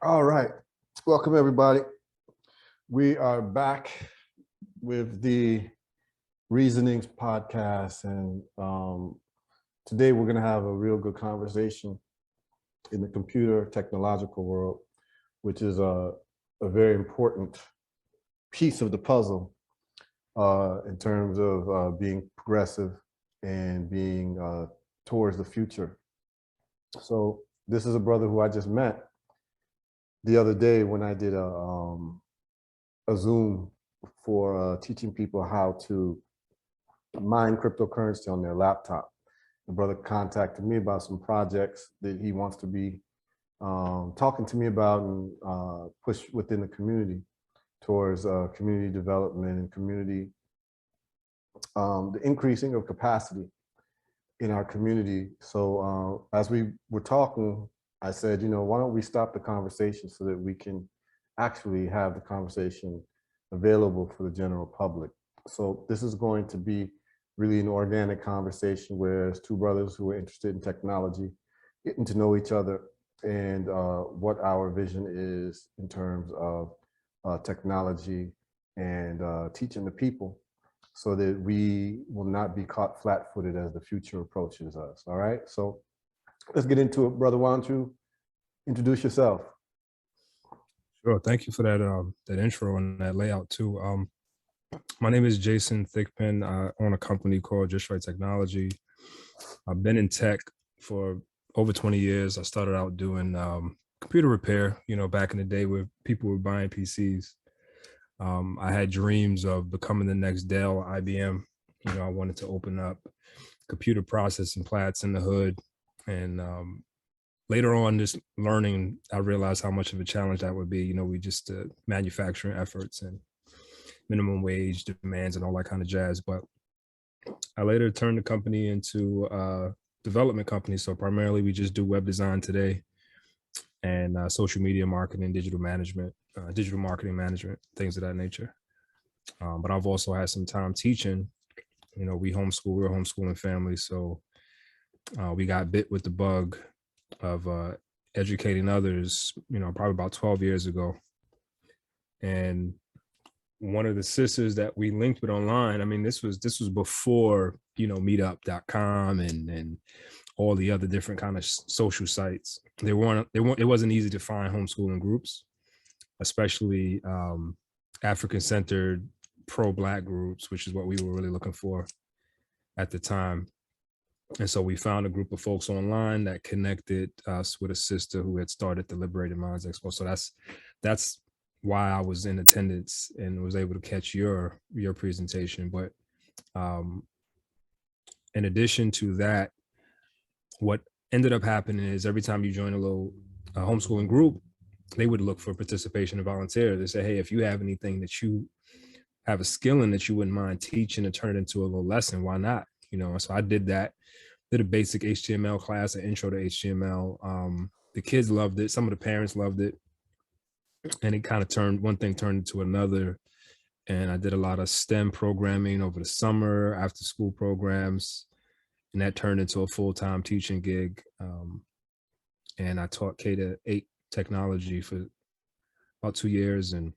All right. Welcome, everybody. We are back with the Reasonings podcast. And today we're going to have a real good conversation in the computer technological world, which is a very important piece of the puzzle in terms of being progressive and being towards the future. So this is a brother who I just met the other day when I did a Zoom for teaching people how to mine cryptocurrency on their laptop. The brother contacted me about some projects that he wants to be talking to me about and push within the community towards community development and community, the increasing of capacity in our community. So as we were talking, I said, why don't we stop the conversation so that we can actually have the conversation available for the general public. So this is going to be really an organic conversation where there's two brothers who are interested in technology, getting to know each other and what our vision is in terms of technology and teaching the people so that we will not be caught flat-footed as the future approaches us. All right, so let's get into it. Brother, why don't you introduce yourself? Sure. Thank you for that intro and that layout too. My name is Jason Thigpen. I own a company called Just Right Technology. I've been in tech for over 20 years. I started out doing computer repair, back in the day where people were buying PCs. I had dreams of becoming the next Dell or IBM. I wanted to open up computer processing plants in the hood. And later on, just learning, I realized how much of a challenge that would be. We just manufacturing efforts and minimum wage demands and all that kind of jazz. But I later turned the company into a development company. So primarily we just do web design today and social media marketing, digital marketing management, things of that nature. But I've also had some time teaching. We're a homeschooling family. So we got bit with the bug of educating others, probably about 12 years ago. And one of the sisters that we linked with online, I mean, this was before, meetup.com and all the other different kind of social sites. It wasn't easy to find homeschooling groups, especially African-centered pro-Black groups, which is what we were really looking for at the time. And so we found a group of folks online that connected us with a sister who had started the Liberated Minds Expo. So that's why I was in attendance and was able to catch your presentation. But in addition to that, what ended up happening is every time you join a little homeschooling group, they would look for participation and volunteer. They say, hey, if you have anything that you have a skill in that you wouldn't mind teaching and turn it into a little lesson, why not? So I did that. Did a basic HTML class, an intro to HTML. The kids loved it. Some of the parents loved it. And it kind of one thing turned into another. And I did a lot of STEM programming over the summer, after school programs. And that turned into a full-time teaching gig. And I taught K-8 technology for about 2 years and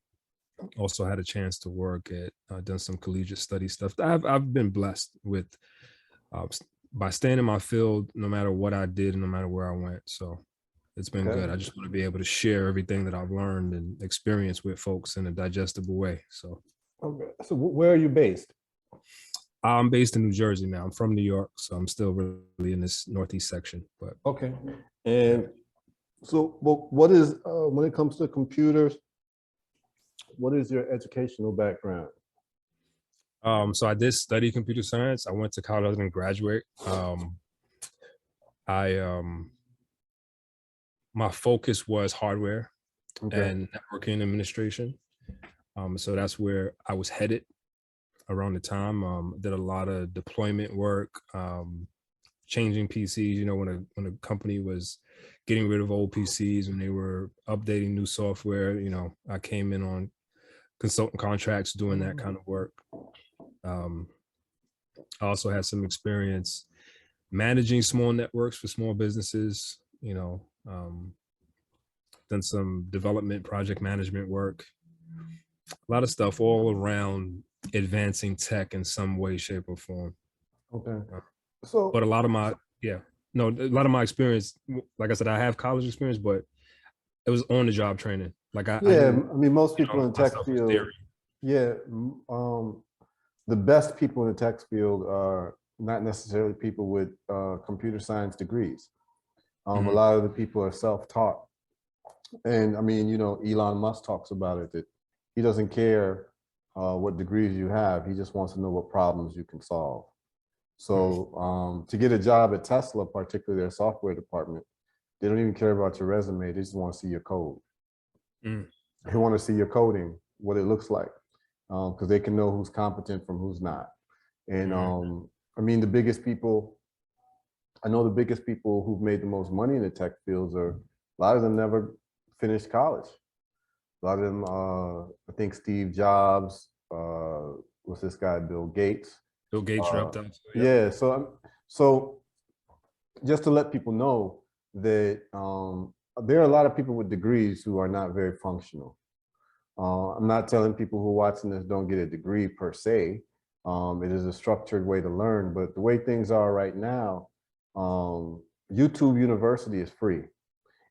also had a chance to work at, done some collegiate study stuff. I've been blessed with, by staying in my field, no matter what I did and no matter where I went. So it's been good. I just want to be able to share everything that I've learned and experienced with folks in a digestible way. So, okay. So where are you based? I'm based in New Jersey now. I'm from New York, so I'm still really in this Northeast section. But okay. And so, what is when it comes to computers? What is your educational background? So I did study computer science. I went to college. I didn't graduate. My focus was hardware and networking administration. So that's where I was headed around the time. Did a lot of deployment work, changing PCs. When a company was getting rid of old PCs, when they were updating new software, I came in on consultant contracts doing that kind of work. I also had some experience managing small networks for small businesses, done done some development, project management work, a lot of stuff all around advancing tech in some way, shape, or form. Okay. Uh, So But a lot of my, yeah, no, a lot of my experience, like I said, I have college experience, but it was on the job training. Like I yeah, didn't, I mean, most people in the my tech stuff was field, theory. yeah, the best people in the tech field are not necessarily people with computer science degrees. A Mhm. lot of the people are self-taught. And I mean, Elon Musk talks about it, that he doesn't care what degrees you have. He just wants to know what problems you can solve. So to get a job at Tesla, particularly their software department, they don't even care about your resume. They just want to see your code. Mm. They want to see your coding, what it looks like, because they can know who's competent from who's not. And I mean, I know the biggest people who've made the most money in the tech fields are, a lot of them never finished college. A lot of them, I think Steve Jobs, what's this guy, Bill Gates. Bill Gates dropped out. So, yep. Yeah, so just to let people know that there are a lot of people with degrees who are not very functional. I'm not telling people who are watching this don't get a degree per se. It is a structured way to learn, but the way things are right now, YouTube University is free.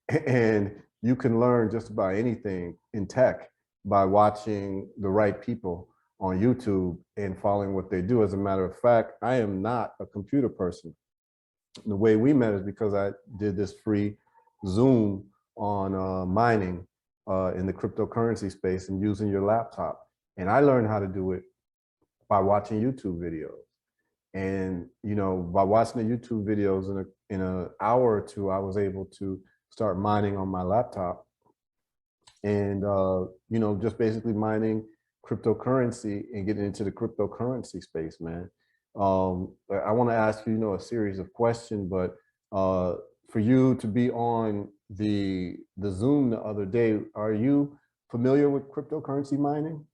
And you can learn just about anything in tech by watching the right people on YouTube and following what they do. As a matter of fact, I am not a computer person. The way we met is because I did this free Zoom on mining in the cryptocurrency space and using your laptop. And I learned how to do it by watching YouTube videos. And by watching the YouTube videos in an hour or two, I was able to start mining on my laptop, and just basically mining cryptocurrency and getting into the cryptocurrency space, man. I want to ask you, a series of questions, but for you to be on the Zoom the other day, are you familiar with cryptocurrency mining?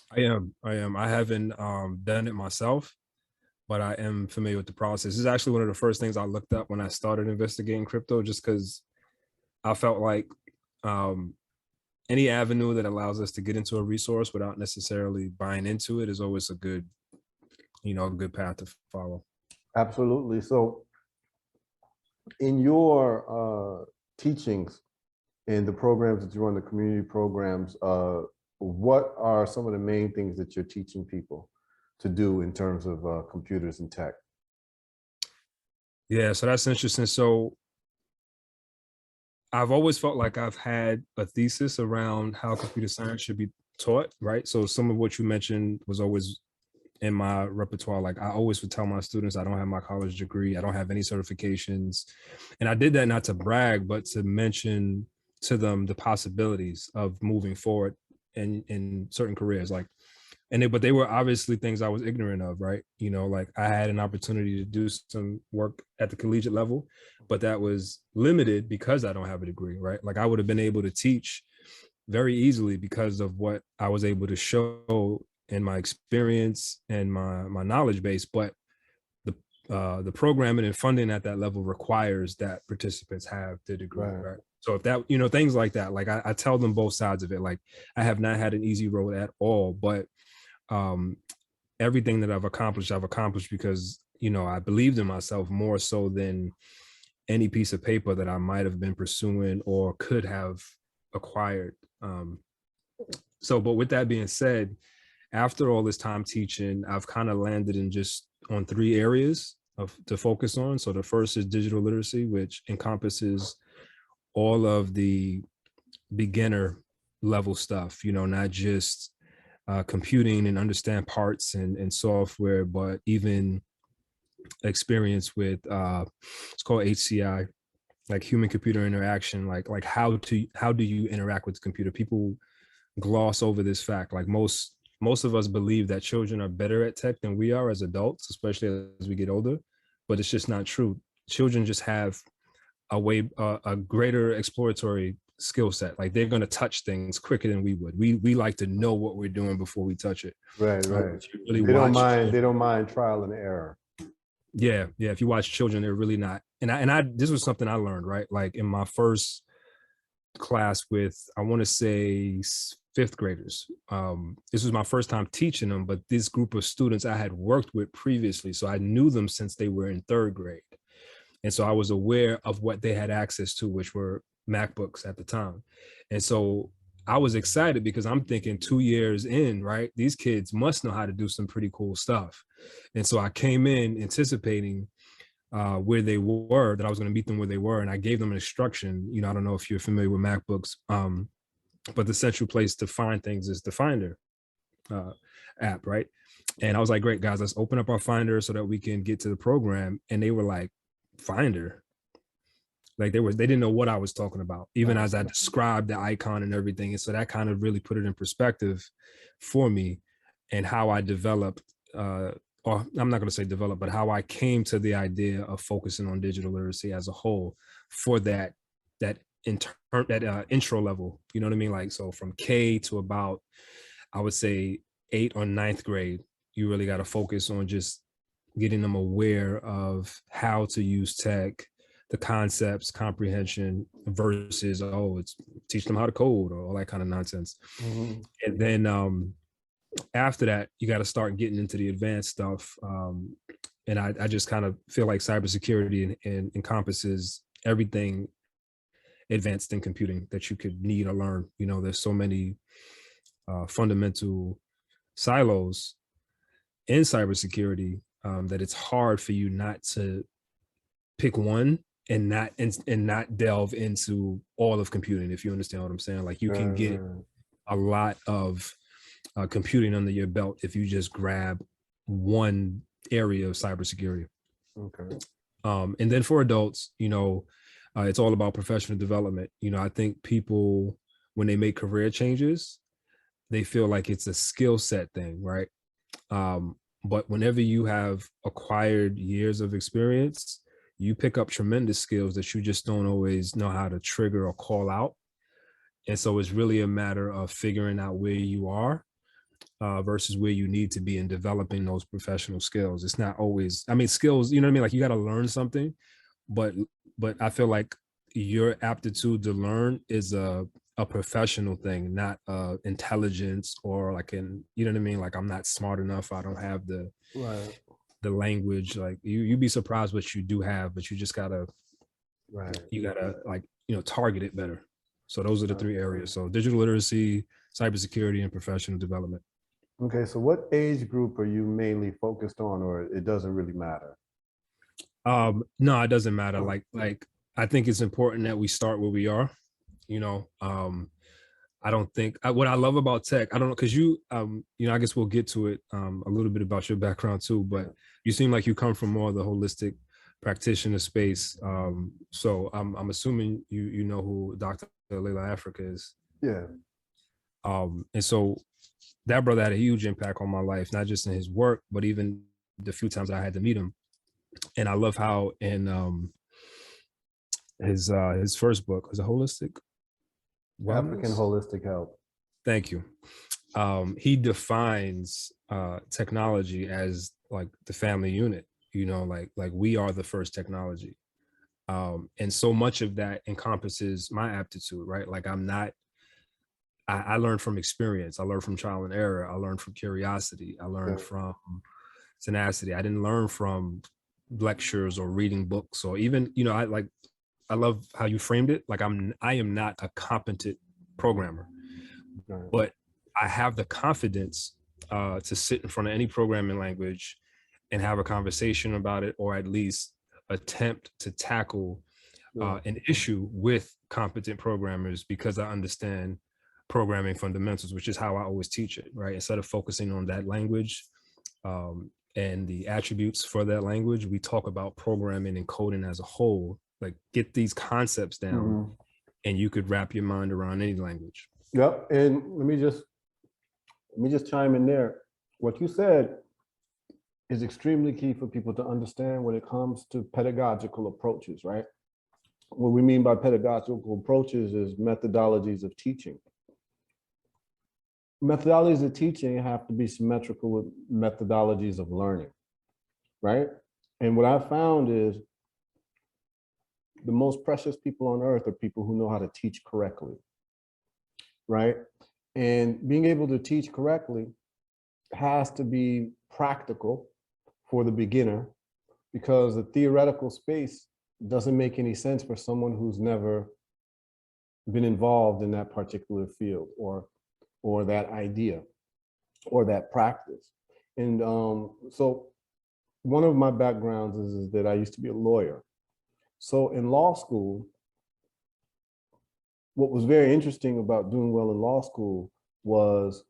I am. I am. I haven't done it myself, but I am familiar with the process. This is actually one of the first things I looked up when I started investigating crypto, just because I felt like um, any avenue that allows us to get into a resource without necessarily buying into it is always a good, a good path to follow. Absolutely. So in your teachings in the programs that you run, the community programs, what are some of the main things that you're teaching people to do in terms of computers and tech? Yeah, so that's interesting. So I've always felt like I've had a thesis around how computer science should be taught, right? So some of what you mentioned was always in my repertoire. Like I always would tell my students, I don't have my college degree, I don't have any certifications. And I did that not to brag, but to mention to them the possibilities of moving forward in certain careers. Like, but they were obviously things I was ignorant of, right? Like I had an opportunity to do some work at the collegiate level, but that was limited because I don't have a degree, right? Like I would have been able to teach very easily because of what I was able to show in my experience and my knowledge base. But the programming and funding at that level requires that participants have the degree, right? So if that, things like that, like I tell them both sides of it. Like I have not had an easy road at all, but everything that I've accomplished because, I believed in myself more so than any piece of paper that I might have been pursuing or could have acquired. But with that being said, after all this time teaching, I've kind of landed in just on 3 areas to focus on. So the first is digital literacy, which encompasses all of the beginner level stuff, not just computing and understand parts and software, but even experience with it's called HCI, like human computer interaction, like how do you interact with the computer. People gloss over this fact. Like most of us believe that children are better at tech than we are as adults, especially as we get older, but it's just not true. Children just have a greater exploratory skill set. Like they're going to touch things quicker than we would. We like to know what we're doing before we touch it. Right. Really They don't mind trial and error. Yeah. If you watch children, they're really not. And I this was something I learned, right? Like in my first class with, I want to say, fifth graders. This was my first time teaching them, but this group of students I had worked with previously, so I knew them since they were in third grade. And so I was aware of what they had access to, which were MacBooks at the time. And so I was excited because I'm thinking 2 years in, right, these kids must know how to do some pretty cool stuff. And so I came in anticipating where they were, that I was going to meet them where they were. And I gave them an instruction. You know, I don't know if you're familiar with MacBooks, but the central place to find things is the Finder app, right? And I was like, great, guys, let's open up our Finder so that we can get to the program. And they were like, Finder? Like they didn't know what I was talking about, even as I described the icon and everything. And so that kind of really put it in perspective for me, and how I developed, or I'm not going to say develop, but how I came to the idea of focusing on digital literacy as a whole for that intro level. You know what I mean? Like, so from K to about, I would say 8th or 9th grade, you really got to focus on just getting them aware of how to use tech, the concepts, comprehension, versus, it's teach them how to code or all that kind of nonsense. Mm-hmm. And then after that, you got to start getting into the advanced stuff. And I just kind of feel like cybersecurity encompasses everything advanced in computing that you could need or learn. You know, there's so many fundamental silos in cybersecurity that it's hard for you not to pick one and not delve into all of computing, if you understand what I'm saying. Like, you can get a lot of computing under your belt if you just grab one area of cybersecurity. Okay. And then for adults, you know, it's all about professional development. You know, I think people, when they make career changes, they feel like it's a skill set thing, right? But whenever you have acquired years of experience, you pick up tremendous skills that you just don't always know how to trigger or call out. And so it's really a matter of figuring out where you are versus where you need to be in developing those professional skills. It's not always, I mean, skills, you know what I mean? Like, you got to learn something, but I feel like your aptitude to learn is a professional thing, not intelligence, or like, you know what I mean? Like, I'm not smart enough, I don't have the language. Like, you'd be surprised what you do have, but you just gotta, you gotta, like, you know, target it better. So those are the 3 areas. So digital literacy, cybersecurity, and professional development. Okay, so what age group are you mainly focused on, or it doesn't really matter? No, it doesn't matter. Like I think it's important that we start where we are. You know, I don't think what I love about tech, I don't know, because you know, I guess we'll get to it a little bit about your background too, but you seem like you come from more of the holistic practitioner space. So I'm assuming you know who Dr. Layla Africa is. Yeah. And so that brother had a huge impact on my life, not just in his work, but even the few times I had to meet him. And I love how in his first book was a holistic African Holistic Health. Thank you. He defines technology as like the family unit, you know, like we are the first technology. And so much of that encompasses my aptitude, right? Like, I learned from experience. I learned from trial and error. I learned from curiosity. I learned from tenacity. I didn't learn from lectures or reading books, or even, you know, I love how you framed it. Like, I am not a competent programmer, but I have the confidence to sit in front of any programming language and have a conversation about it, or at least attempt to tackle an issue with competent programmers, because I understand programming fundamentals, which is how I always teach it, right? Instead of focusing on that language and the attributes for that language, we talk about programming and coding as a whole. Like, get these concepts down, and you could wrap your mind around any language. Yep. And let me just chime in there. What you said is extremely key for people to understand when it comes to pedagogical approaches, right? What we mean by pedagogical approaches is methodologies of teaching. Methodologies of teaching have to be symmetrical with methodologies of learning, right? And what I found is the most precious people on earth are people who know how to teach correctly, right? And being able to teach correctly has to be practical for the beginner, because the theoretical space doesn't make any sense for someone who's never been involved in that particular field or that idea or that practice. And so one of my backgrounds is that I used to be a lawyer. So in law school, what was very interesting about doing well in law school was,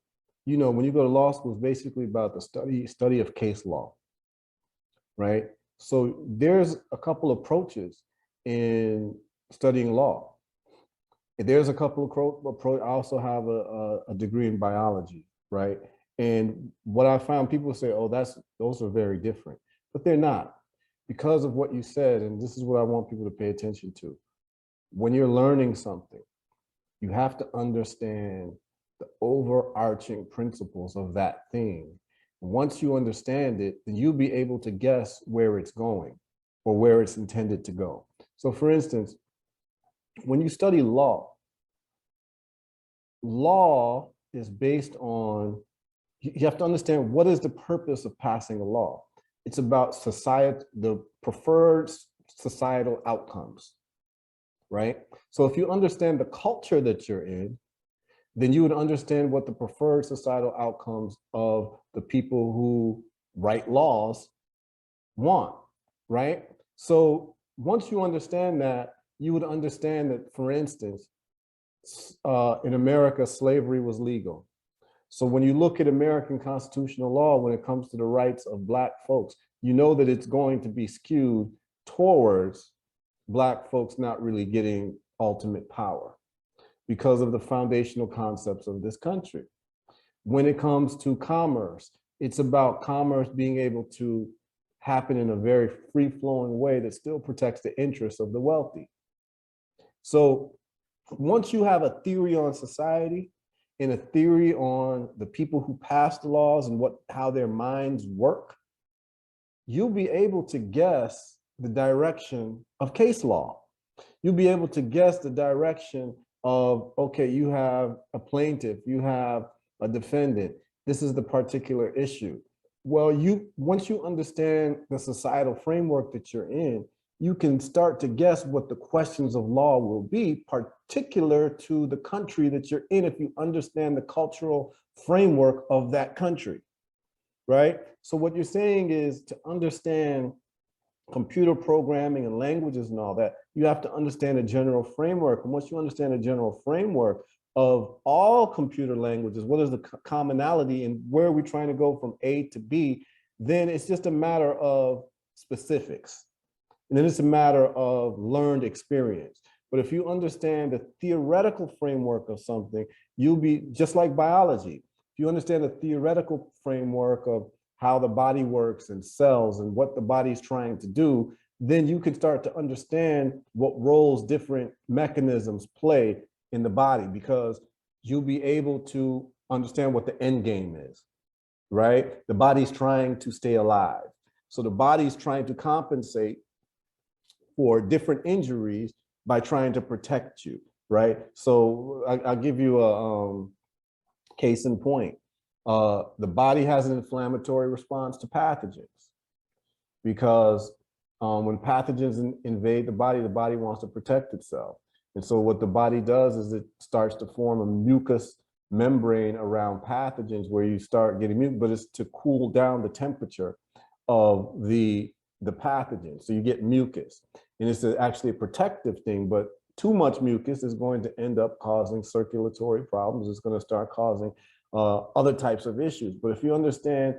you know, when you go to law school, it's basically about the study of case law, right? So there's a couple approaches in studying law. There's a couple of I also have a degree in biology, right? And what I found, people say, oh, those are very different, but they're not, because of what you said. And this is what I want people to pay attention to. When you're learning something, you have to understand the overarching principles of that thing. Once you understand it, then you'll be able to guess where it's going or where it's intended to go. So for instance, when you study law, law is based on, you have to understand what is the purpose of passing a law. It's about society, the preferred societal outcomes, right? So if you understand the culture that you're in, then you would understand what the preferred societal outcomes of the people who write laws want, right? So once you understand that, you would understand that, for instance, in America, slavery was legal. So when you look at American constitutional law, when it comes to the rights of Black folks, you know that it's going to be skewed towards Black folks not really getting ultimate power because of the foundational concepts of this country. When it comes to commerce, it's about commerce being able to happen in a very free-flowing way that still protects the interests of the wealthy. So once you have a theory on society and a theory on the people who pass the laws and how their minds work, you'll be able to guess the direction of case law. You'll be able to guess the direction of, okay, you have a plaintiff, you have a defendant, this is the particular issue. Well, once you understand the societal framework that you're in, you can start to guess what the questions of law will be, particular to the country that you're in, if you understand the cultural framework of that country, right? So what you're saying is, to understand computer programming and languages and all that, you have to understand a general framework. And once you understand a general framework of all computer languages, what is the commonality and where are we trying to go from A to B, then it's just a matter of specifics. And then it's a matter of learned experience. But if you understand the theoretical framework of something, you'll be just like biology. If you understand the theoretical framework of how the body works and cells and what the body's trying to do, then you can start to understand what roles different mechanisms play in the body, because you'll be able to understand what the end game is, right? The body's trying to stay alive. So the body's trying to compensate for different injuries by trying to protect you, right? So I'll give you a case in point. The body has an inflammatory response to pathogens, because when pathogens invade the body wants to protect itself. And so what the body does is it starts to form a mucus membrane around pathogens where you start getting mucus, but it's to cool down the temperature of the pathogen. So you get mucus, and it's actually a protective thing, but too much mucus is going to end up causing circulatory problems. It's going to start causing other types of issues. But if you understand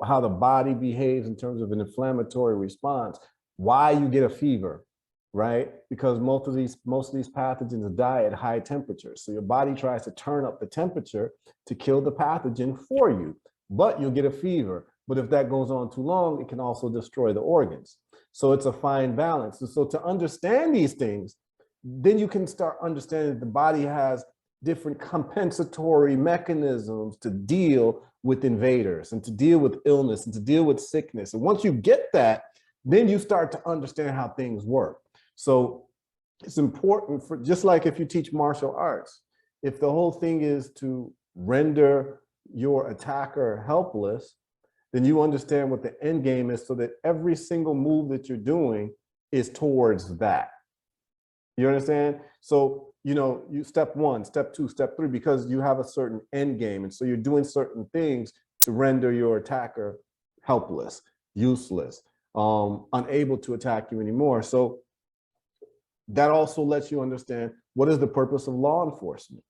how the body behaves in terms of an inflammatory response, why you get a fever, right? Because most of these pathogens die at high temperatures. So your body tries to turn up the temperature to kill the pathogen for you, but you'll get a fever. But if that goes on too long, it can also destroy the organs. So it's a fine balance. And so to understand these things, then you can start understanding that the body has different compensatory mechanisms to deal with invaders and to deal with illness and to deal with sickness. And once you get that, then you start to understand how things work. So it's important for, just like if you teach martial arts, if the whole thing is to render your attacker helpless, then you understand what the end game is so that every single move that you're doing is towards that. You understand? So, you know, you step one, step two, step three, because you have a certain end game. And so you're doing certain things to render your attacker helpless, useless, unable to attack you anymore. So that also lets you understand what is the purpose of law enforcement,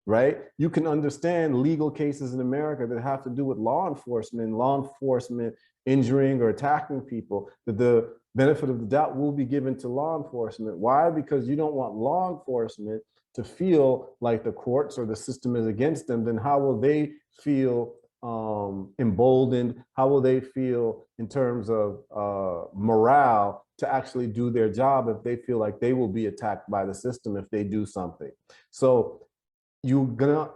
right? You can understand legal cases in America that have to do with law enforcement injuring or attacking people, that the benefit of the doubt will be given to law enforcement. Why? Because you don't want law enforcement to feel like the courts or the system is against them. Then how will they feel emboldened? How will they feel in terms of morale to actually do their job if they feel like they will be attacked by the system if they do something? So you're gonna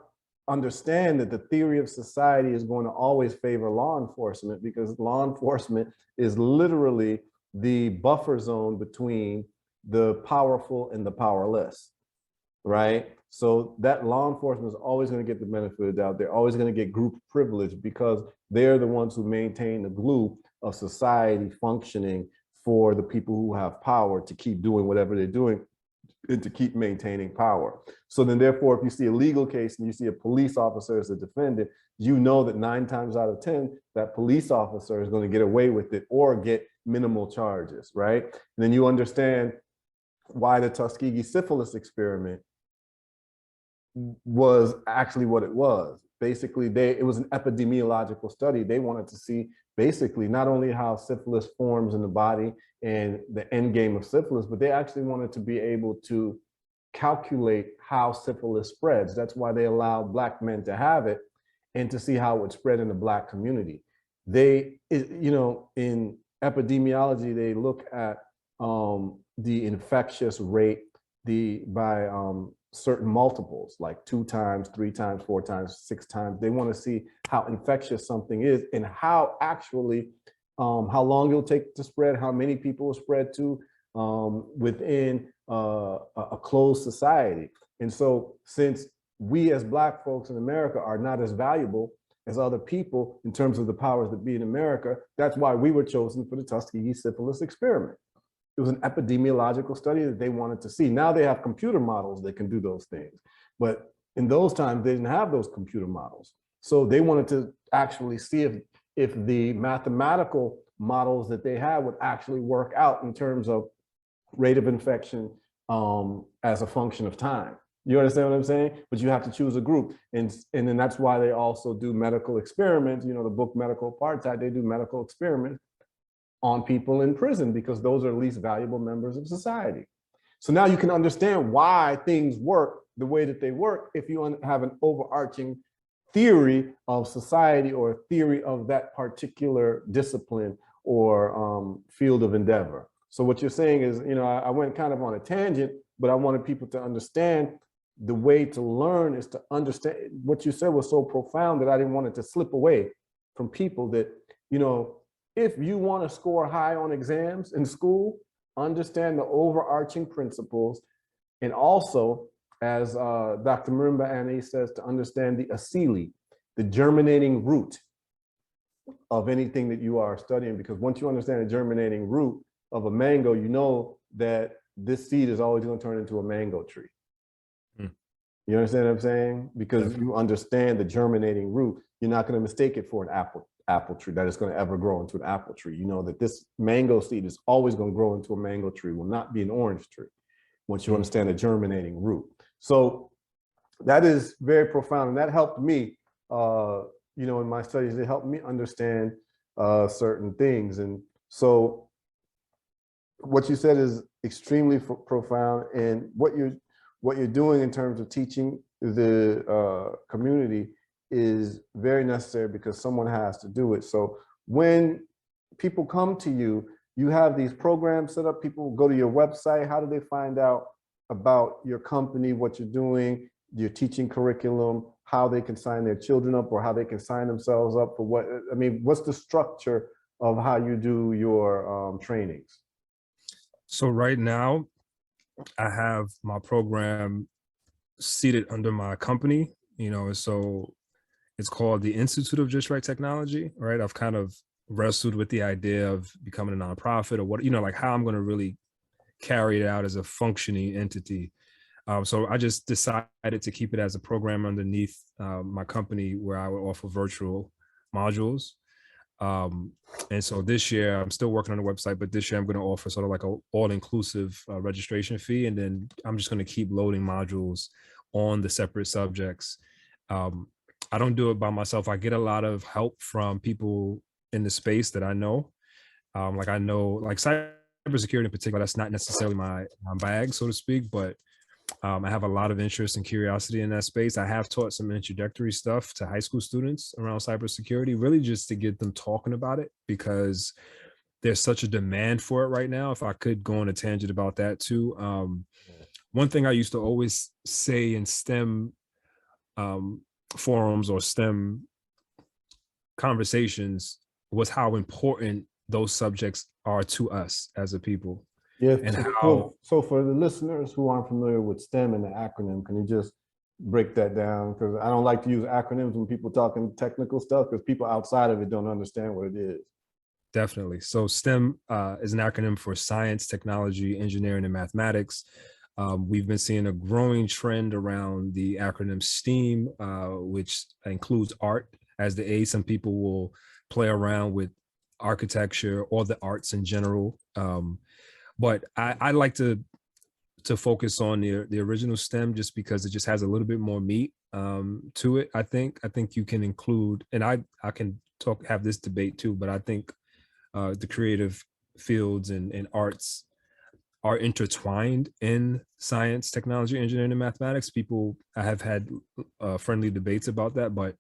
understand that the theory of society is going to always favor law enforcement, because law enforcement is literally the buffer zone between the powerful and the powerless, right? So that law enforcement is always going to get the benefit of the doubt. They're always going to get group privilege because they're the ones who maintain the glue of society functioning for the people who have power to keep doing whatever they're doing and to keep maintaining power. So then therefore, if you see a legal case and you see a police officer as a defendant, you know that 9 times out of 10, that police officer is going to get away with it or get minimal charges, right? And then you understand why the Tuskegee syphilis experiment was actually what it was. Basically, it was an epidemiological study. They wanted to see basically not only how syphilis forms in the body and the end game of syphilis, but they actually wanted to be able to calculate how syphilis spreads. That's why they allowed Black men to have it and to see how it would spread in the Black community. They, you know, in epidemiology, they look at the infectious rate by certain multiples, like 2 times, 3 times, 4 times, 6 times. They want to see how infectious something is and how actually, how long it'll take to spread, how many people will spread to within a closed society. And so since we as Black folks in America are not as valuable as other people in terms of the powers that be in America, that's why we were chosen for the Tuskegee syphilis experiment. It was an epidemiological study that they wanted to see. Now they have computer models that can do those things. But in those times, they didn't have those computer models. So they wanted to actually see if the mathematical models that they had would actually work out in terms of rate of infection as a function of time. You understand what I'm saying? But you have to choose a group. And then that's why they also do medical experiments. You know, the book Medical Apartheid, they do medical experiments on people in prison because those are the least valuable members of society. So now you can understand why things work the way that they work if you have an overarching theory of society or a theory of that particular discipline or field of endeavor. So what you're saying is, you know, I went kind of on a tangent, but I wanted people to understand the way to learn is to understand. What you said was so profound that I didn't want it to slip away from people that, you know, if you want to score high on exams in school, understand the overarching principles. And also, as Dr. Marimba Annie says, to understand the asili, the germinating root of anything that you are studying. Because once you understand the germinating root of a mango, you know that this seed is always going to turn into a mango tree. You understand what I'm saying? Because you understand the germinating root, you're not going to mistake it for an apple tree that is going to ever grow into an apple tree. You know that this mango seed is always going to grow into a mango tree, will not be an orange tree once you understand the germinating root. So that is very profound, and that helped me, you know, in my studies. It helped me understand certain things. And so what you said is extremely profound, and what you're doing in terms of teaching the community is very necessary because someone has to do it. So when people come to you, you have these programs set up, people go to your website. How do they find out about your company, what you're doing, your teaching curriculum, how they can sign their children up or how they can sign themselves up for what? I mean, what's the structure of how you do your trainings? So right now, I have my program seated under my company, so it's called the Institute of Just Right Technology, right? I've kind of wrestled with the idea of becoming a nonprofit or what, like how I'm going to really carry it out as a functioning entity. So I just decided to keep it as a program underneath my company where I would offer virtual modules. Um, and so this year, I'm still working on the website, but this year I'm going to offer sort of like a all-inclusive registration fee, and then I'm just going to keep loading modules on the separate subjects. Um, I don't do it by myself. I get a lot of help from people in the space that I know. Like I know, like cybersecurity in particular, that's not necessarily my bag, so to speak, but I have a lot of interest and curiosity in that space. I have taught some introductory stuff to high school students around cybersecurity, really just to get them talking about it because there's such a demand for it right now. If I could go on a tangent about that too. One thing I used to always say in STEM um, forums or STEM conversations was how important those subjects are to us as a people. Yeah. And So for the listeners who aren't familiar with STEM and the acronym, can you just break that down? Because I don't like to use acronyms when people talking technical stuff because people outside of it don't understand what it is. Definitely. So STEM is an acronym for science, technology, engineering, and mathematics. We've been seeing a growing trend around the acronym STEAM, which includes art as the A. Some people will play around with architecture or the arts in general. But I like to focus on the original STEM just because it just has a little bit more meat to it. I think you can include, and I can have this debate too, but I think the creative fields and arts are intertwined in science, technology, engineering, and mathematics. I have had friendly debates about that, but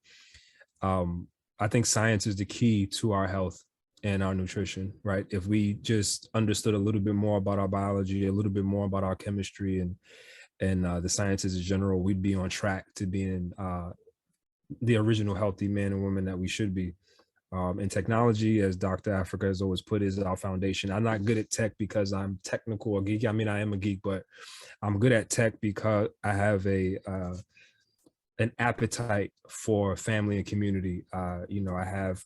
I think science is the key to our health and our nutrition, right? If we just understood a little bit more about our biology, a little bit more about our chemistry and the sciences in general, we'd be on track to being the original healthy man and woman that we should be. And technology, as Dr. Africa has always put, is our foundation. I'm not good at tech because I'm technical or geeky. I mean, I am a geek, but I'm good at tech because I have an appetite for family and community. I have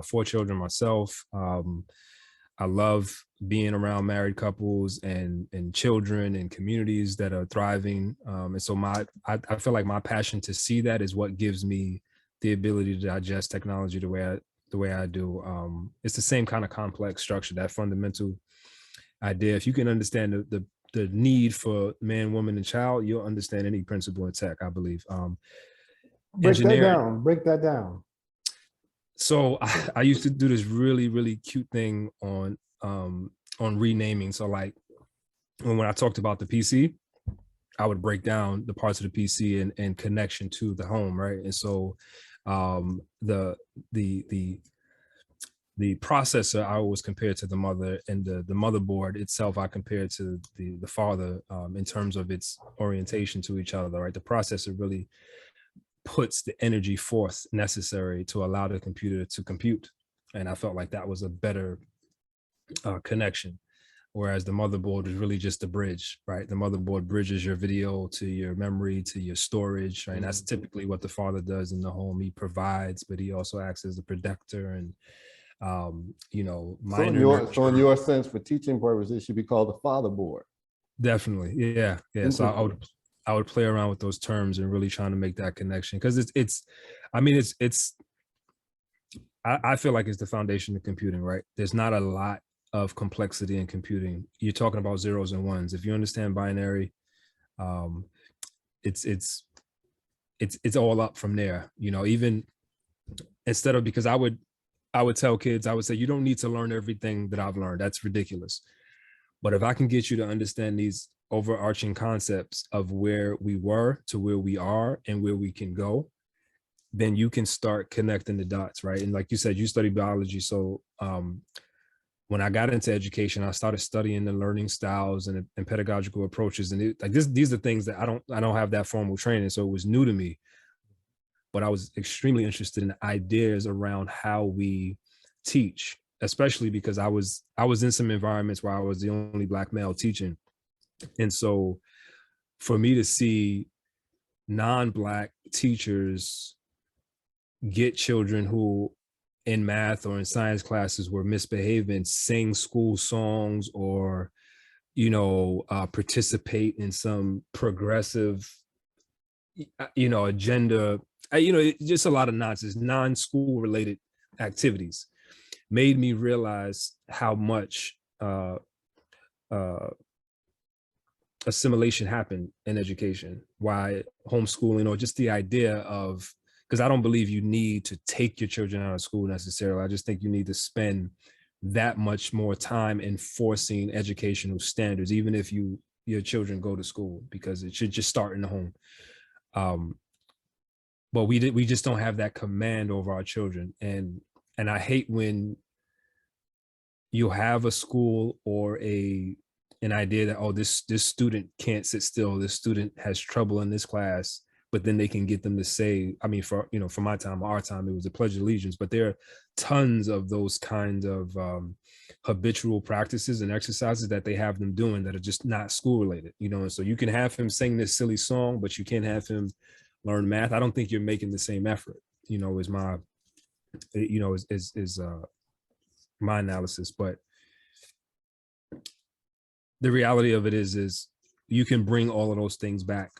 4 children myself. I love being around married couples and children and communities that are thriving. And so I feel like my passion to see that is what gives me the ability to digest technology the way I do. It's the same kind of complex structure, that fundamental idea. If you can understand the need for man, woman, and child, you'll understand any principle in tech, I believe. Break that down. So I used to do this really, really cute thing on renaming. So like when I talked about the PC, I would break down the parts of the PC and connection to the home, right? And so the processor I always compared to the mother, and the motherboard itself I compared to the father in terms of its orientation to each other, right? The processor really puts the energy forth necessary to allow the computer to compute. And I felt like that was a better connection. Whereas the motherboard is really just a bridge, right? The motherboard bridges your video to your memory, to your storage, right? And that's typically what the father does in the home. He provides, but he also acts as a protector and, minor. So in your sense, for teaching purposes, it should be called the father board. Definitely. Yeah. So I would play around with those terms and really trying to make that connection. Cause I feel like it's the foundation of computing, right? There's not a lot of complexity in computing. You're talking about zeros and ones. If you understand binary, it's all up from there. Even instead of, because I would tell kids, I would say, you don't need to learn everything that I've learned. That's ridiculous. But if I can get you to understand these overarching concepts of where we were to where we are and where we can go, then you can start connecting the dots, right? And like you said, you study biology. So when I got into education, I started studying the learning styles and pedagogical approaches. And these are things that I don't have that formal training. So it was new to me. But I was extremely interested in ideas around how we teach especially because I was in some environments where I was the only Black male teaching. And so for me to see non-Black teachers get children who in math or in science classes were misbehaving, sing school songs, or participate in some progressive agenda, just a lot of nonsense, non-school related activities, made me realize how much assimilation happened in education, why homeschooling, or just the idea of, because I don't believe you need to take your children out of school necessarily. I just think you need to spend that much more time enforcing educational standards, even if your children go to school, because it should just start in the home. But we just don't have that command over our children, and I hate when you have a school or an idea that, oh, this student can't sit still, this student has trouble in this class, but then they can get them to say, I mean, for my time, our time, it was a Pledge of Allegiance, but there are tons of those kinds of habitual practices and exercises that they have them doing that are just not school related, and so you can have him sing this silly song, but you can't have him learn math. I don't think you're making the same effort, is my, is my analysis. But the reality of it is you can bring all of those things back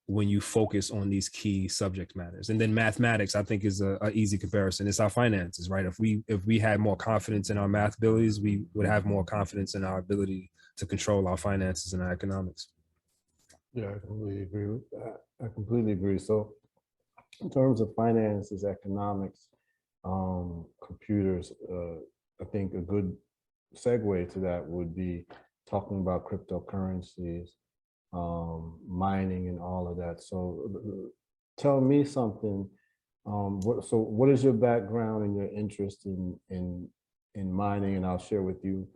when you focus on these key subject matters. And then mathematics, I think, is a easy comparison. It's our finances, right? If we had more confidence in our math abilities, we would have more confidence in our ability to control our finances and our economics. Yeah, I completely agree with that. I completely agree. So in terms of finances, economics, computers, I think a good segue to that would be talking about cryptocurrencies, mining and all of that. So tell me something. What is your background and your interest in mining? And I'll share with you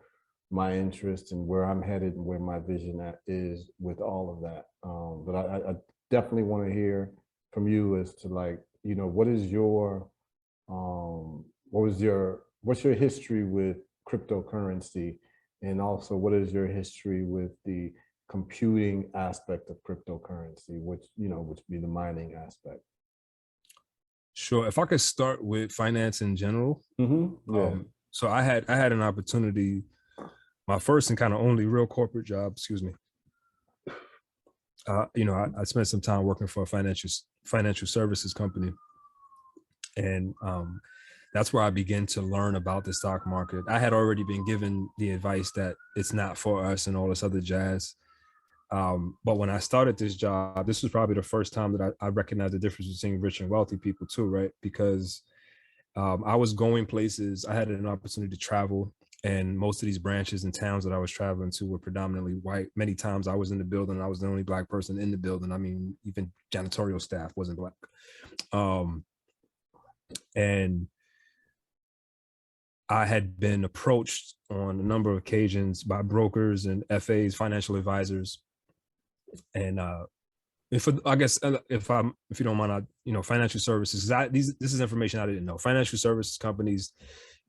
my interest and where I'm headed and where my vision is with all of that. But I definitely want to hear from you as to, like, what is your what's your history with cryptocurrency, and also what is your history with the computing aspect of cryptocurrency, which would be the mining aspect. Sure. If I could start with finance in general. Yeah. So I had an opportunity, my first and kind of only real corporate job, excuse me. I spent some time working for a financial services company, and that's where I began to learn about the stock market. I had already been given the advice that it's not for us and all this other jazz. But when I started this job, this was probably the first time that I recognized the difference between rich and wealthy people too, right? Because I was going places, I had an opportunity to travel, and most of these branches and towns that I was traveling to were predominantly white. Many times I was in the building, I was the only Black person in the building. I mean, even janitorial staff wasn't Black. And I had been approached on a number of occasions by brokers and FAs, financial advisors. And if I guess if you don't mind, financial services, this is information I didn't know. Financial services companies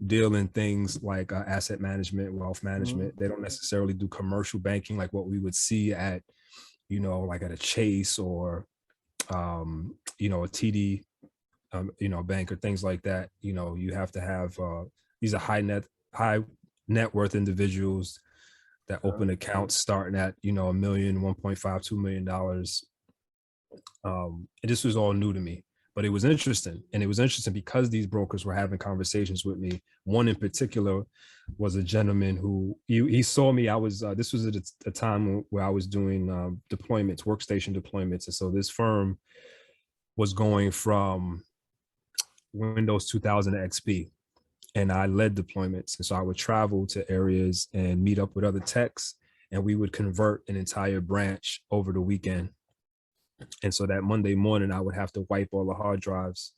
deal in things like asset management, wealth management. Mm-hmm. They don't necessarily do commercial banking like what we would see at, like at a Chase or, a TD, bank or things like that. You have to have these are high net worth individuals that open accounts starting at, $1 million, $1.5, $2 million. And this was all new to me, but it was interesting. And it was interesting because these brokers were having conversations with me. One in particular was a gentleman who, he saw me. I was, this was at a time where I was doing deployments, workstation deployments. And so this firm was going from Windows 2000 to XP. And I led deployments. And so I would travel to areas and meet up with other techs, and we would convert an entire branch over the weekend. And so that Monday morning, I would have to wipe all the hard drives.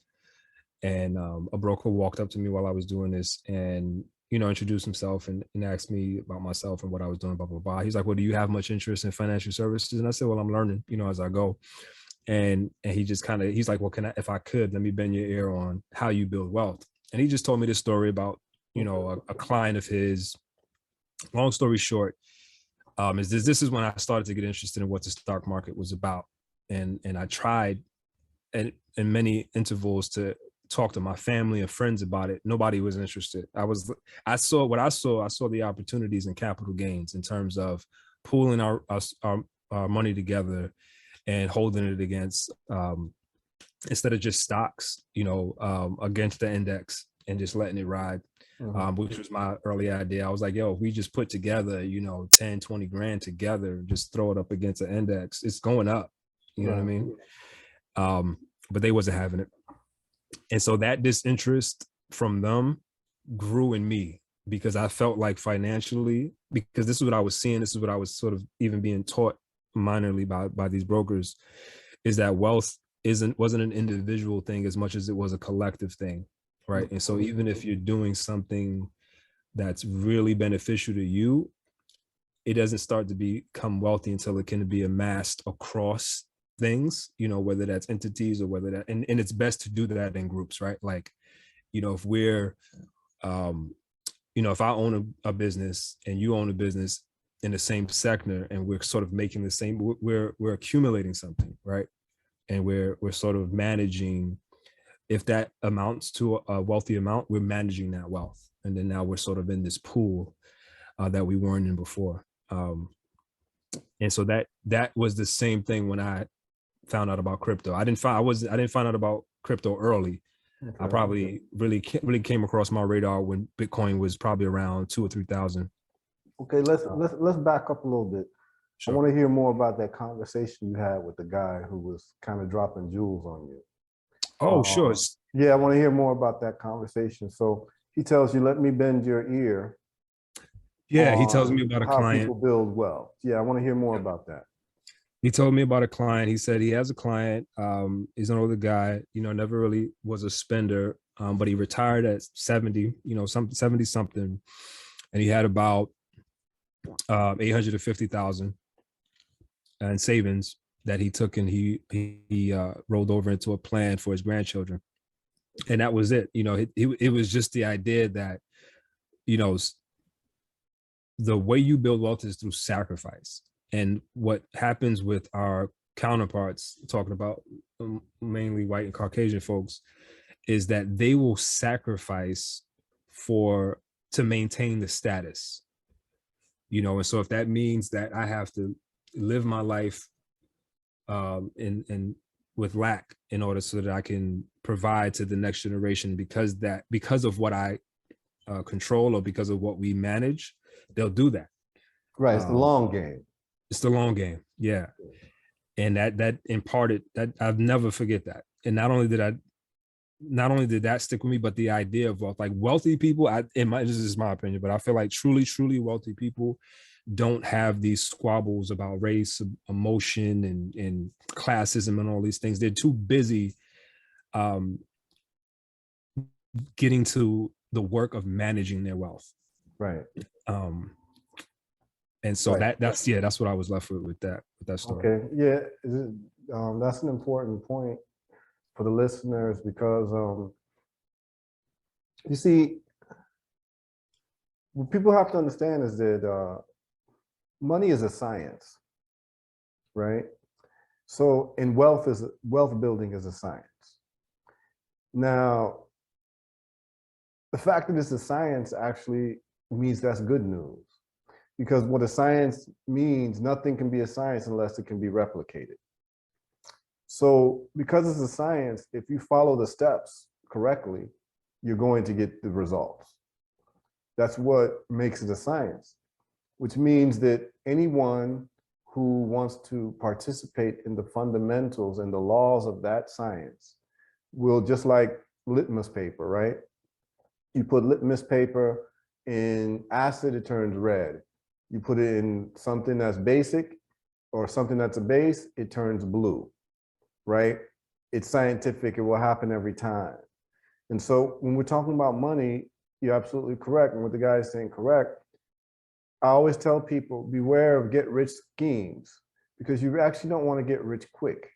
And a broker walked up to me while I was doing this and, introduced himself and asked me about myself and what I was doing, blah, blah, blah. He's like, well, do you have much interest in financial services? And I said, well, I'm learning, as I go. And he just he's like, well, if I could, let me bend your ear on how you build wealth. And he just told me this story about, you know, a client of his. Long story short, is this is when I started to get interested in what the stock market was about, and I tried in many intervals to talk to my family and friends about it. Nobody was interested. I saw the opportunities in capital gains in terms of pooling our money together and holding it against instead of just stocks, you know, against the index and just letting it ride, which was my early idea. I was like, yo, if we just put together, you know, 10, 20 grand together, just throw it up against the index, it's going up. You know what I mean? But they wasn't having it. And so that disinterest from them grew in me because I felt like financially, because this is what I was seeing, this is what I was sort of even being taught minorly by these brokers, is that wealth wasn't an individual thing as much as it was a collective thing, right? And so even if you're doing something that's really beneficial to you, it doesn't start to become wealthy until it can be amassed across things, you know, whether that's entities or whether that, and it's best to do that in groups, right? Like, you know, if we're, you know, if I own a business and you own a business in the same sector and we're sort of making the same, we're accumulating something, right? And we're sort of managing, if that amounts to a wealthy amount, we're managing that wealth. And then now we're sort of in this pool that we weren't in before. And so that was the same thing when I found out about crypto. I didn't find out about crypto early. Okay. I probably really came across my radar when Bitcoin was probably around 2,000 or 3,000. Okay, let's back up a little bit. Sure. I want to hear more about that conversation you had with the guy who was kind of dropping jewels on you. Oh, sure. Yeah, I want to hear more about that conversation. So he tells you, "Let me bend your ear." Yeah, he tells me about a client. How people build wealth. Yeah, I want to hear more about that. He told me about a client. He said he has a client. He's an older guy, you know, never really was a spender, but he retired at 70, you know, 70 something. And he had about 850,000 in savings that he took, and he rolled over into a plan for his grandchildren. And that was it. You know, it was just the idea that, you know, the way you build wealth is through sacrifice. And what happens with our counterparts, talking about mainly white and Caucasian folks, is that they will sacrifice to maintain the status, you know. And so if that means that I have to live my life in with lack in order so that I can provide to the next generation because of what I control or because of what we manage, they'll do that. Right, it's the long game. It's the long game, yeah. And that imparted that, I'll never forget that. And not only did that stick with me, but the idea of wealth, like wealthy people, this is my opinion, but I feel like truly wealthy people don't have these squabbles about race, emotion, and classism and all these things. They're too busy getting to the work of managing their wealth. Right. And so right. that's what I was left with that story. Okay, yeah, that's an important point for the listeners because you see, what people have to understand is that money is a science, right? So, and wealth building is a science. Now, the fact that it's a science actually means that's good news. Because what a science means, nothing can be a science unless it can be replicated. So because it's a science, if you follow the steps correctly, you're going to get the results. That's what makes it a science, which means that anyone who wants to participate in the fundamentals and the laws of that science will, just like litmus paper, right? You put litmus paper in acid, it turns red. You put it in something that's basic or something that's a base, it turns blue, right? It's scientific, it will happen every time. And so when we're talking about money, you're absolutely correct. And what the guy is saying correct, I always tell people, beware of get rich schemes, because you actually don't want to get rich quick.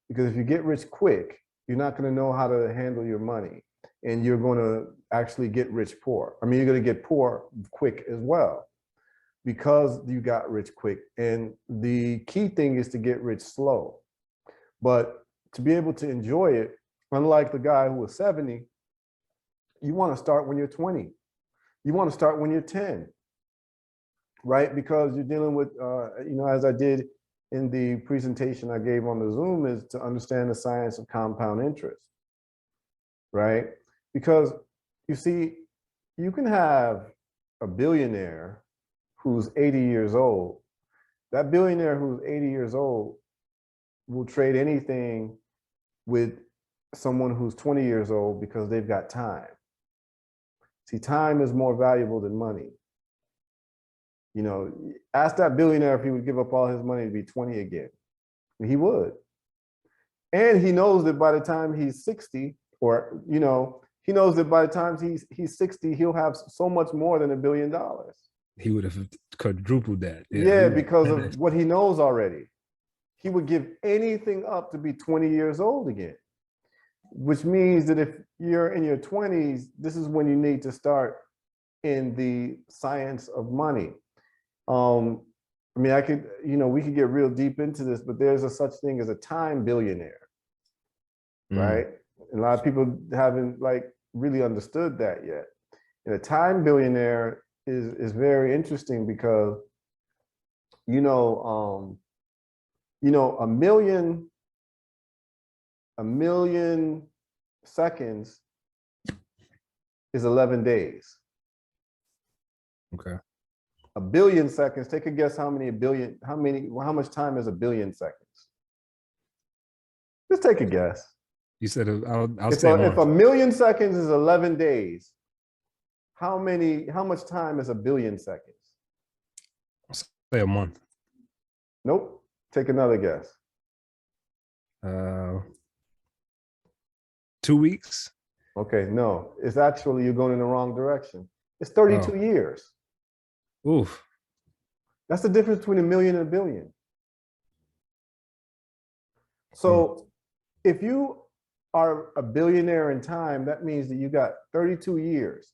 Because if you get rich quick, you're not going to know how to handle your money. and you're going to actually get rich poor. I mean, you're going to get poor quick as well because you got rich quick. And the key thing is to get rich slow. But to be able to enjoy it, unlike the guy who was 70, you want to start when you're 20. You want to start when you're 10, right? Because you're dealing with, as I did in the presentation I gave on the Zoom, is to understand the science of compound interest, right? Because you see, you can have a billionaire who's 80 years old. That billionaire who's 80 years old will trade anything with someone who's 20 years old because they've got time. See, time is more valuable than money. You know, ask that billionaire if he would give up all his money to be 20 again. He would. And he knows that by the time he's 60, or, he knows that by the time he's 60, he'll have so much more than $1 billion. He would have quadrupled that. Yeah, because of what he knows already. He would give anything up to be 20 years old again, which means that if you're in your 20s, this is when you need to start in the science of money. I mean, we could get real deep into this, but there's a such thing as a time billionaire, right? And a lot of people haven't really understood that yet. And a time billionaire is very interesting because, a million seconds is 11 days. Okay. A billion seconds, take a guess how much time is a billion seconds? Just take a guess. You said, I'll say if a million seconds is 11 days, how much time is a billion seconds? I'll say a month. Nope. Take another guess. 2 weeks? Okay, no. It's actually, you're going in the wrong direction. It's 32 years. Oof. That's the difference between a million and a billion. So if you are a billionaire in time, that means that you got 32 years.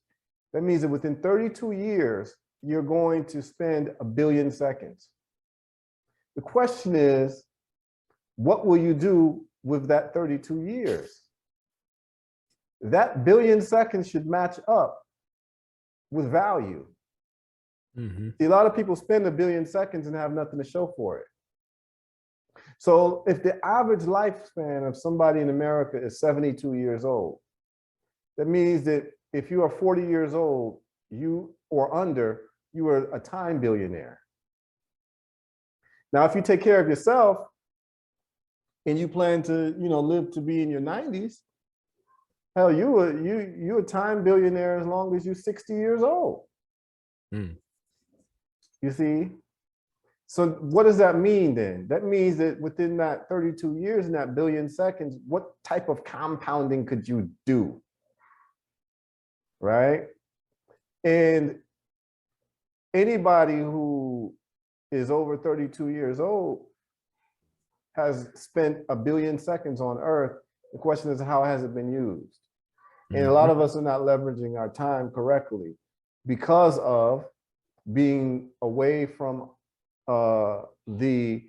That means that within 32 years, you're going to spend 1 billion seconds. The question is, what will you do with that 32 years? That 1 billion seconds should match up with value. See, a lot of people spend 1 billion seconds and have nothing to show for it. So if the average lifespan of somebody in America is 72 years old, that means that if you are 40 years old, or under, you are a time billionaire. Now, if you take care of yourself and you plan to, live to be in your 90s, hell, you're a time billionaire as long as you're 60 years old. You see? So what does that mean then? That means that within that 32 years and that 1 billion seconds, what type of compounding could you do? Right? And anybody who is over 32 years old has spent 1 billion seconds on Earth. The question is, how has it been used? And a lot of us are not leveraging our time correctly because of being away from the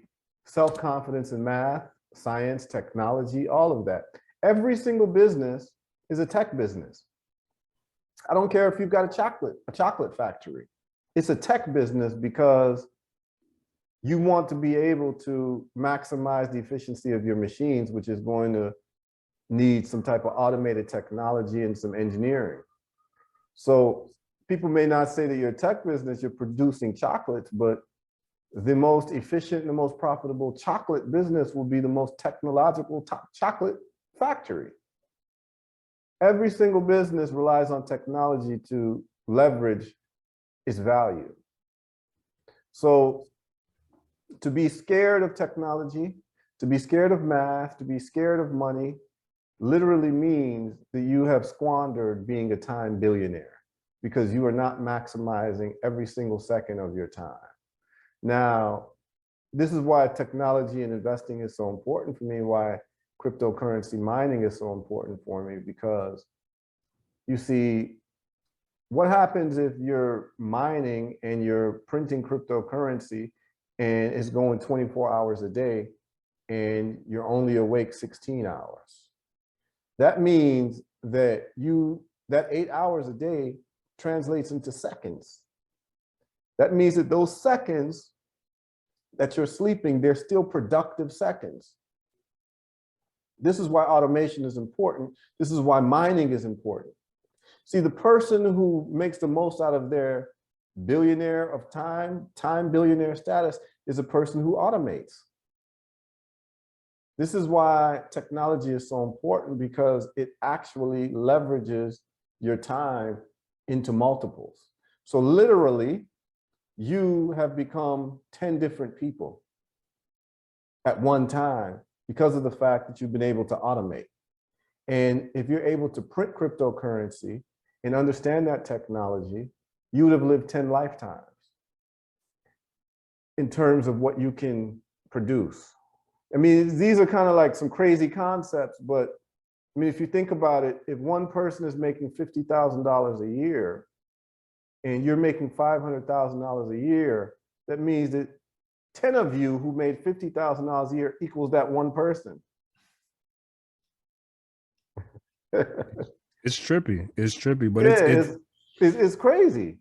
self-confidence in math, science, technology, all of that. Every single business is a tech business. I don't care if you've got a chocolate factory. It's a tech business because you want to be able to maximize the efficiency of your machines, which is going to need some type of automated technology and some engineering. So people may not say that you're a tech business, you're producing chocolates, but the most efficient and the most profitable chocolate business will be the most technological chocolate factory. Every single business relies on technology to leverage its value. So to be scared of technology, to be scared of math, to be scared of money, literally means that you have squandered being a time billionaire because you are not maximizing every single second of your time. Now, this is why technology and investing is so important for me, why cryptocurrency mining is so important for me, because You see, what happens if you're mining and you're printing cryptocurrency and it's going 24 hours a day and you're only awake 16 hours? That means that that 8 hours a day translates into seconds. That means that those seconds that you're sleeping, they're still productive seconds. This is why automation is important. This is why mining is important. See, the person who makes the most out of their billionaire of time billionaire status is a person who automates. This is why technology is so important, because it actually leverages your time into multiples. So literally, you have become 10 different people at one time because of the fact that you've been able to automate. And if you're able to print cryptocurrency and understand that technology, you would have lived 10 lifetimes in terms of what you can produce. I mean, these are kind of like some crazy concepts, but I mean, if you think about it, if one person is making $50,000 a year and you're making $500,000 a year, that means that 10 of you who made $50,000 a year equals that one person. It's trippy. It's trippy, but yeah, it's crazy.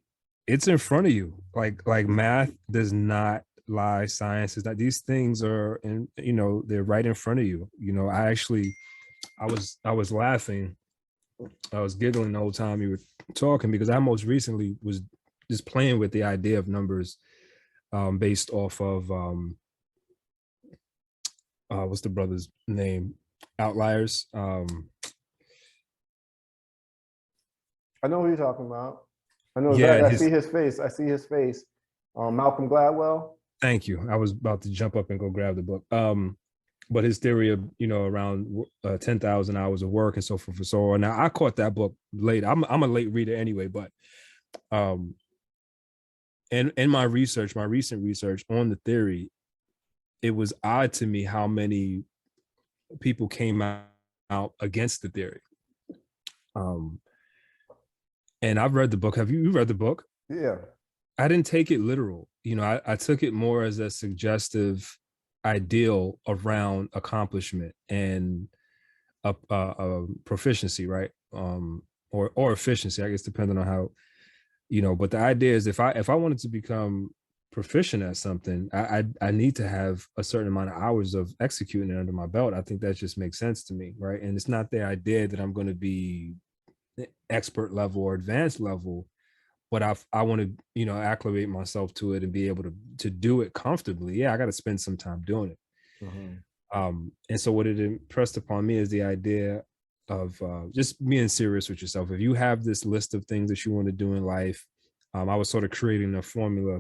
It's in front of you. Like math does not lie. Science is not. These things are, and they're right in front of you. I was laughing. I was giggling the whole time you were talking, because I most recently was just playing with the idea of numbers based off of what's the brother's name? Outliers. I know who you're talking about. I know Yeah, exactly. I see his face. I see his face. Malcolm Gladwell. Thank you. I was about to jump up and go grab the book. But his theory of around 10,000 hours of work and so forth and so on. Now I caught that book late. I'm a late reader anyway, but in my recent research on the theory, it was odd to me how many people came out against the theory. And I've read the book. Have you read the book? Yeah. I didn't take it literal. I took it more as a suggestive ideal around accomplishment and a proficiency, right? Or efficiency, I guess, depending on how, but the idea is if I wanted to become proficient at something, I need to have a certain amount of hours of executing it under my belt. I think that just makes sense to me, right? And it's not the idea that I'm going to be expert level or advanced level, but I want to acclimate myself to it and be able to do it comfortably. Yeah, I got to spend some time doing it. Mm-hmm. And so what it impressed upon me is the idea of just being serious with yourself. If you have this list of things that you want to do in life, I was sort of creating a formula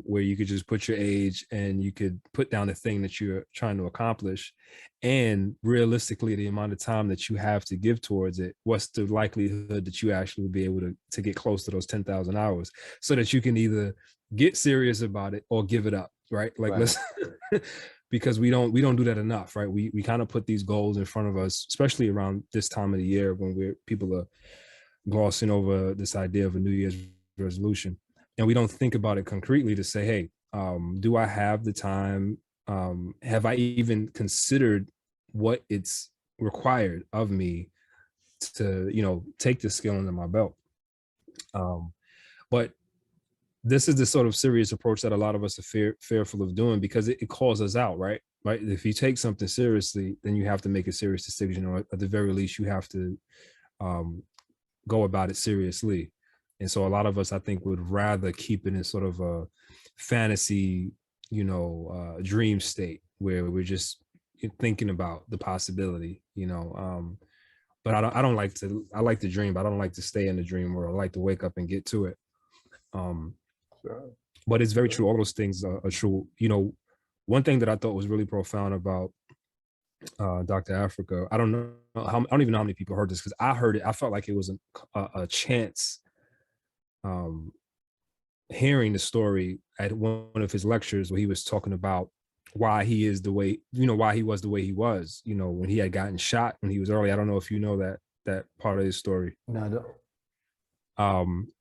where you could just put your age and you could put down the thing that you're trying to accomplish, and realistically the amount of time that you have to give towards it. What's the likelihood that you actually will be able to get close to those 10,000 hours, so that you can either get serious about it or give it up, right? Like, right. Let's because we don't do that enough, right? We kind of put these goals in front of us, especially around this time of the year when people are glossing over this idea of a New Year's resolution. And we don't think about it concretely to say, hey, do I have the time? Have I even considered what it's required of me to, take this skill under my belt? But this is the sort of serious approach that a lot of us are fearful of doing, because it calls us out, right? Right. If you take something seriously, then you have to make a serious decision, or at the very least, you have to go about it seriously. And so a lot of us, I think, would rather keep it in sort of a fantasy, dream state where we're just thinking about the possibility, but I don't like to, I like to dream, but I don't like to stay in the dream world. I like to wake up and get to it. Sure. But it's very true. All those things are true. One thing that I thought was really profound about Dr. Africa, I don't even know how many people heard this, because I heard it. I felt like it was a chance hearing the story at one of his lectures, where he was talking about why he is the way, why he was the way he was, when he had gotten shot when he was early. I don't know if you know that that part of his story. No, I don't.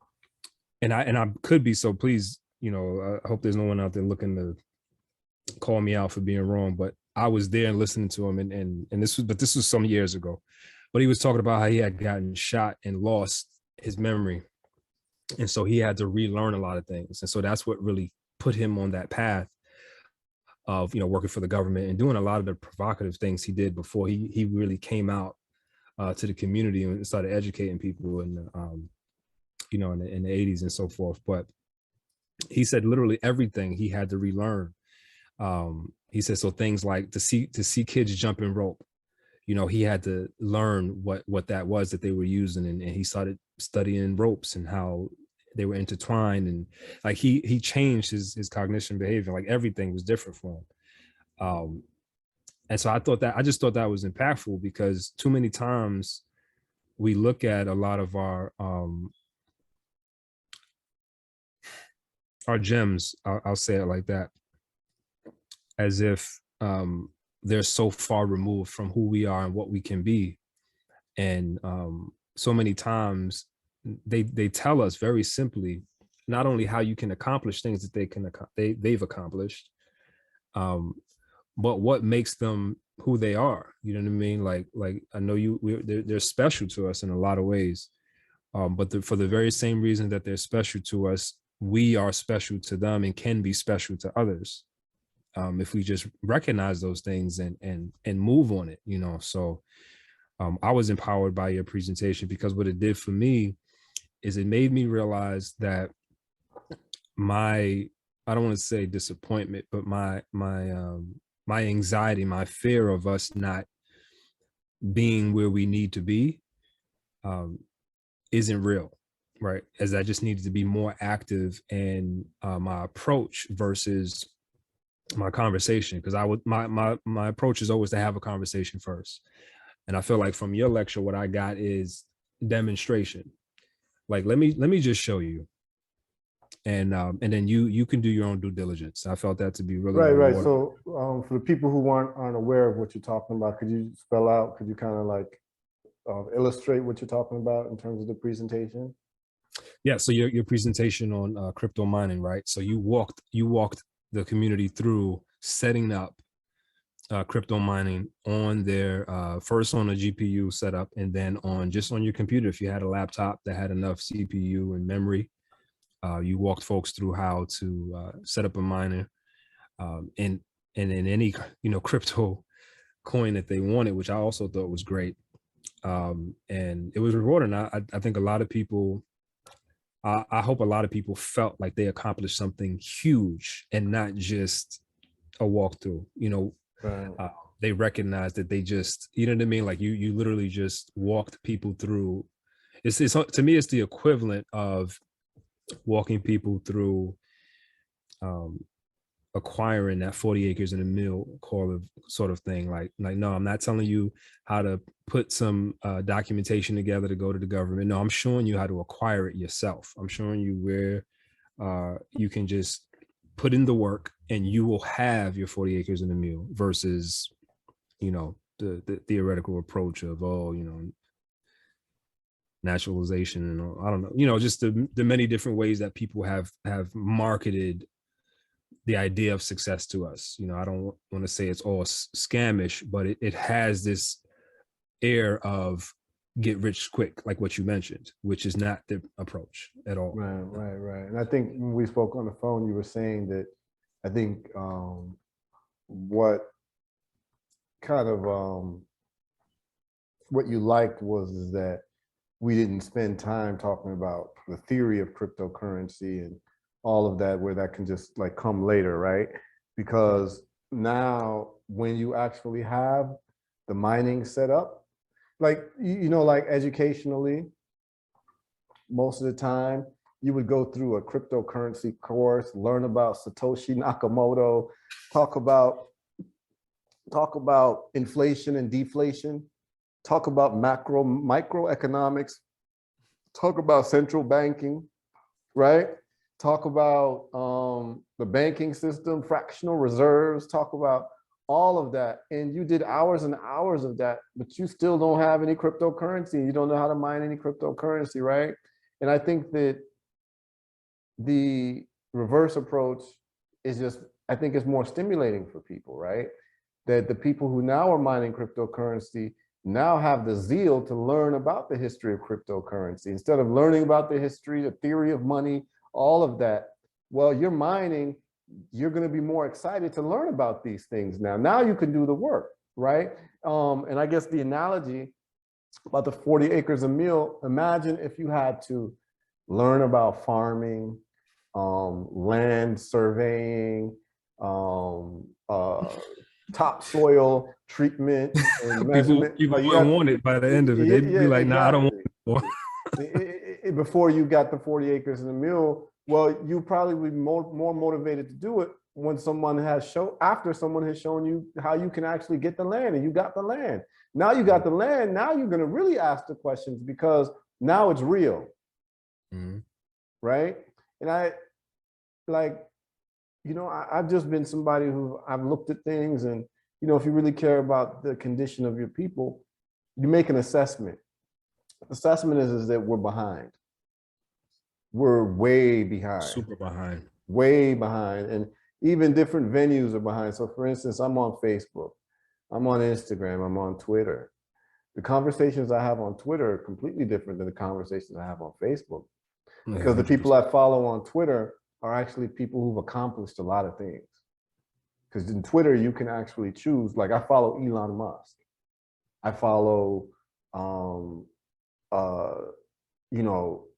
And I could be, so please, you know, I hope there's no one out there looking to call me out for being wrong, but I was there and listening to him, and this was some years ago. But he was talking about how he had gotten shot and lost his memory, and so he had to relearn a lot of things, and so that's what really put him on that path of, you know, working for the government and doing a lot of the provocative things he did before he really came out to the community and started educating people in you know, in the 80s and so forth. But he said literally everything he had to relearn. He said, so things like to see kids jumping rope, you know, he had to learn what that was that they were using, and he started studying ropes and how they were intertwined, and like he changed his cognition behavior. Like everything was different for him. And so I just thought that was impactful, because too many times we look at a lot of our gems, I'll say it like that, as if they're so far removed from who we are and what we can be. And so many times they tell us very simply, not only how you can accomplish things that they've accomplished, but what makes them who they are. You know what I mean? Like I know they're special to us in a lot of ways, but for the very same reason that they're special to us, we are special to them and can be special to others, if we just recognize those things and move on it. You know, so I was empowered by your presentation, because what it did for me is it made me realize that I don't want to say disappointment, but my anxiety, my fear of us not being where we need to be, isn't real, right? As I just needed to be more active in my approach versus my conversation, because my approach is always to have a conversation first. And I feel like from your lecture, what I got is demonstration. Like, let me just show you, and then you can do your own due diligence. I felt that to be really Right. rewarding. So for the people who aren't aware of what you're talking about, could you could you kind of like illustrate what you're talking about in terms of the presentation? Yeah, so your presentation on crypto mining, right? So you walked the community through setting up crypto mining on their first on a GPU setup, and then on your computer. If you had a laptop that had enough CPU and memory, you walked folks through how to set up a miner, and in any, you know, crypto coin that they wanted, which I also thought was great. And it was rewarding. I think a lot of people, I hope a lot of people felt like they accomplished something huge and not just a walkthrough. You know, Right. they recognized that they just, you know what I mean? Like you literally just walked people through. It's to me, it's the equivalent of walking people through acquiring that 40 acres and a mill sort of thing. Like, no, I'm not telling you how to put some documentation together to go to the government. No, I'm showing you how to acquire it yourself. I'm showing you where you can just put in the work and you will have your 40 acres and a mill, versus, you know, the theoretical approach of, oh, you know, naturalization and I don't know, you know, just the many different ways that people have marketed the idea of success to us. You know, I don't want to say it's all scamish, but it has this air of get rich quick, like what you mentioned, which is not the approach at all. Right. And I think when we spoke on the phone, you were saying that I think what kind of what you liked is that we didn't spend time talking about the theory of cryptocurrency and all of that, where that can just like come later, right? Because now when you actually have the mining set up, like, you know, like educationally, most of the time you would go through a cryptocurrency course, learn about Satoshi Nakamoto, talk about inflation and deflation, talk about microeconomics, talk about central banking, right? Talk about the banking system, fractional reserves, talk about all of that. And you did hours and hours of that, but you still don't have any cryptocurrency. You don't know how to mine any cryptocurrency, right? And I think that the reverse approach is just, I think it's more stimulating for people, right? That the people who now are mining cryptocurrency now have the zeal to learn about the history of cryptocurrency. Instead of learning about the history, the theory of money, all of that, well, you're mining, you're going to be more excited to learn about these things now. Now you can do the work, right? And I guess the analogy about the 40 acres a meal, imagine if you had to learn about farming, land surveying, topsoil treatment and measurement. People wouldn't want it by the end of it. They'd be like, nah, I don't want it anymore. Before you got the 40 acres and a mule, well, you probably would be more motivated to do it when after someone has shown you how you can actually get the land, and you got the land. Now you got the land, now you're gonna really ask the questions because now it's real, right? And I've just been somebody who I've looked at things, and if you really care about the condition of your people, you make an assessment. Assessment is that we're behind. We're way behind. Super behind. Way behind. And even different venues are behind. So for instance, I'm on Facebook, I'm on Instagram, I'm on Twitter. The conversations I have on Twitter are completely different than the conversations I have on Facebook. Because the people I follow on Twitter are actually people who've accomplished a lot of things. Because in Twitter, you can actually choose, like I follow Elon Musk. I follow,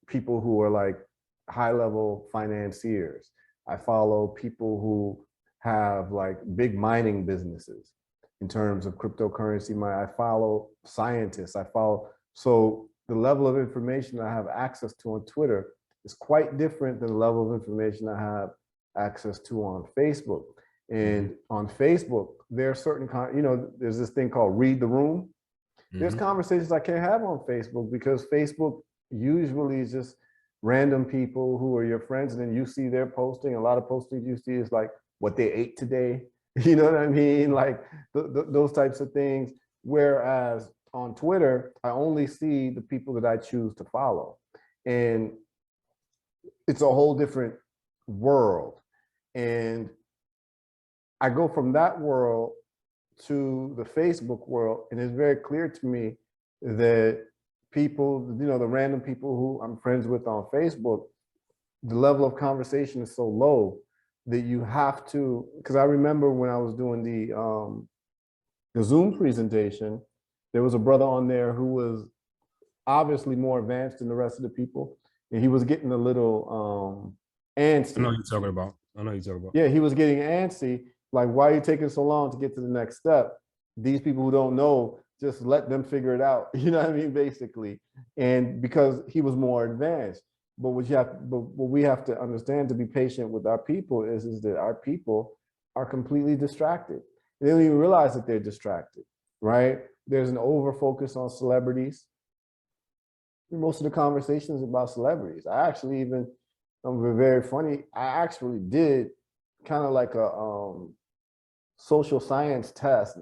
people who are like high-level financiers. I follow people who have like big mining businesses in terms of cryptocurrency. I follow scientists. So the level of information I have access to on Twitter is quite different than the level of information I have access to on Facebook. And on Facebook, there are certain, there's this thing called read the room. There's conversations I can't have on Facebook because Facebook usually is just random people who are your friends, and then you see their posting. A lot of postings you see is like what they ate today. You know what I mean? Like those types of things. Whereas on Twitter, I only see the people that I choose to follow. And it's a whole different world. And I go from that world to the Facebook world, and it's very clear to me that people, the random people who I'm friends with on Facebook, the level of conversation is so low that you have to, because I remember when I was doing the Zoom presentation, there was a brother on there who was obviously more advanced than the rest of the people, and he was getting a little antsy. I know you're talking about. Yeah, he was getting antsy. Like, why are you taking so long to get to the next step? These people who don't know, just let them figure it out. You know what I mean, basically. And because he was more advanced. But what we have to understand to be patient with our people is that our people are completely distracted. They don't even realize that they're distracted, right? There's an over focus on celebrities. Most of the conversations about celebrities. I'm very funny. I actually did kind of like a social science test,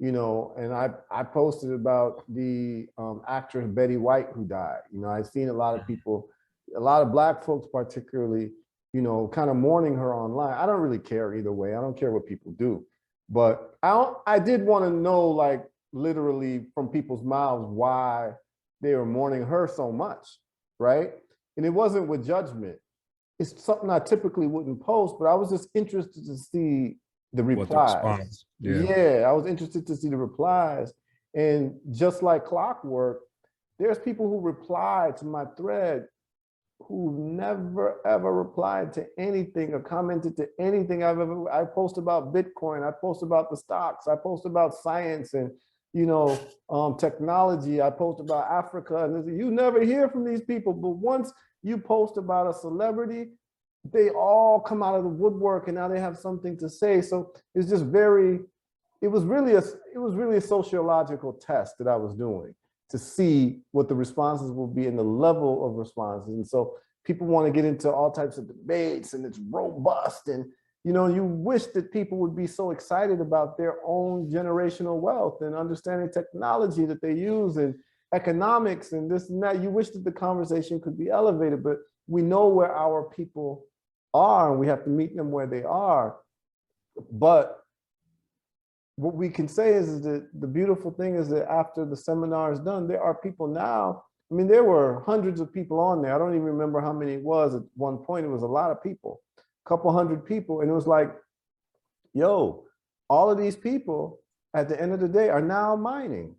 and I posted about the actress Betty White who died. I've seen a lot of people, a lot of Black folks particularly, kind of mourning her online. I don't really care either way. I don't care what people do, but I did want to know, like, literally from people's mouths why they were mourning her so much, right? And it wasn't with judgment. It's something I typically wouldn't post, but I was just interested to see the replies. Yeah, I was interested to see the replies. And just like clockwork, there's people who replied to my thread who never ever replied to anything or commented to anything I post about Bitcoin, I post about the stocks, I post about science and technology, I post about Africa, and you never hear from these people. But once you post about a celebrity, they all come out of the woodwork, and now they have something to say. So it's just it was really a sociological test that I was doing to see what the responses will be and the level of responses. And so people want to get into all types of debates, and it's robust, and you know, you wish that people would be so excited about their own generational wealth and understanding technology that they use and economics and this and that. You wish that the conversation could be elevated, but we know where our people are and we have to meet them where they are. But what we can say is that the beautiful thing is that after the seminar is done, there are people now. I mean, there were hundreds of people on there. I don't even remember how many it was at one point. It was a lot of people, a couple hundred people. And it was like, yo, all of these people at the end of the day are now mining,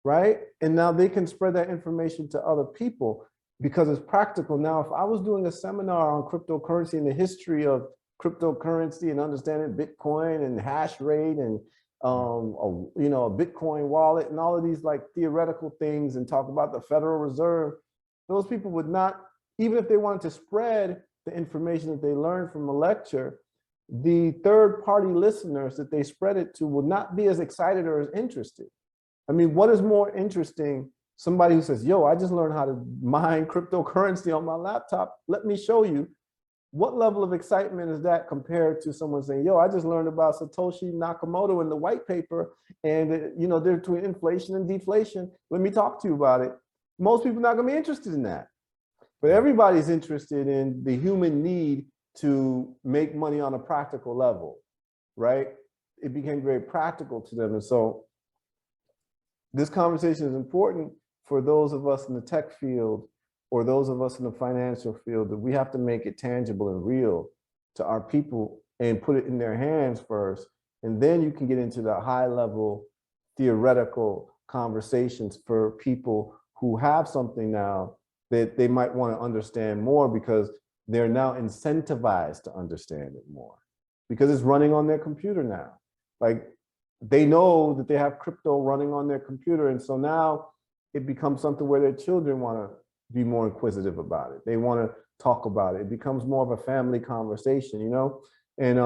right? And now they can spread that information to other people because it's practical. Now, if I was doing a seminar on cryptocurrency and the history of cryptocurrency and understanding Bitcoin and hash rate and you know, a Bitcoin wallet and all of these like theoretical things and talk about the Federal Reserve, those people would not, even if they wanted to spread the information that they learned from a lecture, the third party listeners that they spread it to would not be as excited or as interested. I mean, what is more interesting? Somebody who says, yo, I just learned how to mine cryptocurrency on my laptop. Let me show you. What level of excitement is that compared to someone saying, yo, I just learned about Satoshi Nakamoto in the white paper and, you know, they're between inflation and deflation. Let me talk to you about it. Most people are not going to be interested in that. But everybody's interested in the human need to make money on a practical level, right? It became very practical to them. And so this conversation is important for those of us in the tech field or those of us in the financial field, that we have to make it tangible and real to our people and put it in their hands first. And then you can get into the high level theoretical conversations for people who have something now that they might want to understand more because they're now incentivized to understand it more because it's running on their computer now. Like they know that they have crypto running on their computer. And so now it becomes something where their children want to be more inquisitive about it. They want to talk about it. It becomes more of a family conversation, you know? And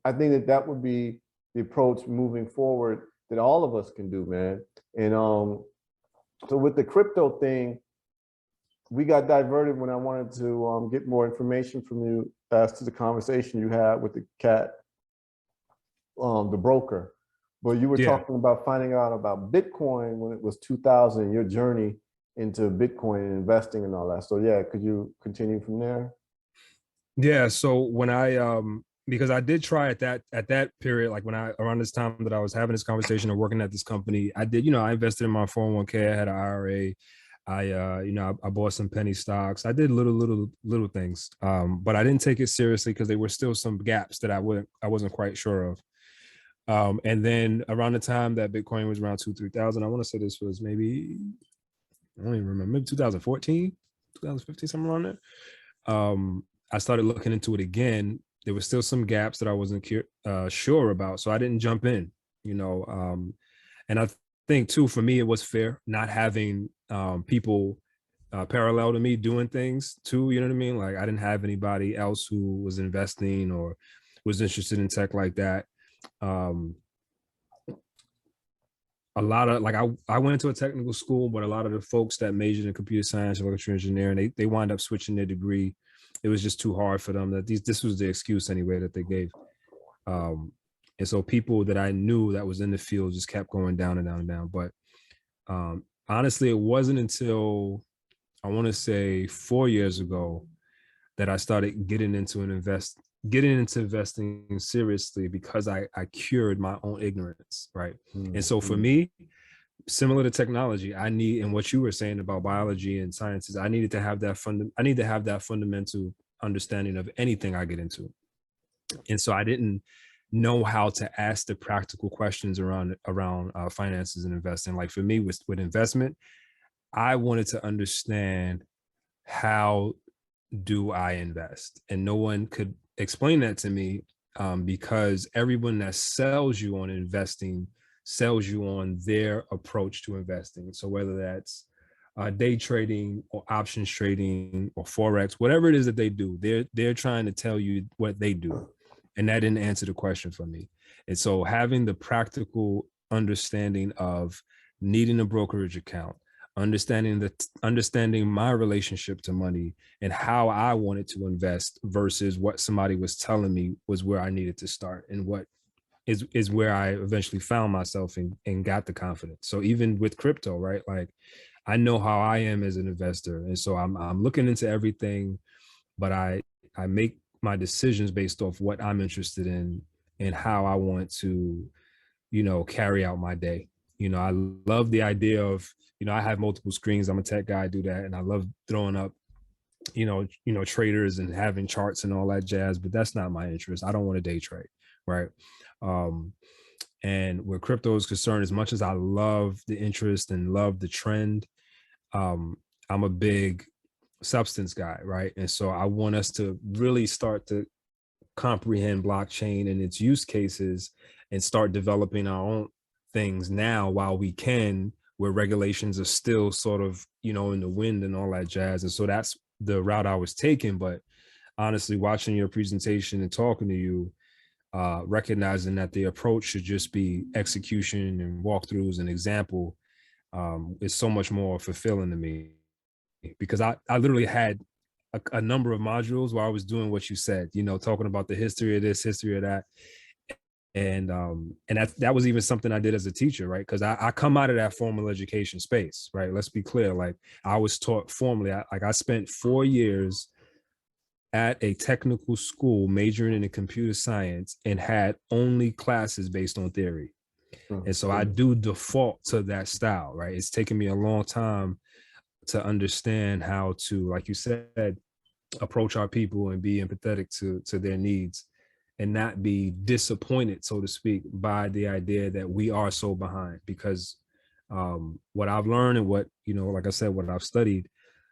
I think that that would be the approach moving forward that all of us can do, man. And so with the crypto thing, we got diverted when I wanted to get more information from you as to the conversation you had with the cat, the broker. But you were talking about finding out about Bitcoin when it was 2000, your journey into Bitcoin and investing and all that. So yeah, could you continue from there? Yeah. So when I because I did try at that period, like when I around this time that I was having this conversation or working at this company, I did, you know, I invested in my 401k, I had an IRA, you know, I bought some penny stocks. I did little things. But I didn't take it seriously because there were still some gaps that I wasn't quite sure of. And then around the time that Bitcoin was around 2,000-3,000, I want to say this was maybe, I don't even remember, maybe 2014, 2015, somewhere around there. I started looking into it again. There were still some gaps that I wasn't sure about, so I didn't jump in, you know. And I think too, for me, it was fair not having people parallel to me doing things too, you know what I mean? Like I didn't have anybody else who was investing or was interested in tech like that. A lot of like I went into a technical school, but a lot of the folks that majored in computer science, electrical engineering, they wind up switching their degree. It was just too hard for them. That this was the excuse anyway that they gave. And so people that I knew that was in the field just kept going down and down and down. But honestly, it wasn't until I want to say 4 years ago that I started getting into investing seriously because I cured my own ignorance, right? Mm-hmm. And so for me, similar to technology, I need, and what you were saying about biology and sciences, I need to have that fundamental understanding of anything I get into. And so I didn't know how to ask the practical questions around finances and investing. Like for me with investment, I wanted to understand how do I invest? And no one could explain that to me because everyone that sells you on investing sells you on their approach to investing. So whether that's day trading or options trading or Forex, whatever it is that they do, they're trying to tell you what they do. And that didn't answer the question for me. And so having the practical understanding of needing a brokerage account, understanding my relationship to money and how I wanted to invest versus what somebody was telling me was where I needed to start, and what is where I eventually found myself and got the confidence. So even with crypto, right? Like I know how I am as an investor. And so I'm looking into everything, but I make my decisions based off what I'm interested in and how I want to, carry out my day. I love the idea of, I have multiple screens. I'm a tech guy, I do that. And I love throwing up, traders and having charts and all that jazz, but that's not my interest. I don't want to day trade. Right. Um, and where crypto is concerned, as much as I love the interest and love the trend, I'm a big substance guy, right? And so I want us to really start to comprehend blockchain and its use cases and start developing our own things now while we can, where regulations are still sort of, in the wind and all that jazz. And so that's the route I was taking. But honestly, watching your presentation and talking to you, recognizing that the approach should just be execution and walkthroughs and example, is so much more fulfilling to me, because I literally had a number of modules where I was doing what you said, talking about the history of this, history of that. And that was even something I did as a teacher, right? Because I come out of that formal education space, right? Let's be clear. Like I was taught formally. I spent 4 years at a technical school majoring in computer science and had only classes based on theory. And so I do default to that style, right? It's taken me a long time to understand how to, like you said, approach our people and be empathetic to their needs and not be disappointed, so to speak, by the idea that we are so behind. Because what I've learned and what, like I said, what I've studied,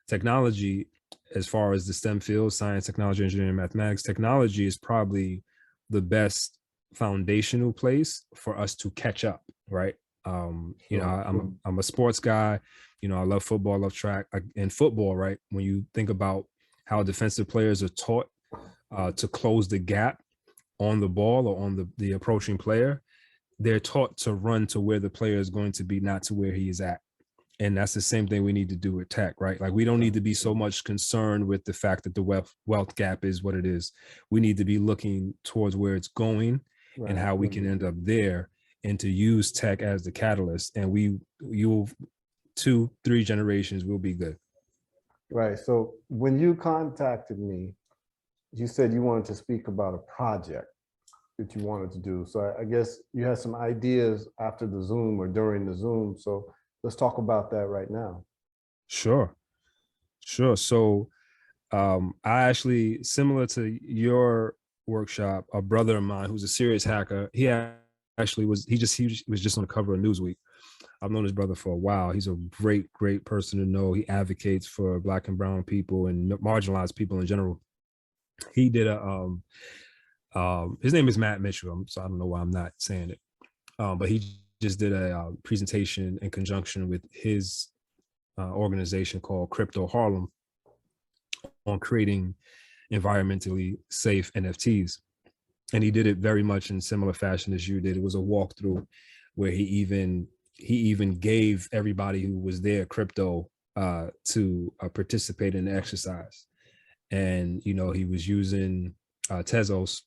technology, as far as the STEM fields, science, technology, engineering, mathematics, technology is probably the best foundational place for us to catch up, right? I'm a sports guy. I love football, I love track. And football, right? When you think about how defensive players are taught to close the gap on the ball or on the approaching player, they're taught to run to where the player is going to be, not to where he is at. And that's the same thing we need to do with tech, right? Like we don't need to be so much concerned with the fact that the wealth gap is what it is. We need to be looking towards where it's going and how we can end up there, and to use tech as the catalyst. And you'll 2-3 generations will be good. Right. So when you contacted me, you said you wanted to speak about a project that you wanted to do. So I guess you had some ideas after the Zoom or during the Zoom. So let's talk about that right now. Sure. So I actually, similar to your workshop, a brother of mine who's a serious hacker, he actually was just on the cover of Newsweek. I've known his brother for a while. He's a great person to know. He advocates for Black and brown people and marginalized people in general. He did his name is Matt Mitchell, so I don't know why I'm not saying it. But he just did a presentation in conjunction with his organization called Crypto Harlem on creating environmentally safe NFTs. And he did it very much in similar fashion as you did. It was a walkthrough where he even gave everybody who was there crypto to participate in the exercise. And, he was using Tezos,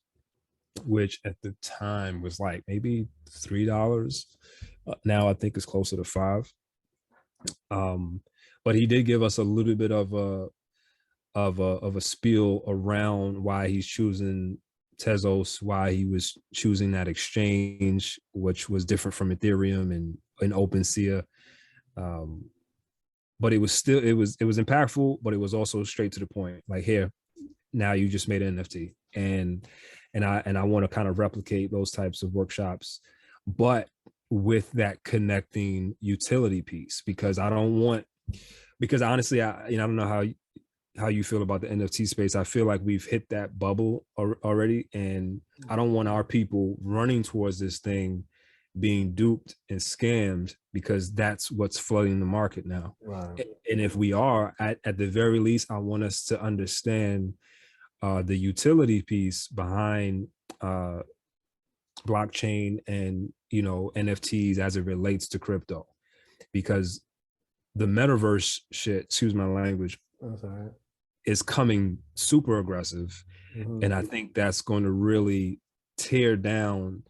which at the time was like maybe $3. Now I think it's closer to $5. But he did give us a little bit of a spiel around why he's choosing Tezos, why he was choosing that exchange, which was different from Ethereum and OpenSea. But it was impactful, but it was also straight to the point. Like, here, now you just made an NFT, and I want to kind of replicate those types of workshops, but with that connecting utility piece, because honestly, I don't know how you feel about the NFT space. I feel like we've hit that bubble already, and I don't want our people running towards this thing being duped and scammed, because that's what's flooding the market now. Right. And if we are, at the very least, I want us to understand the utility piece behind blockchain and NFTs as it relates to crypto, because the metaverse shit, excuse my language, That's all right. is coming super aggressive. Mhm. And I think that's going to really tear down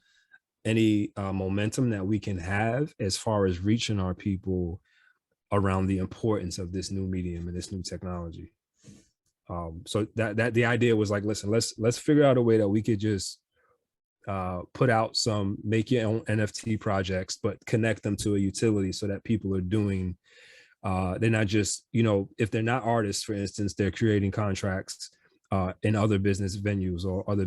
any momentum that we can have as far as reaching our people around the importance of this new medium and this new technology. So that the idea was like, listen, let's figure out a way that we could just put out some make your own NFT projects, but connect them to a utility so that people are doing. They're not just, if they're not artists, for instance, they're creating contracts in other business venues or other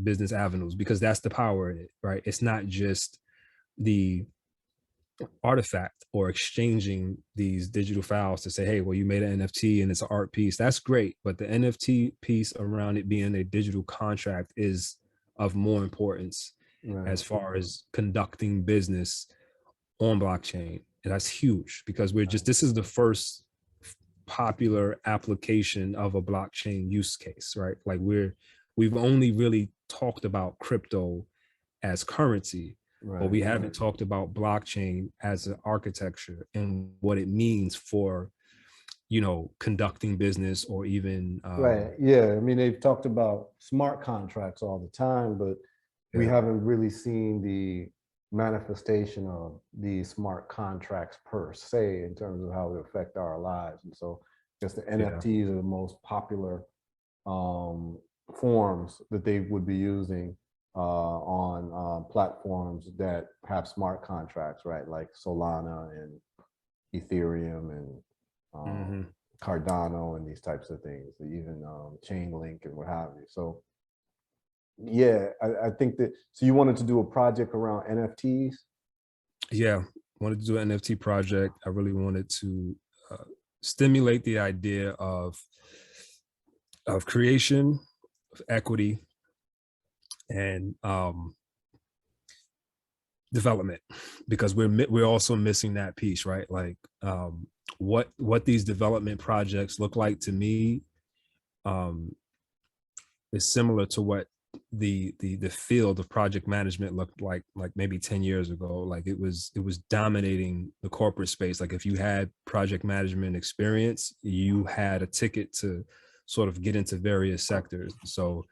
business avenues, because that's the power in it, right? It's not just the artifact or exchanging these digital files to say, hey, well, you made an NFT and it's an art piece. That's great. But the NFT piece around it being a digital contract is of more importance as far as conducting business on blockchain. And that's huge, because this is the first popular application of a blockchain use case, right? Like we've only really talked about crypto as currency, but we haven't talked about blockchain as an architecture and what it means for, conducting business or even Right. Yeah. I mean, they've talked about smart contracts all the time, but we haven't really seen the manifestation of the smart contracts per se in terms of how they affect our lives. And so I guess the NFTs are the most popular forms that they would be using on platforms that have smart contracts, right? Like Solana and Ethereum and Cardano and these types of things, even Chainlink and what have you. So yeah, I think that, so you wanted to do a project around NFTs? Yeah, wanted to do an NFT project. I really wanted to stimulate the idea of creation, of equity, and development, because we're also missing that piece, right? Like what these development projects look like to me is similar to what the field of project management looked like maybe 10 years ago. Like it was dominating the corporate space. Like if you had project management experience, you had a ticket to sort of get into various sectors. So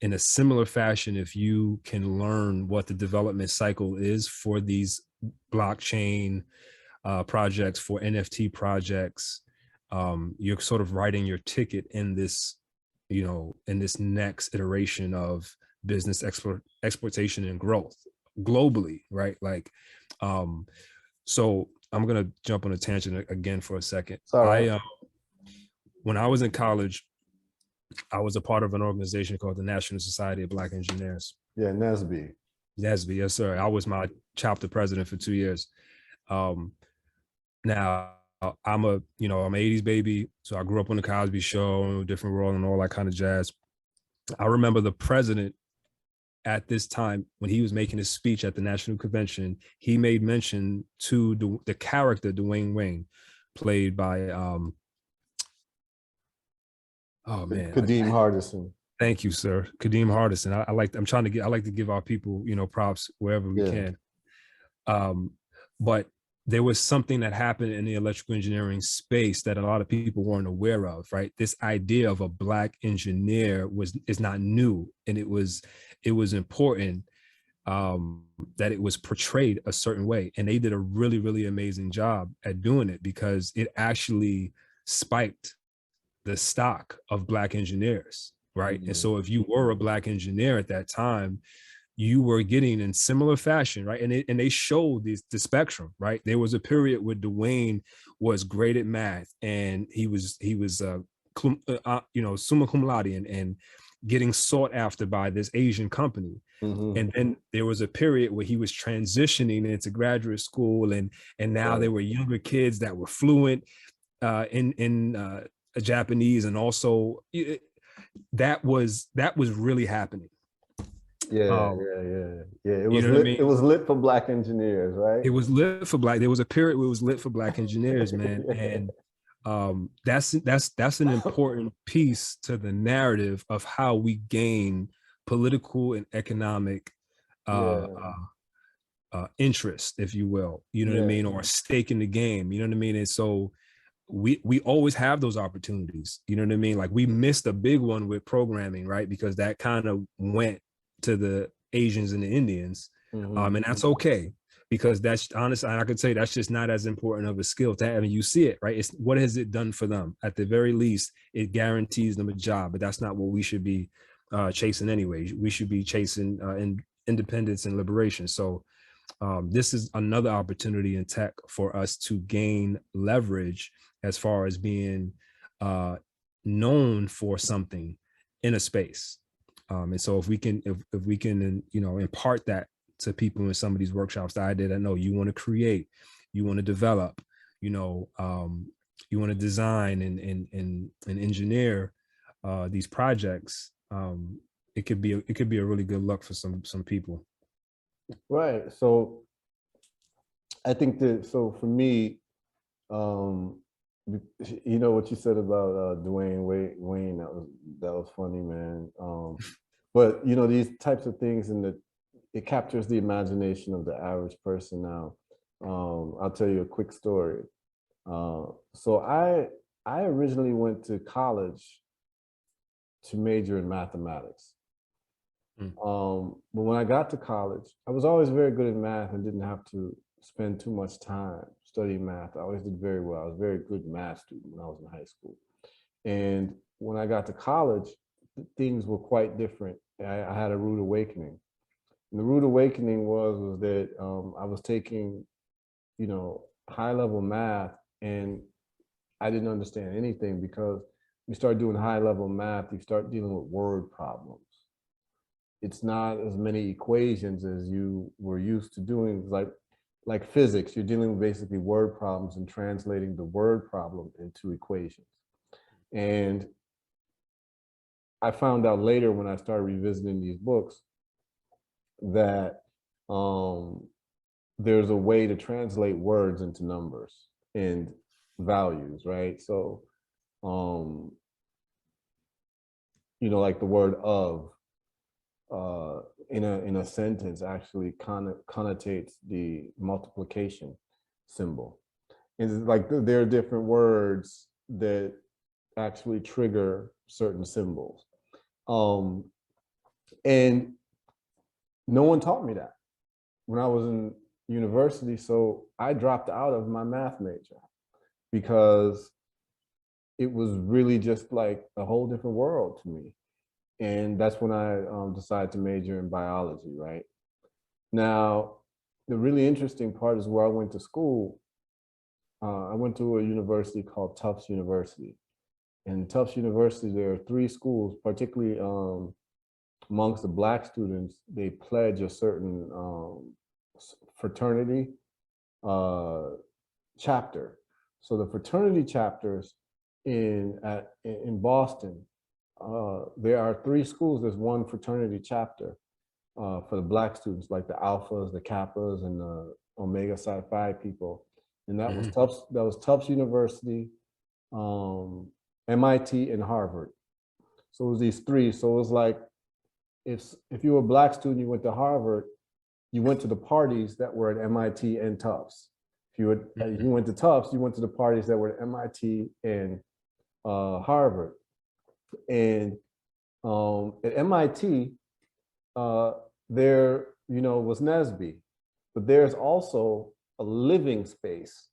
in a similar fashion, if you can learn what the development cycle is for these blockchain projects, for NFT projects, you're sort of writing your ticket in this, in this next iteration of business exploitation and growth globally, right? Like, so I'm gonna jump on a tangent again for a second. When I was in college, I was a part of an organization called the National Society of Black Engineers. Yeah, NSB. NSB, yes, sir. I was my chapter president for 2 years. Now I'm a, I'm an 80s baby. So I grew up on the Cosby Show, Different World and all that kind of jazz. I remember the president at this time, when he was making his speech at the National Convention, he made mention to the character Dwayne Wayne, played by, oh man, Kadeem Hardison. Thank you, sir. Kadeem Hardison. I like to give our people, props wherever we can. But there was something that happened in the electrical engineering space that a lot of people weren't aware of, right? This idea of a Black engineer is not new. And it was important that it was portrayed a certain way. And they did a really, really amazing job at doing it, because it actually spiked the stock of Black engineers, right? And so if you were a Black engineer at that time, you were getting in similar fashion, right? And they showed the spectrum, right? There was a period where Dwayne was great at math, and he was summa cum laude and getting sought after by this Asian company. And then there was a period where he was transitioning into graduate school, and now there were younger kids that were fluent in Japanese, and also that was really happening. Yeah. It was lit. I mean? It was lit for Black engineers, right? It was lit for Black. There was a period where it was lit for Black engineers, man. And that's an important piece to the narrative of how we gain political and economic interest, if you will, you know what I Yeah. mean, or a stake in the game, you know what I mean? And so we always have those opportunities, you know what I mean? Like we missed a big one with programming, right? Because that kind of went to the Asians and the Indians. Mm-hmm. And that's okay, because that's honestly, I could say that's just not as important of a skill to have. And you see it, right? It's what has it done for them? At the very least, it guarantees them a job, but that's not what we should be chasing anyway. We should be chasing independence and liberation. So this is another opportunity in tech for us to gain leverage as far as being known for something in a space. And so if we can, if we can, you know, impart that to people in some of these workshops, the idea that no, you want to create, you want to develop, you know, you want to design and engineer these projects. It could be a really good look for some people. Right. So I think that, so for me, um, you know what you said about Dwayne Wayne, that was funny, man. But you know, these types of things, and it captures the imagination of the average person. Now, I'll tell you a quick story. So I originally went to college to major in mathematics. But when I got to college, I was always very good at math and didn't have to spend too much time studying math. I always did very well. I was a very good math student when I was in high school. And when I got to college, things were quite different. I had a rude awakening. And the rude awakening was that I was taking, you know, high level math, and I didn't understand anything, because you start doing high level math, you start dealing with word problems. It's not as many equations as you were used to doing. Like physics, you're dealing with basically word problems and translating the word problem into equations. And I found out later, when I started revisiting these books, that there's a way to translate words into numbers and values, right? So, you know, like the word of, in a sentence actually connotates the multiplication symbol. And it's like there are different words that actually trigger certain symbols. And no one taught me that when I was in university. So I dropped out of my math major because it was really just like a whole different world to me. And that's when I decided to major in biology, right? Now, the really interesting part is where I went to school. I went to a university called Tufts University. And Tufts University, there are 3 schools, particularly amongst the Black students. They pledge a certain fraternity chapter. So the fraternity chapters in Boston, there are 3 schools. There's one fraternity chapter for the Black students, like the Alphas, the Kappas, and the Omega Psi Phi people. And that was Tufts. That was Tufts University, MIT, and Harvard. So it was these 3. So it was like, if you were a Black student, you went to Harvard, you went to the parties that were at MIT and Tufts. If you went to Tufts, you went to the parties that were at MIT and Harvard. And at MIT, there, you know, was NSBE, but there's also a living space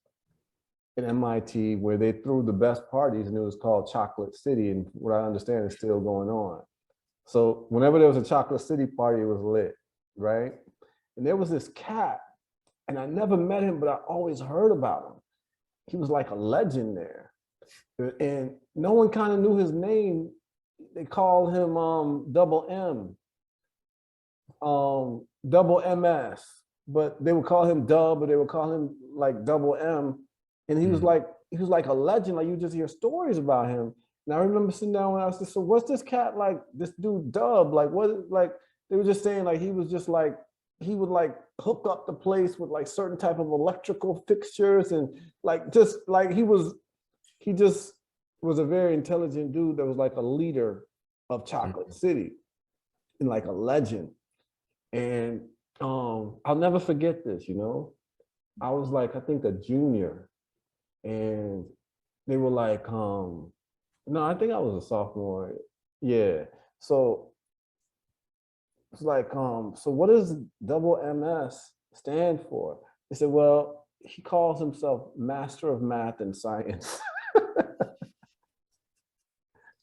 at MIT where they threw the best parties, and it was called Chocolate City. And what I understand is still going on. So whenever there was a Chocolate City party, it was lit, right? And there was this cat, and I never met him, but I always heard about him. He was like a legend there. And no one kind of knew his name. They called him Double M, Double MS, but they would call him Dub, or they would call him like Double M. And he was like a legend. Like, you just hear stories about him. And I remember sitting down when I was just, so what's this cat like, this dude Dub? Like, what, like, they were just saying like he was just like, he would like hook up the place with like certain type of electrical fixtures, and like just like he just was a very intelligent dude that was like a leader of Chocolate City and like a legend. And I'll never forget this, you know. I was like, I think a junior, and they were like, no, I think I was a sophomore. Yeah. So it's like, so what does double MS stand for? They said, well, he calls himself Master of Math and Science.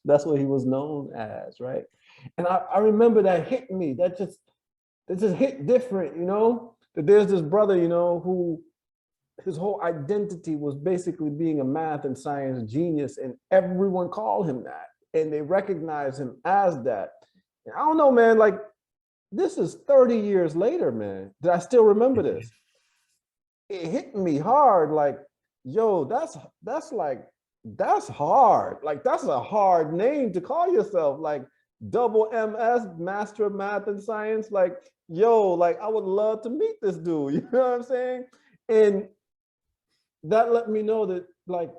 That's what he was known as, right? And I remember that hit me. That just hit different, you know? That there's this brother, you know, who his whole identity was basically being a math and science genius, and everyone called him that, and they recognize him as that. And I don't know, man, like this is 30 years later, man, that I still remember this. It hit me hard, like, yo, that's hard. Like that's a hard name to call yourself, like double MS, Master of Math and Science. Like, yo, like I would love to meet this dude. You know what I'm saying? And that let me know that like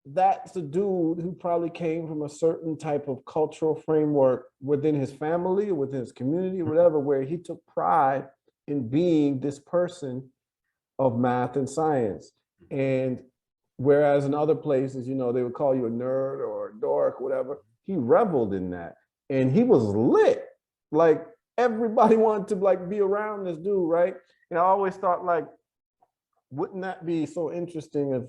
that's a dude who probably came from a certain type of cultural framework within his family, within his community, whatever, where he took pride in being this person of math and science. And whereas in other places, you know, they would call you a nerd or a dork, whatever, he reveled in that. And he was lit. Like everybody wanted to like be around this dude, right? And I always thought like, wouldn't that be so interesting if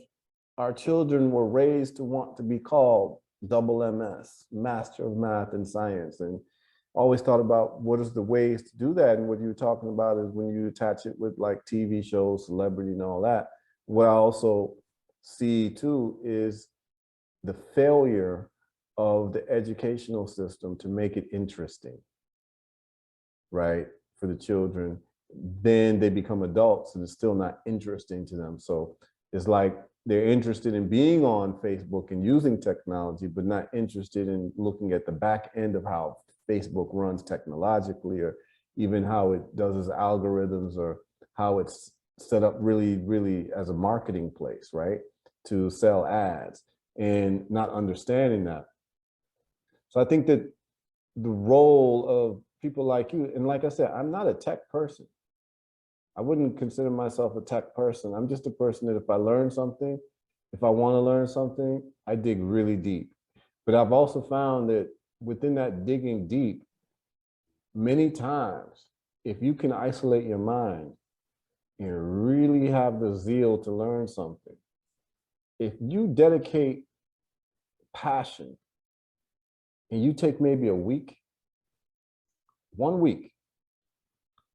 our children were raised to want to be called double MS, Master of Math and Science? And always thought about what is the ways to do that. And what you were talking about is when you attach it with like TV shows, celebrity and all that. What I also see too is the failure of the educational system to make it interesting, right, for the children. Then they become adults and it's still not interesting to them. So it's like they're interested in being on Facebook and using technology, but not interested in looking at the back end of how Facebook runs technologically, or even how it does its algorithms, or how it's set up really, really as a marketing place, right, to sell ads, and not understanding that. So I think that the role of people like you, and like I said, I'm not a tech person. I wouldn't consider myself a tech person. I'm just a person that if I learn something, if I want to learn something, I dig really deep. But I've also found that within that digging deep, many times, if you can isolate your mind and really have the zeal to learn something, if you dedicate passion and you take maybe a week, 1 week,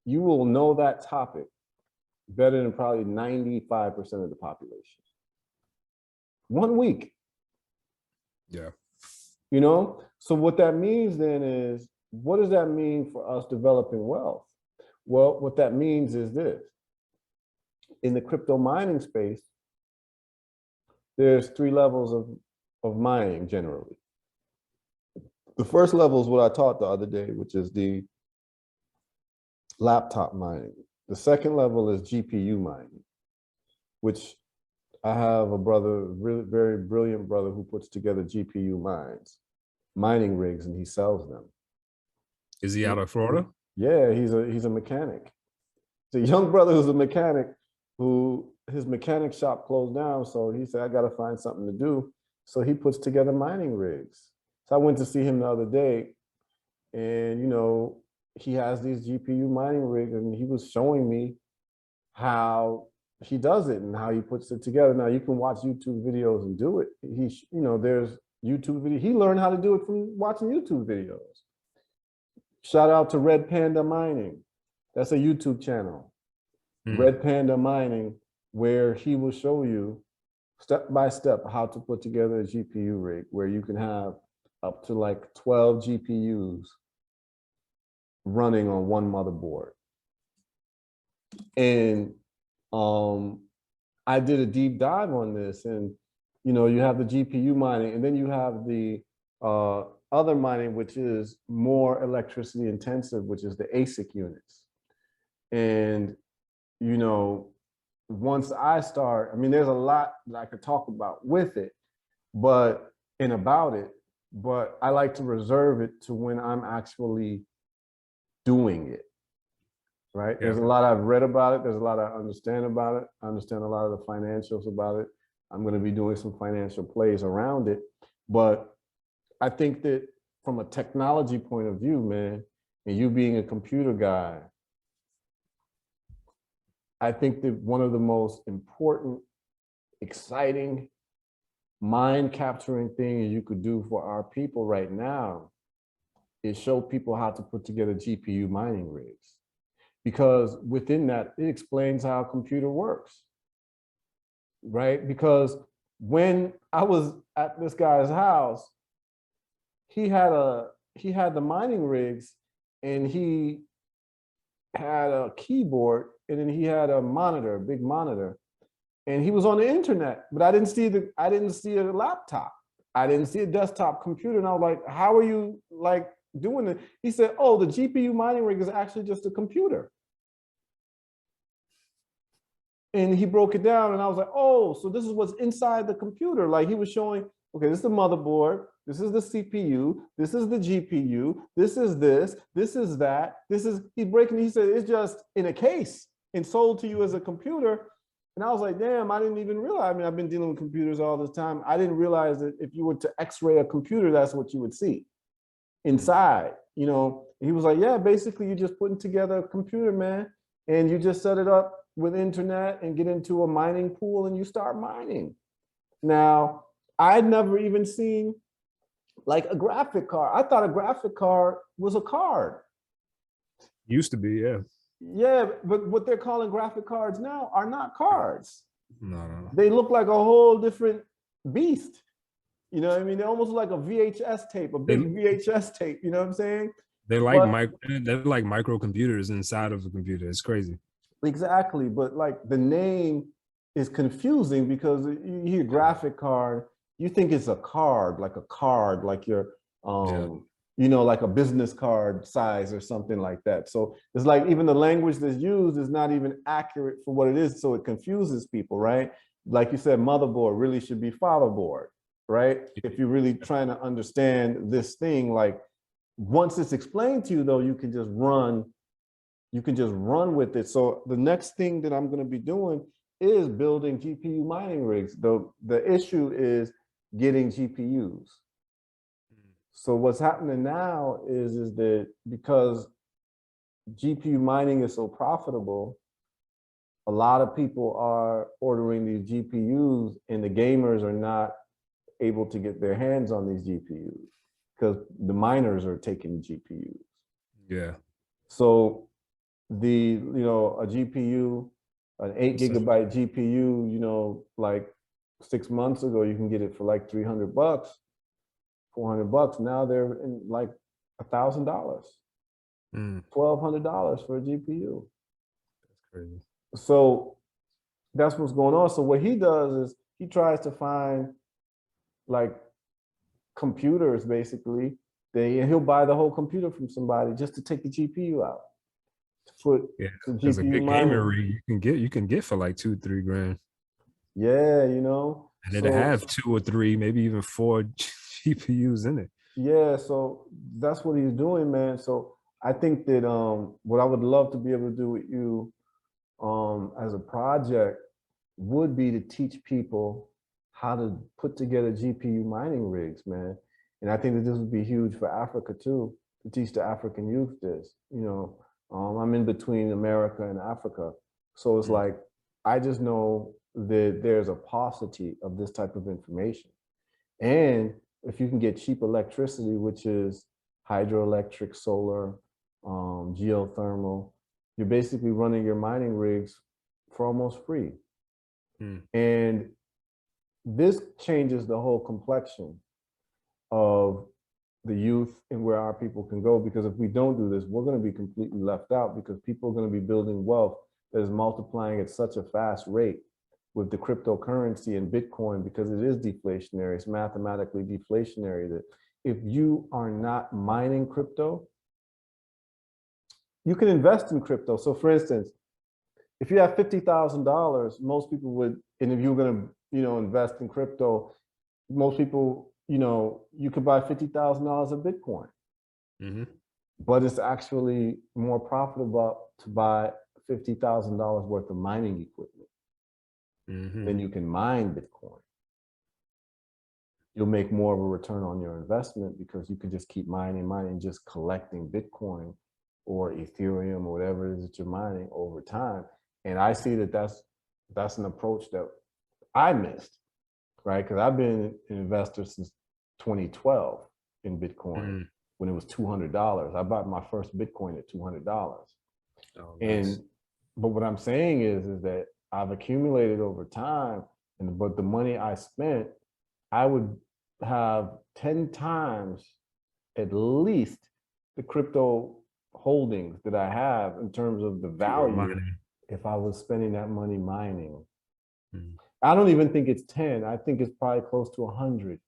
you will know that topic better than probably 95% of the population. 1 week. Yeah. You know? So what that means then is, what does that mean for us developing wealth? Well, what that means is this. In the crypto mining space, there's 3 levels of mining generally. The first level is what I taught the other day, which is the laptop mining. The second level is GPU mining, which I have a brother, really very brilliant brother, who puts together GPU mining rigs, and he sells them. Is he out of Florida? Yeah, he's a mechanic. It's a young brother who's a mechanic, who his mechanic shop closed down. So he said, I got to find something to do. So he puts together mining rigs. So I went to see him the other day, and, you know, he has these GPU mining rigs, and he was showing me how he does it and how he puts it together. Now you can watch YouTube videos and do it. You know, there's YouTube video. He learned how to do it from watching YouTube videos. Shout out to Red Panda Mining. That's a YouTube channel. Red Panda Mining, where he will show you step by step how to put together a GPU rig, where you can have up to like 12 GPUs running on one motherboard. And I did a deep dive on this, and you know, you have the GPU mining, and then you have the other mining, which is more electricity intensive, which is the ASIC units. And you know, once I start, I mean, there's a lot that I could talk about with it, but I like to reserve it to when I'm actually doing it, right? Yeah. There's a lot I've read about it. There's a lot I understand about it. I understand a lot of the financials about it. I'm going to be doing some financial plays around it. But I think that from a technology point of view, man, and you being a computer guy, I think that one of the most important, exciting, mind capturing things you could do for our people right now is show people how to put together GPU mining rigs. Because within that, it explains how a computer works, right? Because when I was at this guy's house, he had the mining rigs, and he had a keyboard, and then he had a monitor, a big monitor, and he was on the internet, but I didn't see a laptop. I didn't see a desktop computer. And I was like, how are you like doing it? He said, oh, the GPU mining rig is actually just a computer. And he broke it down, and I was like, oh, so this is what's inside the computer. Like, he was showing, okay, this is the motherboard, this is the CPU, this is the GPU, this is that, he's breaking, he said, it's just in a case and sold to you as a computer. And I was like, damn, I didn't even realize. I mean, I've been dealing with computers all this time. I didn't realize that if you were to x-ray a computer, that's what you would see inside, you know. And he was like, yeah, basically you're just putting together a computer, man, and you just set it up with internet and get into a mining pool and you start mining. Now, I'd never even seen like a graphic card. I thought a graphic card was a card. Used to be, yeah. Yeah, but what they're calling graphic cards now are not cards. No. They look like a whole different beast. You know what I mean? They're almost like a VHS tape, a big VHS tape. You know what I'm saying? They're like microcomputers inside of a computer. It's crazy. Exactly, but like the name is confusing because you hear graphic card, you think it's a card, like your you know, like a business card size or something like that. So it's like even the language that's used is not even accurate for what it is, so it confuses people, right? Like you said, motherboard really should be fatherboard, right? If you're really trying to understand this thing, like once it's explained to you though, you can just run with it. So the next thing that I'm going to be doing is building GPU mining rigs. The issue is getting GPUs. So what's happening now is that because GPU mining is so profitable, a lot of people are ordering these GPUs, and the gamers are not able to get their hands on these GPUs because the miners are taking GPUs. Yeah. So a GPU, an 8 gigabyte GPU, you know, like 6 months ago, you can get it for like $300, $400. Now they're in like $1,000, $1,200 for a GPU. That's crazy. So that's what's going on. So what he does is he tries to find like computers, basically. He'll buy the whole computer from somebody just to take the GPU out. Yeah, because a good gamer rig you can get for like $2-3 grand. Yeah, you know. And it'll have 2 or 3, maybe even 4 GPUs in it. Yeah, so that's what he's doing, man. So I think that what I would love to be able to do with you as a project would be to teach people how to put together GPU mining rigs, man. And I think that this would be huge for Africa too, to teach the African youth this. You know, I'm in between America and Africa. So it's like, I just know that there's a paucity of this type of information. And if you can get cheap electricity, which is hydroelectric, solar, geothermal, you're basically running your mining rigs for almost free. And this changes the whole complexion of the youth and where our people can go, because if we don't do this, we're going to be completely left out, because people are going to be building wealth that is multiplying at such a fast rate with the cryptocurrency and Bitcoin, because it is deflationary. It's mathematically deflationary, that if you are not mining crypto, you can invest in crypto. So for instance, if you have $50,000, most people would, and if you're going to, you know, invest in crypto, most people, you know, you could buy $50,000 of Bitcoin. but it's actually more profitable to buy $50,000 worth of mining equipment than you can mine Bitcoin. You'll make more of a return on your investment because you can just keep mining, just collecting Bitcoin or Ethereum or whatever it is that you're mining over time. And I see that that's an approach that I missed, right? Because I've been an investor since 2012 in Bitcoin when it was $200. I bought my first Bitcoin at $200. Oh, nice. But what I'm saying is that I've accumulated over time, but the money I spent, I would have 10 times at least the crypto holdings that I have in terms of the value if I was spending that money mining. I don't even think it's 10. I think it's probably close to 100.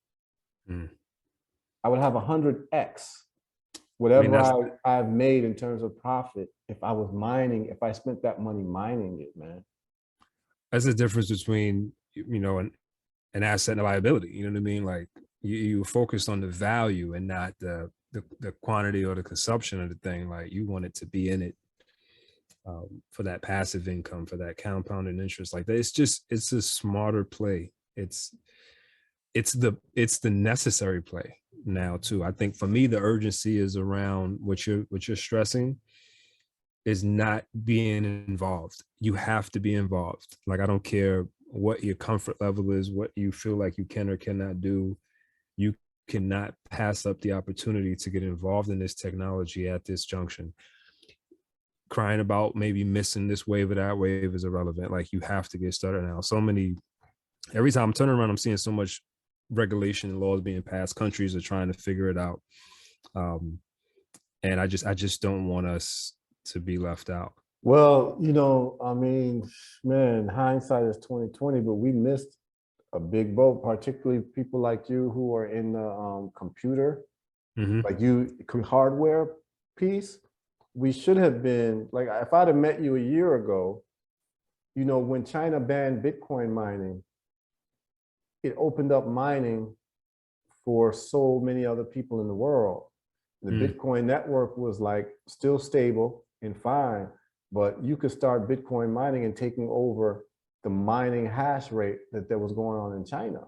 I would have 100x whatever I've made in terms of profit if I was mining, if I spent that money mining it, man. That's the difference between, you know, an asset and a liability. You know what I mean? Like you focused on the value and not the quantity or the consumption of the thing. Like you want it to be in it for that passive income, for that compounding interest. Like that. It's a smarter play. It's the necessary play now too. I think for me, the urgency is around what you're stressing is not being involved. You have to be involved. Like, I don't care what your comfort level is, what you feel like you can or cannot do. You cannot pass up the opportunity to get involved in this technology at this junction. Crying about maybe missing this wave or that wave is irrelevant. Like, you have to get started now. Every time I'm turning around, I'm seeing so much regulation and laws being passed. Countries are trying to figure it out. And I just don't want us to be left out. Well, you know, I mean, man, hindsight is 2020, but we missed a big boat, particularly people like you who are in the computer, like you hardware piece. We should have been like, if I'd have met you a year ago, you know, when China banned Bitcoin mining, it opened up mining for so many other people in the world. The Bitcoin network was like still stable and fine, but you could start Bitcoin mining and taking over the mining hash rate that was going on in China.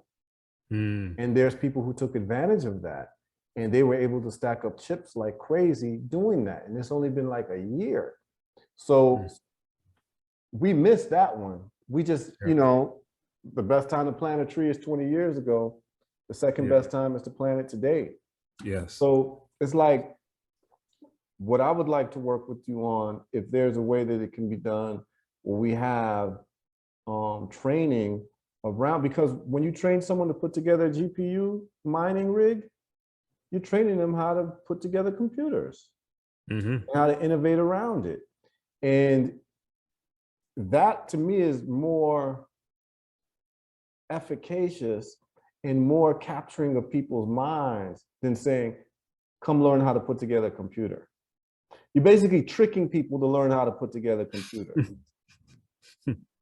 And there's people who took advantage of that, and they were able to stack up chips like crazy doing that. And it's only been like a year. So we missed that one. We just, you know, the best time to plant a tree is 20 years ago. The second best time is to plant it today. Yes. So it's like, what I would like to work with you on, if there's a way that it can be done, where we have training around, because when you train someone to put together a GPU mining rig, you're training them how to put together computers, and how to innovate around it. And that to me is more efficacious and more capturing of people's minds than saying, come learn how to put together a computer. You're basically tricking people to learn how to put together a computer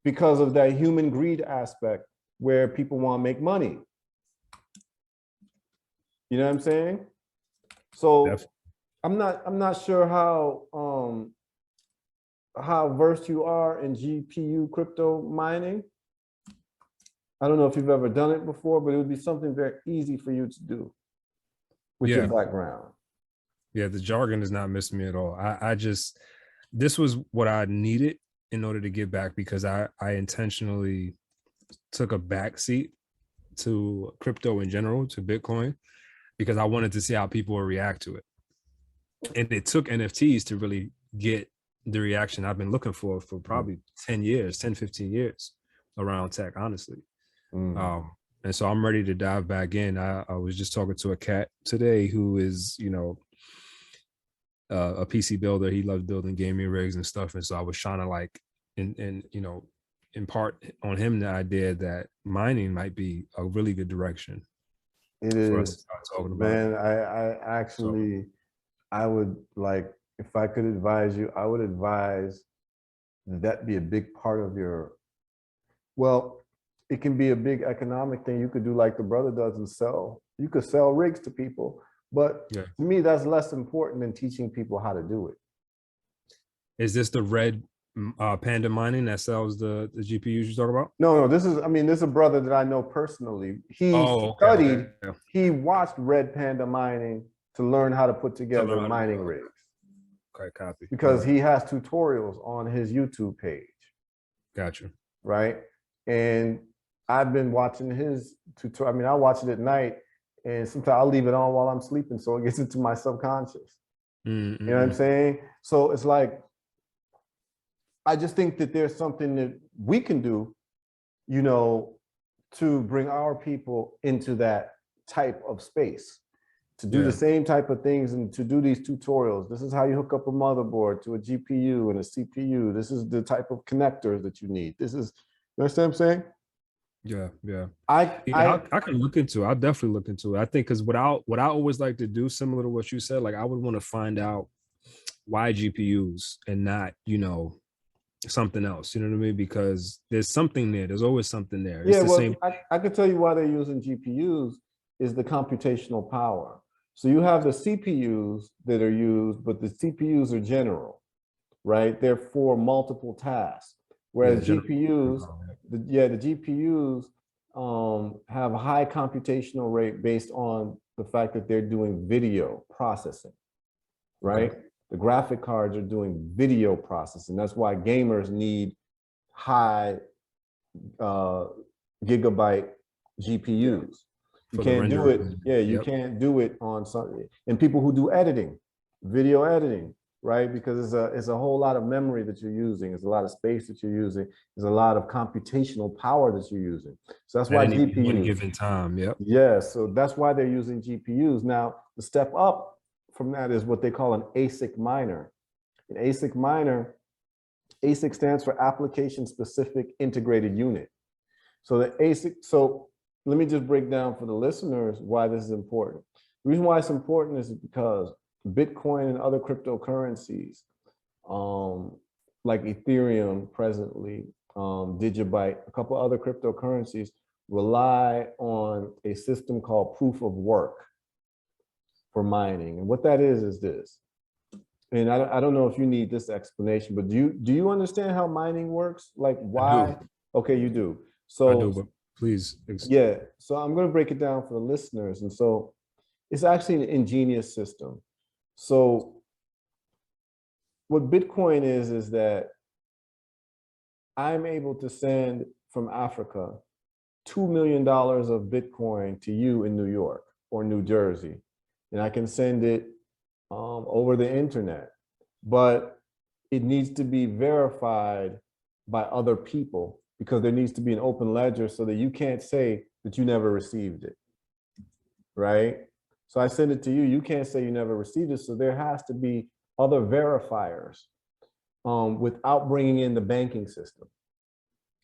because of that human greed aspect where people want to make money. You know what I'm saying? So definitely. I'm not sure how versed you are in GPU crypto mining. I don't know if you've ever done it before, but it would be something very easy for you to do with your background. Yeah, the jargon does not miss me at all. This was what I needed in order to get back, because I intentionally took a backseat to crypto in general, to Bitcoin, because I wanted to see how people would react to it. And it took NFTs to really get the reaction I've been looking for probably 10 years, 10, 15 years around tech, honestly. And so I'm ready to dive back in. I was just talking to a cat today who is, you know, a PC builder. He loves building gaming rigs and stuff. And so I was trying to like, you know, impart on him the idea that mining might be a really good direction. It is, for us to start talking about. Man, I actually, I would like, if I could advise you, I would advise that be a big part of your, well, it can be a big economic thing. You could do like the brother does and sell. You could sell rigs to people, But Yeah. to me, that's less important than teaching people how to do it. Is this the red Panda Mining that sells the GPUs you talk about? No, this is, I mean, this is a brother that I know personally. He Oh, okay, studied, okay. he watched Red Panda Mining to learn how to put together mining rigs. Okay, copy. Because he has tutorials on his YouTube page. Gotcha. Right. And I've been watching his tutorial. I mean, I watch it at night and sometimes I'll leave it on while I'm sleeping so it gets into my subconscious. Mm-hmm. You know what I'm saying? So it's like, I just think that there's something that we can do, you know, to bring our people into that type of space, to do the same type of things and to do these tutorials. This is how you hook up a motherboard to a GPU and a CPU. This is the type of connectors that you need. This is, you understand what I'm saying? Yeah. I can look into it. I'll definitely look into it. I think because what I always like to do, similar to what you said, like I would want to find out why GPUs and not, something else. You know what I mean? Because there's something there. There's always something there. It's yeah, the well, same. I could tell you why they're using GPUs is the computational power. So you have the CPUs that are used, but the CPUs are general, right? They're for multiple tasks. Whereas GPUs, the GPUs have a high computational rate based on the fact that they're doing video processing, right? Okay. The graphic cards are doing video processing. That's why gamers need high gigabyte GPUs. You can't do it. Yeah, you can't do it on something. And people who do editing, video editing, right? Because it's a whole lot of memory that you're using. It's a lot of space that you're using. There's a lot of computational power that you're using. So that's why GPUs. One given time. Yep. Yeah. So that's why they're using GPUs. Now, the step up from that is what they call an ASIC miner. An ASIC miner, ASIC stands for Application Specific Integrated Unit. So the ASIC, so let me just break down for the listeners why this is important. The reason why it's important is because Bitcoin and other cryptocurrencies, like Ethereum presently, Digibyte, a couple other cryptocurrencies rely on a system called proof of work for mining. And what that is this. And I don't know if you need this explanation, but do you understand how mining works? Like why? Okay, you do. So I do, but please. Yeah, so I'm going to break it down for the listeners. And so it's actually an ingenious system. So what Bitcoin is that I'm able to send from Africa $2 million of Bitcoin to you in New York or New Jersey. And I can send it over the internet, but it needs to be verified by other people because there needs to be an open ledger so that you can't say that you never received it, right? So I send it to you, you can't say you never received it, so there has to be other verifiers without bringing in the banking system.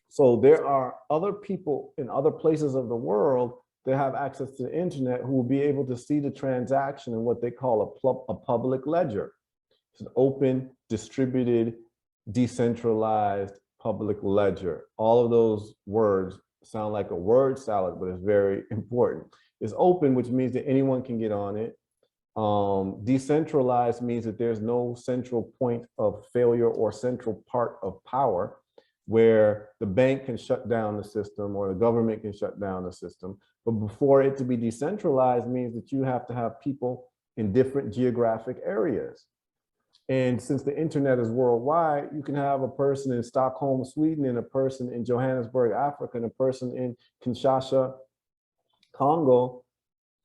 So there are other people in other places of the world that have access to the internet who will be able to see the transaction in what they call a public ledger. It's an open, distributed, decentralized public ledger. All of those words sound like a word salad, but it's very important. It's open, which means that anyone can get on it. Decentralized means that there's no central point of failure or central part of power where the bank can shut down the system or the government can shut down the system. But before it to be decentralized means that you have to have people in different geographic areas. And since the internet is worldwide, you can have a person in Stockholm, Sweden, and a person in Johannesburg, Africa, and a person in Kinshasa, Congo,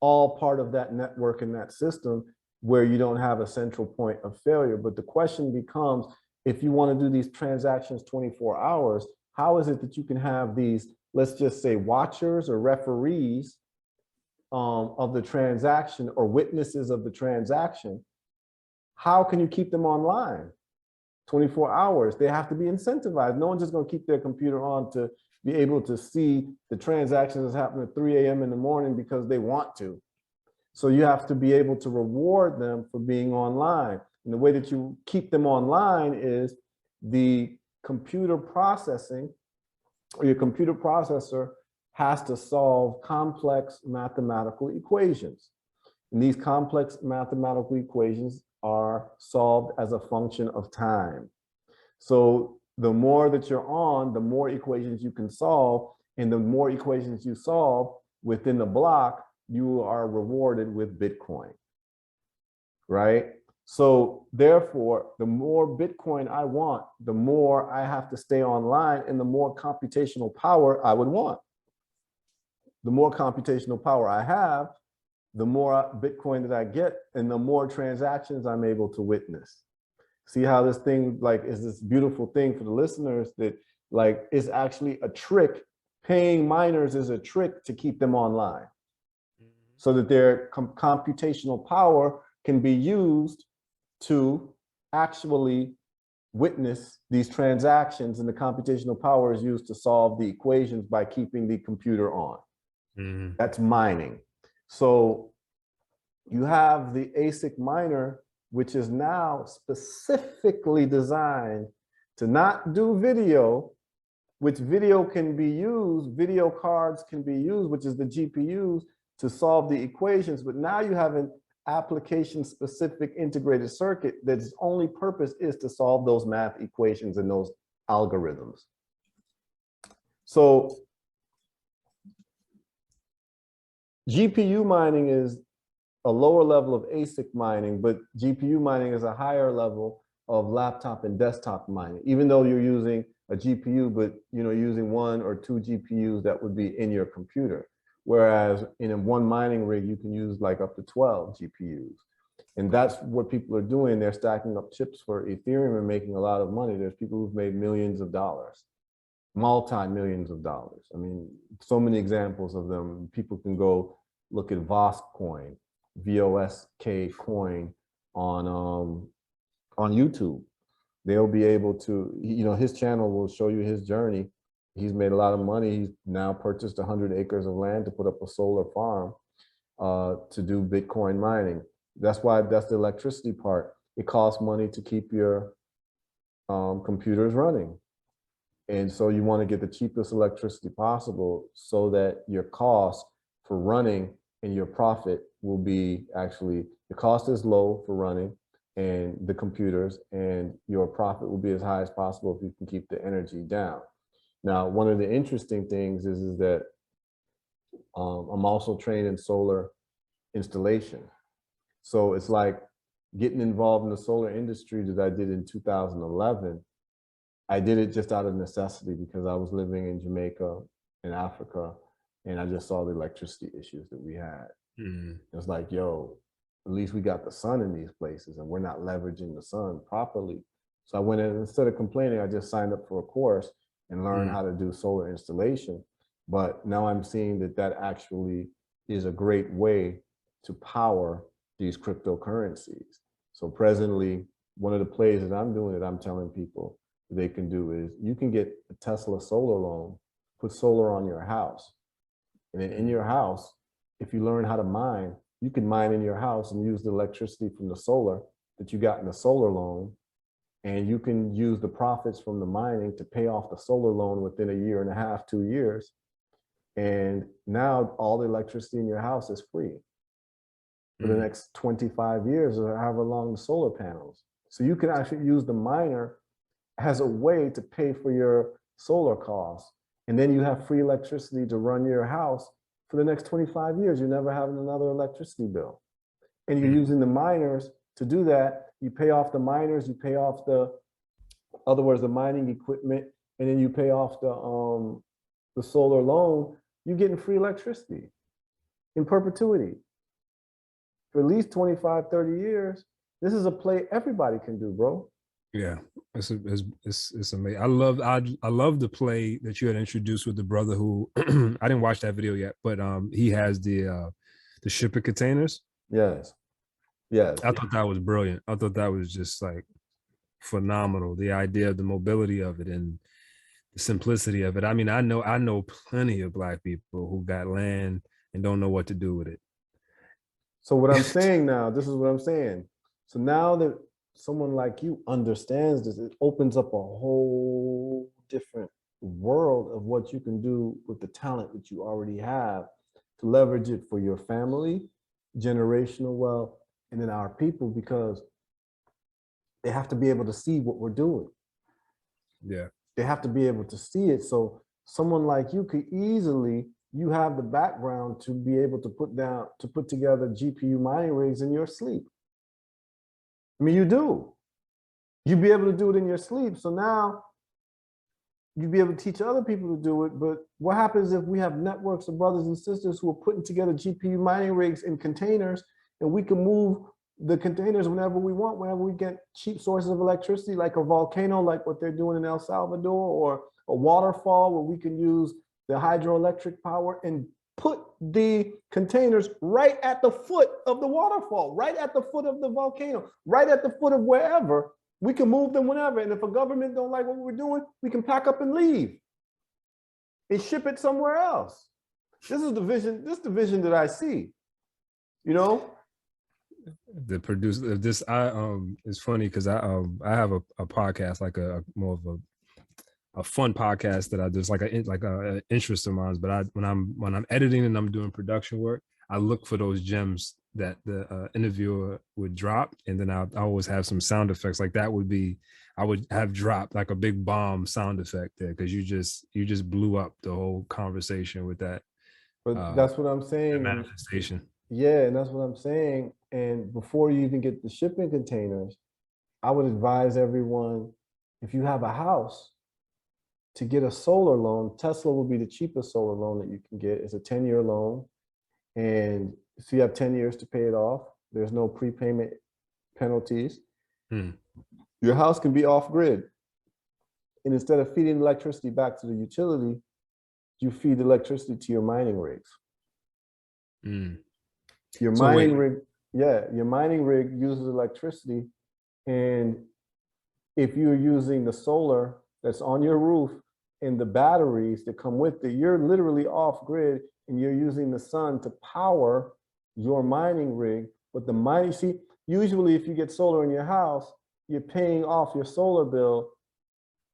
all part of that network and that system where you don't have a central point of failure. But the question becomes, if you want to do these transactions 24 hours, how is it that you can have these, let's just say, watchers or referees of the transaction or witnesses of the transaction? How can you keep them online 24 hours? They have to be incentivized. No one's just going to keep their computer on to be able to see the transactions that's happening at 3 a.m. in the morning because they want to. So you have to be able to reward them for being online. And the way that you keep them online is the computer processing, or your computer processor has to solve complex mathematical equations. And these complex mathematical equations are solved as a function of time. So the more that you're on, the more equations you can solve, and the more equations you solve within the block, you are rewarded with Bitcoin, right? So therefore, the more Bitcoin I want, the more I have to stay online and the more computational power I would want. The more computational power I have, the more Bitcoin that I get and the more transactions I'm able to witness. See how this thing like is this beautiful thing for the listeners that like is actually a trick. Paying miners is a trick to keep them online so that their computational power can be used to actually witness these transactions, and the computational power is used to solve the equations by keeping the computer on. Mm-hmm. That's mining. So you have the ASIC miner, which is now specifically designed to not do video, which video can be used, video cards can be used, which is the GPUs, to solve the equations. But now you have an application-specific integrated circuit that's only purpose is to solve those math equations and those algorithms. So GPU mining is a lower level of ASIC mining, but GPU mining is a higher level of laptop and desktop mining, even though you're using a GPU, but using 1 or 2 GPUs that would be in your computer. Whereas in a one mining rig, you can use like up to 12 GPUs. And that's what people are doing. They're stacking up chips for Ethereum and making a lot of money. There's people who've made millions of dollars, multi-millions of dollars. I mean, so many examples of them. People can go look at Vosk coin, VOSK coin on YouTube. They'll be able to, his channel will show you his journey. He's made a lot of money. He's now purchased 100 acres of land to put up a solar farm to do Bitcoin mining. That's the electricity part. It costs money to keep your computers running. And so you want to get the cheapest electricity possible so that your cost for running and your profit will be actually, the cost is low for running and the computers, and your profit will be as high as possible if you can keep the energy down. Now, one of the interesting things is that I'm also trained in solar installation. So it's like getting involved in the solar industry that I did in 2011. I did it just out of necessity because I was living in Jamaica, in Africa, and I just saw the electricity issues that we had. Mm. It's like, yo, at least we got the sun in these places and we're not leveraging the sun properly. So I went in, instead of complaining, I just signed up for a course and learned how to do solar installation. But now I'm seeing that that actually is a great way to power these cryptocurrencies. So presently, one of the plays that I'm doing that I'm telling people they can do is you can get a Tesla solar loan, put solar on your house. And then in your house, if you learn how to mine, you can mine in your house and use the electricity from the solar that you got in the solar loan. And you can use the profits from the mining to pay off the solar loan within a year and a half, 2 years. And now all the electricity in your house is free for the next 25 years or however long the solar panels. So you can actually use the miner as a way to pay for your solar costs. And then you have free electricity to run your house for the next 25 years. You're never having another electricity bill. And you're using the miners to do that. You pay off the miners, you pay off the mining equipment, and then you pay off the solar loan. You're getting free electricity in perpetuity for at least 25, 30 years. This is a play everybody can do, bro. Yeah, it's amazing. I love the play that you had introduced with the brother who I didn't watch that video yet, but he has the shipping containers. Yes. Yes. I thought that was brilliant. I thought that was just like phenomenal. The idea of the mobility of it and the simplicity of it. I mean, I know plenty of Black people who got land and don't know what to do with it. So what I'm saying now, this is what I'm saying. So now that someone like you understands this, it opens up a whole different world of what you can do with the talent that you already have to leverage it for your family, generational wealth, and then our people, because they have to be able to see what we're doing. Yeah. They have to be able to see it. So someone like you could easily, you have the background to be able to put together GPU mining rigs in your sleep. I mean, you do. You'd be able to do it in your sleep. So now you'd be able to teach other people to do it. But what happens if we have networks of brothers and sisters who are putting together GPU mining rigs in containers, and we can move the containers whenever we want, whenever we get cheap sources of electricity, like a volcano, like what they're doing in El Salvador, or a waterfall where we can use the hydroelectric power and put the containers right at the foot of the waterfall, right at the foot of the volcano, right at the foot of wherever. We can move them whenever. And if a government don't like what we're doing, we can pack up and leave and ship it somewhere else. This is the vision. This is the vision that I see, you know? The producer of this, it's funny because I have a podcast, like a more of a fun podcast that I do. It's like a interest of mine. But when I'm editing and I'm doing production work, I look for those gems that the interviewer would drop, and then I always have some sound effects. Like that would be, I would have dropped like a big bomb sound effect there, because you just blew up the whole conversation with that. But that's what I'm saying. Manifestation. Yeah, and that's what I'm saying. And before you even get the shipping containers, I would advise everyone, if you have a house, to get a solar loan. Tesla will be the cheapest solar loan that you can get. It's a 10-year loan. And so you have 10 years to pay it off. There's no prepayment penalties. Your house can be off grid. And instead of feeding electricity back to the utility, you feed electricity to your mining rigs. Your mining rig, your mining rig uses electricity. And if you're using the solar that's on your roof and the batteries that come with it, you're literally off grid, and you're using the sun to power your mining rig. But the mining, see, usually if you get solar in your house, you're paying off your solar bill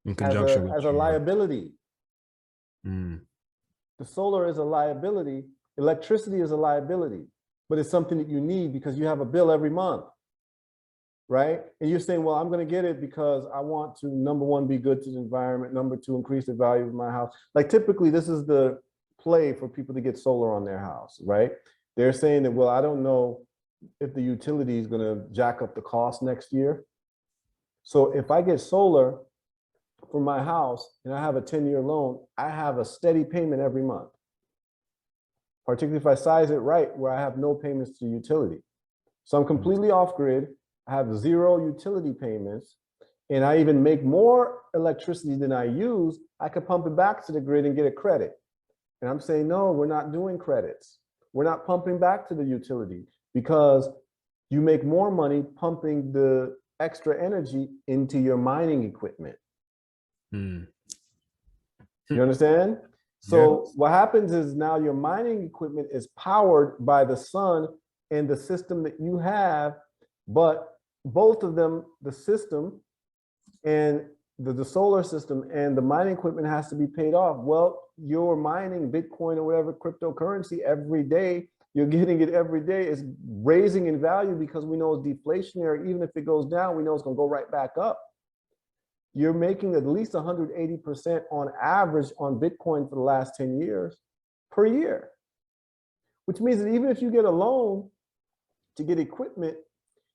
in conjunction as a liability. The solar is a liability. Electricity is a liability, but it's something that you need because you have a bill every month, right? And you're saying, well, I'm going to get it because I want to, number one, be good to the environment. Number two, increase the value of my house. Like typically this is the play for people to get solar on their house, right? They're saying that, well, I don't know if the utility is going to jack up the cost next year. So if I get solar for my house and I have a 10-year loan, I have a steady payment every month. Particularly if I size it right, where I have no payments to the utility. So I'm completely off grid. I have 0 utility payments, and I even make more electricity than I use. I could pump it back to the grid and get a credit. And I'm saying, no, we're not doing credits. We're not pumping back to the utility, because you make more money pumping the extra energy into your mining equipment. You understand? So what happens is now your mining equipment is powered by the sun and the system that you have, but both of them, the system and the solar system and the mining equipment, has to be paid off. Well, you're mining Bitcoin or whatever cryptocurrency every day. You're getting it every day. It's raising in value because we know it's deflationary. Even if it goes down, we know it's going to go right back up. You're making at least 180% on average on Bitcoin for the last 10 years per year, which means that even if you get a loan to get equipment,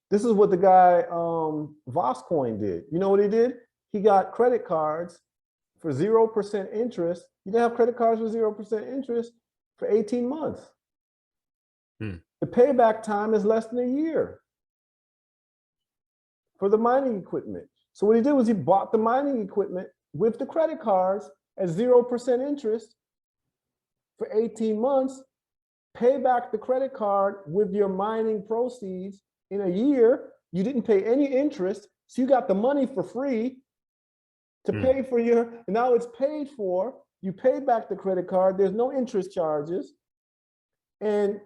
this is what the guy Voscoin did. You know what he did? He got credit cards for 0% interest. You can have credit cards for 0% interest for 18 months. The payback time is less than a year for the mining equipment. So what he did was he bought the mining equipment with the credit cards at 0% interest for 18 months, pay back the credit card with your mining proceeds in a year. You didn't pay any interest, so you got the money for free to pay for your, and now it's paid for. You paid back the credit card, there's no interest charges, and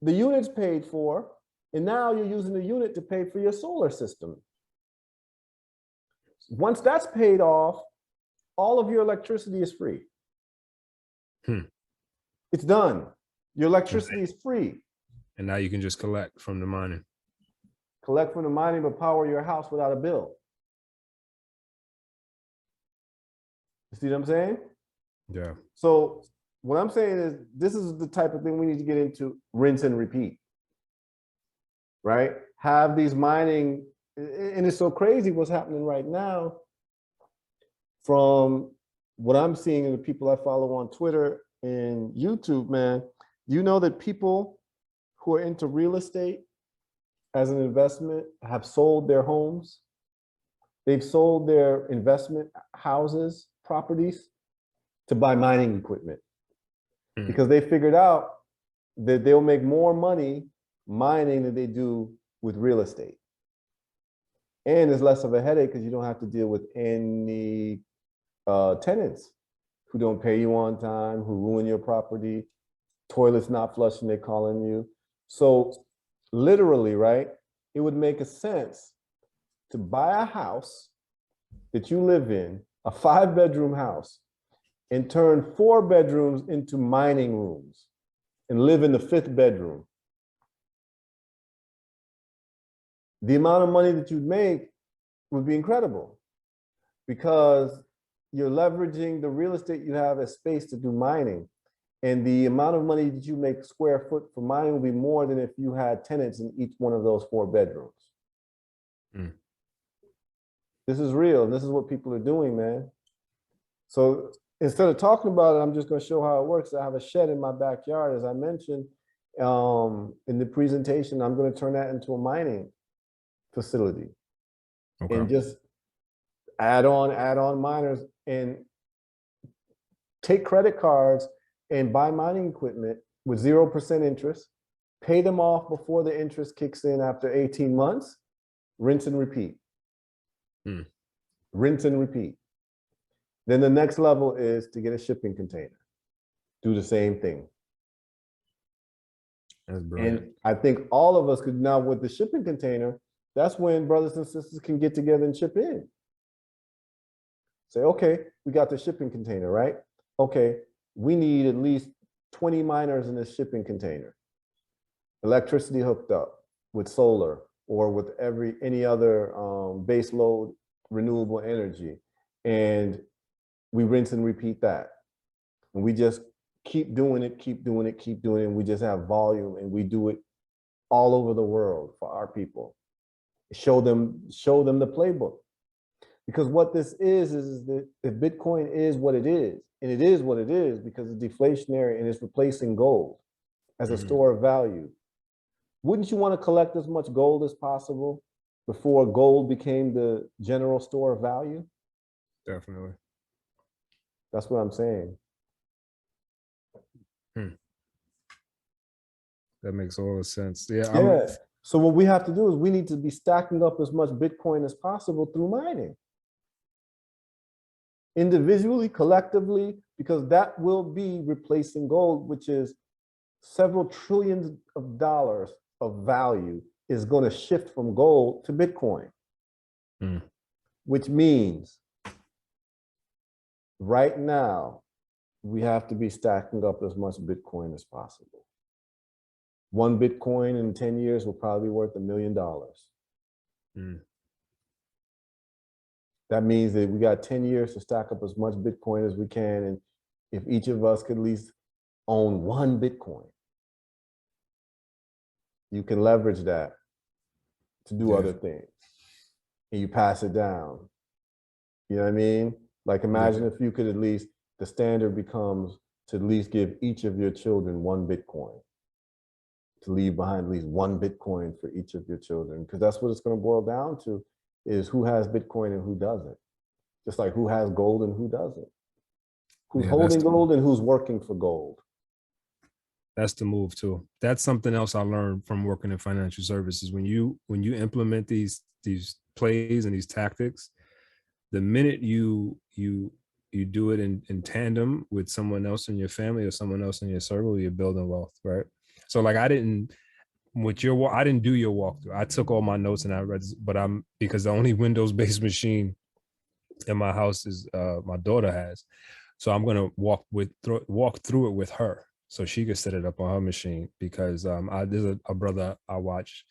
the unit's paid for, and now you're using the unit to pay for your solar system. Once that's paid off, all of your electricity is free. It's done. Your electricity is free. And now you can just collect from the mining. Collect from the mining, but power your house without a bill. You see what I'm saying? Yeah. So what I'm saying is this is the type of thing we need to get into, rinse and repeat, right? Have these mining, and it's so crazy what's happening right now from what I'm seeing in the people I follow on Twitter and YouTube, man. You know that people who are into real estate as an investment have sold their homes. They've sold their investment houses, properties, to buy mining equipment because they figured out that they'll make more money mining than they do with real estate. And it's less of a headache because you don't have to deal with any tenants who don't pay you on time, who ruin your property, toilets not flushing, they're calling you. So literally, right, it would make a sense to buy a house that you live in, a 5-bedroom house, and turn 4 bedrooms into mining rooms and live in the 5th bedroom. The amount of money that you'd make would be incredible because you're leveraging the real estate you have as space to do mining. And the amount of money that you make square foot for mining will be more than if you had tenants in each one of those 4 bedrooms. This is real. And this is what people are doing, man. So instead of talking about it, I'm just going to show how it works. I have a shed in my backyard, as I mentioned in the presentation. I'm going to turn that into a mining facility and just add on miners and take credit cards and buy mining equipment with 0% interest, pay them off before the interest kicks in after 18 months, rinse and repeat. Rinse and repeat. Then the next level is to get a shipping container. Do the same thing. That's brilliant. And I think all of us could now, with the shipping container, that's when brothers and sisters can get together and chip in. Say, okay, we got the shipping container, right? Okay, we need at least 20 miners in this shipping container. Electricity hooked up with solar or with any other base load renewable energy. And we rinse and repeat that. And we just keep doing it, keep doing it, keep doing it. And we just have volume and we do it all over the world for our people. Show them the playbook. Because what this is that if Bitcoin is what it is, and it is what it is because it's deflationary and it's replacing gold as a store of value. Wouldn't you want to collect as much gold as possible before gold became the general store of value? Definitely. That's what I'm saying. That makes all the sense. Yeah. Yeah. So what we have to do is we need to be stacking up as much Bitcoin as possible through mining. Individually, collectively, because that will be replacing gold, which is several trillions of dollars of value is going to shift from gold to Bitcoin, which means right now we have to be stacking up as much Bitcoin as possible. 1 Bitcoin in 10 years will probably be worth $1 million. That means that we got 10 years to stack up as much Bitcoin as we can. And if each of us could at least own 1 Bitcoin, you can leverage that to do other things. And you pass it down. You know what I mean? Like imagine if you could at least, the standard becomes to at least give each of your children 1 Bitcoin. To leave behind at least 1 Bitcoin for each of your children. Because that's what it's going to boil down to, is who has Bitcoin and who doesn't. Just like who has gold and who doesn't. Who's holding gold and who's working for gold. That's the move too. That's something else I learned from working in financial services. When you implement these plays and these tactics, the minute you do it in tandem with someone else in your family or someone else in your circle, you're building wealth, right? So like I didn't do your walkthrough. I took all my notes and I read, but because the only Windows-based machine in my house is my daughter has, so I'm gonna walk through it with her. so she could set it up on her machine. Because there's a brother I watch,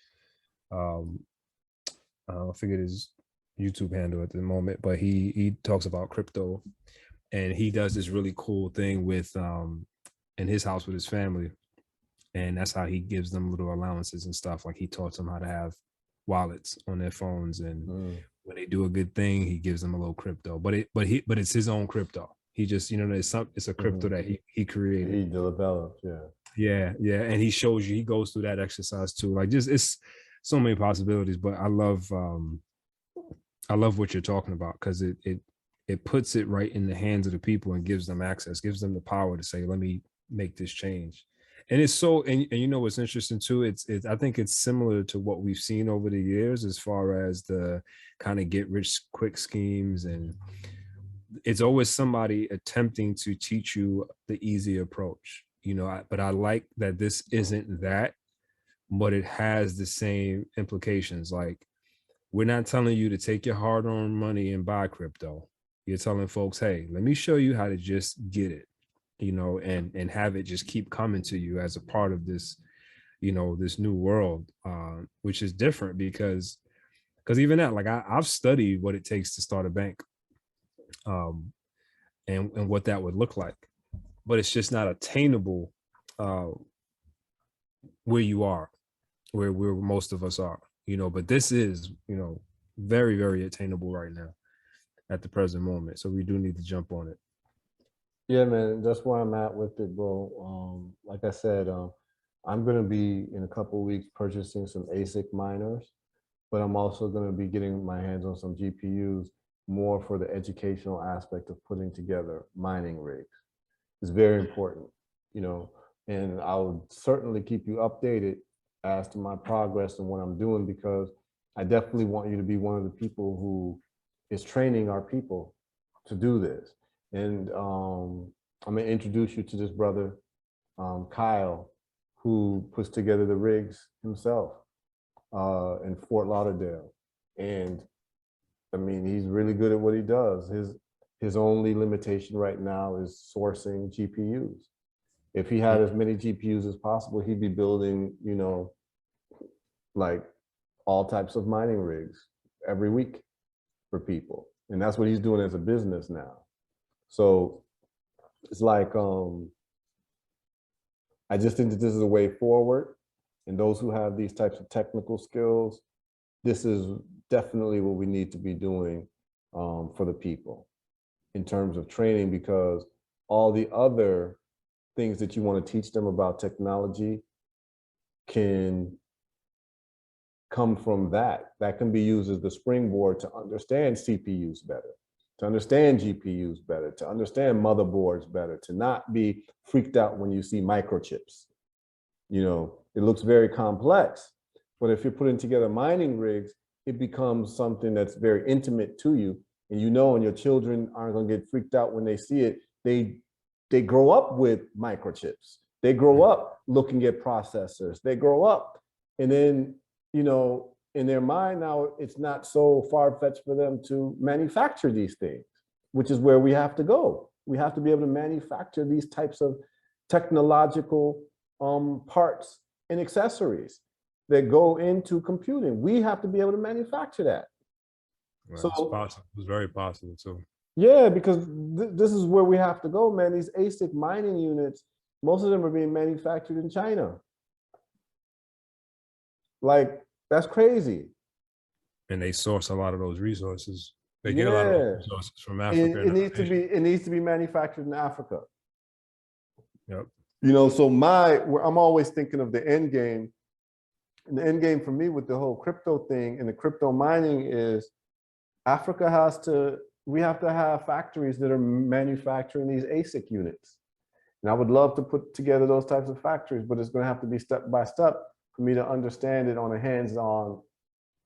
I forget his YouTube handle at the moment, but he talks about crypto, and he does this really cool thing with in his house with his family, and that's how he gives them little allowances and stuff. Like he taught them how to have wallets on their phones, and when they do a good thing, he gives them a little crypto. But it's his own crypto. He just, it's a crypto that he created. He developed, yeah, and he shows you. He goes through that exercise too. Like, just it's so many possibilities. But I love what you're talking about, because it puts it right in the hands of the people and gives them access, gives them the power to say, let me make this change. And it's so, and what's interesting too, it's I think it's similar to what we've seen over the years as far as the kind of get rich quick schemes, and it's always somebody attempting to teach you the easy approach, but I like that this isn't that, but it has the same implications. Like, we're not telling you to take your hard-earned money and buy crypto. You're telling folks, hey, let me show you how to just get it, and have it just keep coming to you as a part of this, this new world, which is different because even that, like I've studied what it takes to start a bank, and what that would look like, but it's just not attainable where you are, where most of us are, but this is, very, very attainable right now at the present moment. So we do need to jump on it. Yeah, man, that's where I'm at with it, bro. Like I said, I'm gonna be in a couple of weeks purchasing some ASIC miners, but I'm also gonna be getting my hands on some GPUs more for the educational aspect of putting together mining rigs. It's very important, and I'll certainly keep you updated as to my progress and what I'm doing, because I definitely want you to be one of the people who is training our people to do this. And I'm gonna introduce you to this brother, Kyle, who puts together the rigs himself in Fort Lauderdale. And I mean, he's really good at what he does. His only limitation right now is sourcing GPUs. If he had as many GPUs as possible, he'd be building, like all types of mining rigs every week for people. And that's what he's doing as a business now. So it's like, I just think that this is a way forward. And those who have these types of technical skills, this is definitely what we need to be doing for the people in terms of training, because all the other things that you want to teach them about technology can come from that. That can be used as the springboard to understand CPUs better, to understand GPUs better, to understand motherboards better, to not be freaked out when you see microchips. It looks very complex, but if you're putting together mining rigs, it becomes something that's very intimate to you. And and your children aren't going to get freaked out when they see it. They grow up with microchips. They grow up looking at processors. They grow up, and then, in their mind now, it's not so far-fetched for them to manufacture these things, which is where we have to go. We have to be able to manufacture these types of technological parts and accessories that go into computing. We have to be able to manufacture that. Well, so it's possible. It's very possible too. Yeah, because this is where we have to go, man. These ASIC mining units, most of them are being manufactured in China. Like, that's crazy. And they source a lot of those resources. They get a lot of those resources from Africa. It needs to be manufactured in Africa. Yep. So I'm always thinking of the end game. And the end game for me with the whole crypto thing and the crypto mining is we have to have factories that are manufacturing these ASIC units. And I would love to put together those types of factories, but it's going to have to be step by step for me to understand it on a hands-on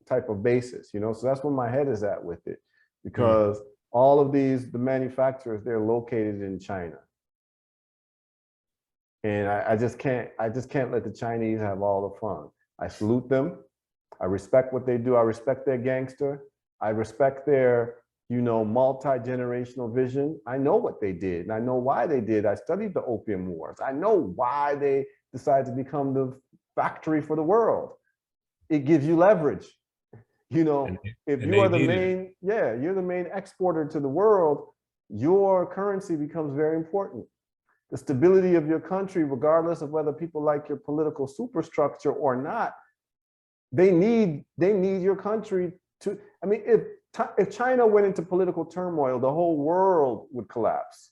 type of basis, So that's where my head is at with it, because all of the manufacturers, they're located in China. And I just can't let the Chinese have all the fun. I salute them. I respect what they do. I respect their gangster. I respect their, multi-generational vision. I know what they did, and I know why they did. I studied the Opium Wars. I know why they decided to become the factory for the world. It gives you leverage. If you are the main, you're the main exporter to the world, your currency becomes very important. The stability of your country, regardless of whether people like your political superstructure or not, they need your country to. I mean, if China went into political turmoil, the whole world would collapse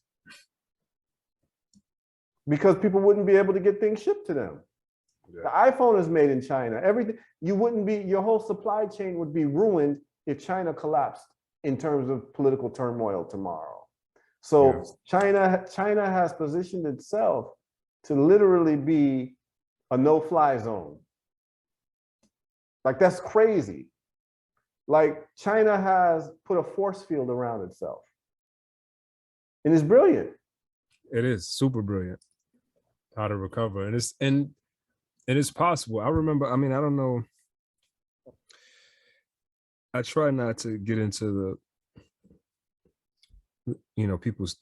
because people wouldn't be able to get things shipped to them. Yeah. The iPhone is made in China. Everything, your whole supply chain would be ruined if China collapsed in terms of political turmoil tomorrow. So China has positioned itself to literally be a no-fly zone. Like, that's crazy. Like, China has put a force field around itself. And it's brilliant. It is super brilliant how to recover. And it is possible. I remember, I mean, I don't know. I try not to get into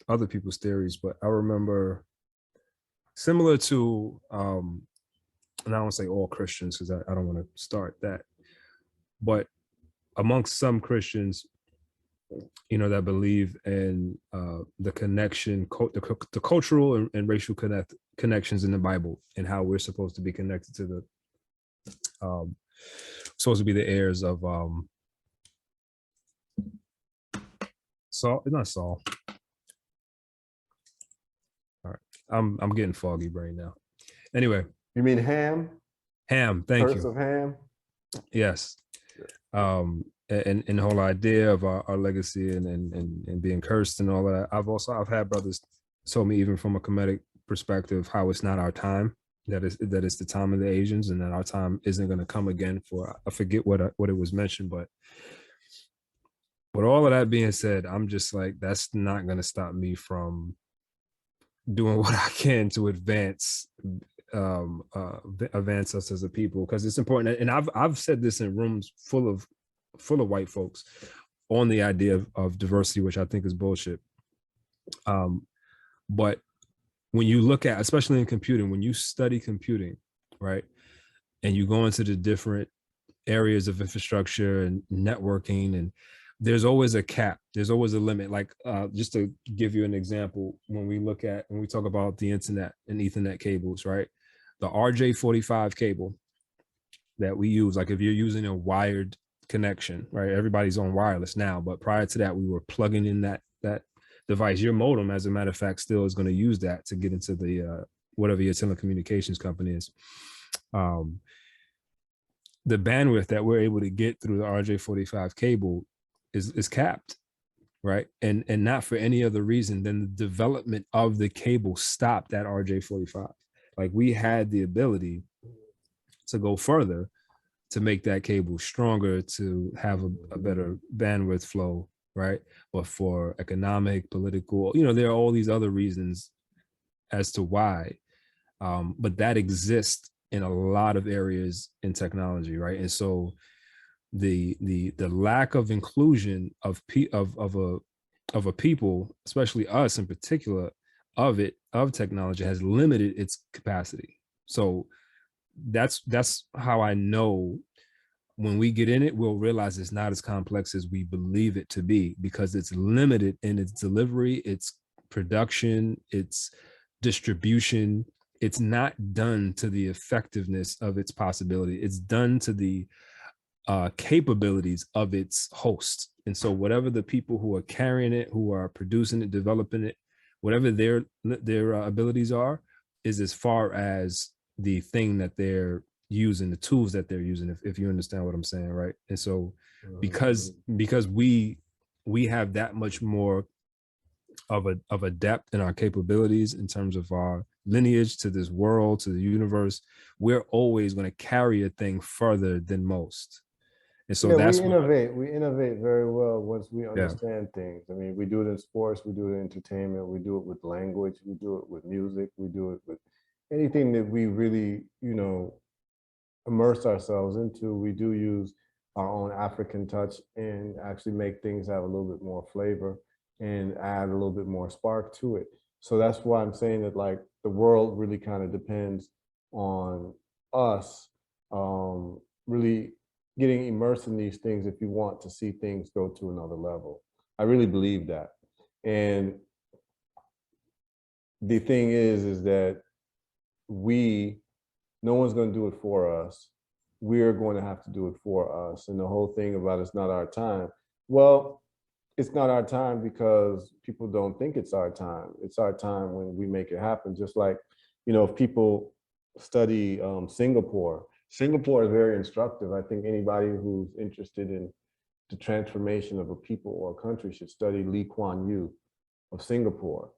other people's theories, but I remember, similar to, and I don't want to say all Christians because I don't want to start that, but amongst some Christians, that believe in the connection, the cultural and racial connections in the Bible, and how we're supposed to be connected to supposed to be the heirs of Saul, not Saul. All right, I'm getting foggy brain now. Anyway, you mean Ham? Ham, thank you. Curse of Ham. Yes. And the whole idea of our legacy and being cursed and all that. I've had brothers tell me, even from a Kemetic perspective, how it's not our time, that it's the time of the Asians, and that our time isn't going to come again for, I forget what it was mentioned, but with all of that being said, I'm just like, that's not going to stop me from doing what I can to advance us as a people, because it's important. And I've said this in rooms full of white folks on the idea of diversity, which I think is bullshit. But when you look at, especially in computing, when you study computing, right, and you go into the different areas of infrastructure and networking, and there's always a cap, there's always a limit. Like, just to give you an example, when we talk about the internet and Ethernet cables, right, the RJ45 cable that we use, like if you're using a wired connection, right, everybody's on wireless now, but prior to that, we were plugging in that device. Your modem, as a matter of fact, still is going to use that to get into the whatever your telecommunications company is. The bandwidth that we're able to get through the RJ45 cable is capped, right? And not for any other reason than the development of the cable stopped at RJ45. Like, we had the ability to go further, to make that cable stronger, to have a better bandwidth flow, right? But for economic, political, there are all these other reasons as to why. But that exists in a lot of areas in technology, right? And so the lack of inclusion of a people, especially us in particular, of technology, has limited its capacity. So that's how I know when we get in it, we'll realize it's not as complex as we believe it to be, because it's limited in its delivery, its production, its distribution. It's not done to the effectiveness of its possibility. It's done to the capabilities of its host. And so whatever the people who are carrying it, who are producing it, developing it, whatever their abilities are, is as far as the thing that they're using, the tools that they're using, if you understand what I'm saying, right? And so because we have that much more of a depth in our capabilities in terms of our lineage to this world, to the universe, we're always going to carry a thing further than most. And so that's we innovate very well once we understand things. I mean, we do it in sports, we do it in entertainment, we do it with language, we do it with music, we do it with anything that we really, immerse ourselves into. We do use our own African touch and actually make things have a little bit more flavor and add a little bit more spark to it. So that's why I'm saying that like the world really kind of depends on us really getting immersed in these things if you want to see things go to another level. I really believe that. And the thing is that we, no one's going to do it for us. We're going to have to do it for us. And the whole thing about it's not our time. Well, it's not our time because people don't think it's our time. It's our time when we make it happen. Just like, you know, if people study Singapore, Singapore is very instructive. I think anybody who's interested in the transformation of a people or a country should study Lee Kuan Yew of Singapore.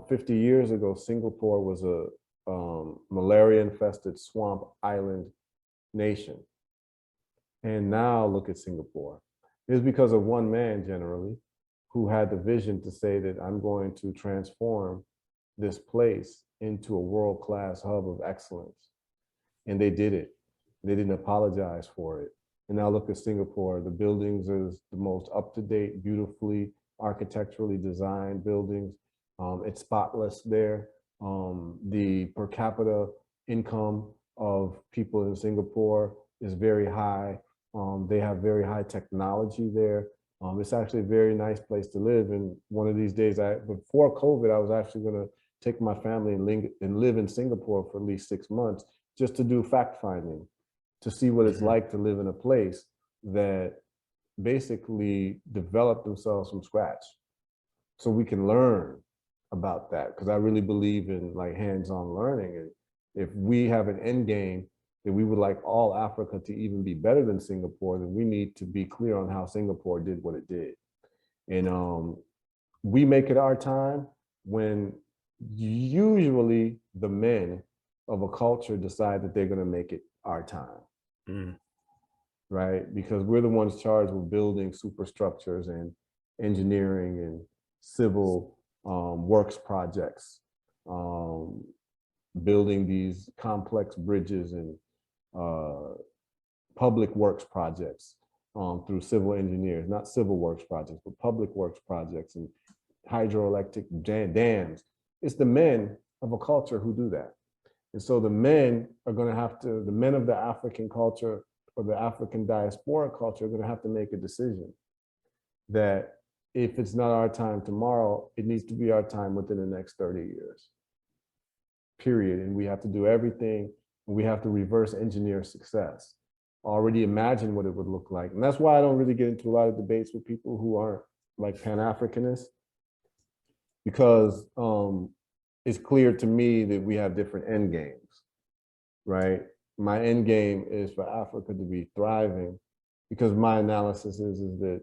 50 years ago, Singapore was a malaria-infested swamp island nation. And now look at Singapore. It's because of one man generally who had the vision to say that I'm going to transform this place into a world-class hub of excellence. And they did it. They didn't apologize for it. And now look at Singapore. The buildings are the most up-to-date, beautifully architecturally designed buildings. It's spotless there. The per capita income of people in Singapore is very high. They have very high technology there. It's actually a very nice place to live. And one of these days, before COVID, I was actually going to take my family and live in Singapore for at least 6 months just to do fact finding, to see what it's like to live in a place that basically developed themselves from scratch, so we can learn about that. Because I really believe in like hands-on learning. And if we have an end game that we would like all Africa to even be better than Singapore, then we need to be clear on how Singapore did what it did. And we make it our time when usually the men of a culture decide that they're going to make it our time. Right? Because we're the ones charged with building superstructures and engineering and civil works projects, building these complex bridges and public works projects through civil engineers, not civil works projects, but public works projects and hydroelectric dams. It's the men of a culture who do that. And so the men are going to have to, the men of the African culture or the African diaspora culture are going to have to make a decision that if it's not our time tomorrow, it needs to be our time within the next 30 years, period. And we have to do everything, and we have to reverse engineer success, already imagine what it would look like. And that's why I don't really get into a lot of debates with people who aren't like Pan-Africanists, because it's clear to me that we have different end games, right? My end game is for Africa to be thriving, because my analysis is that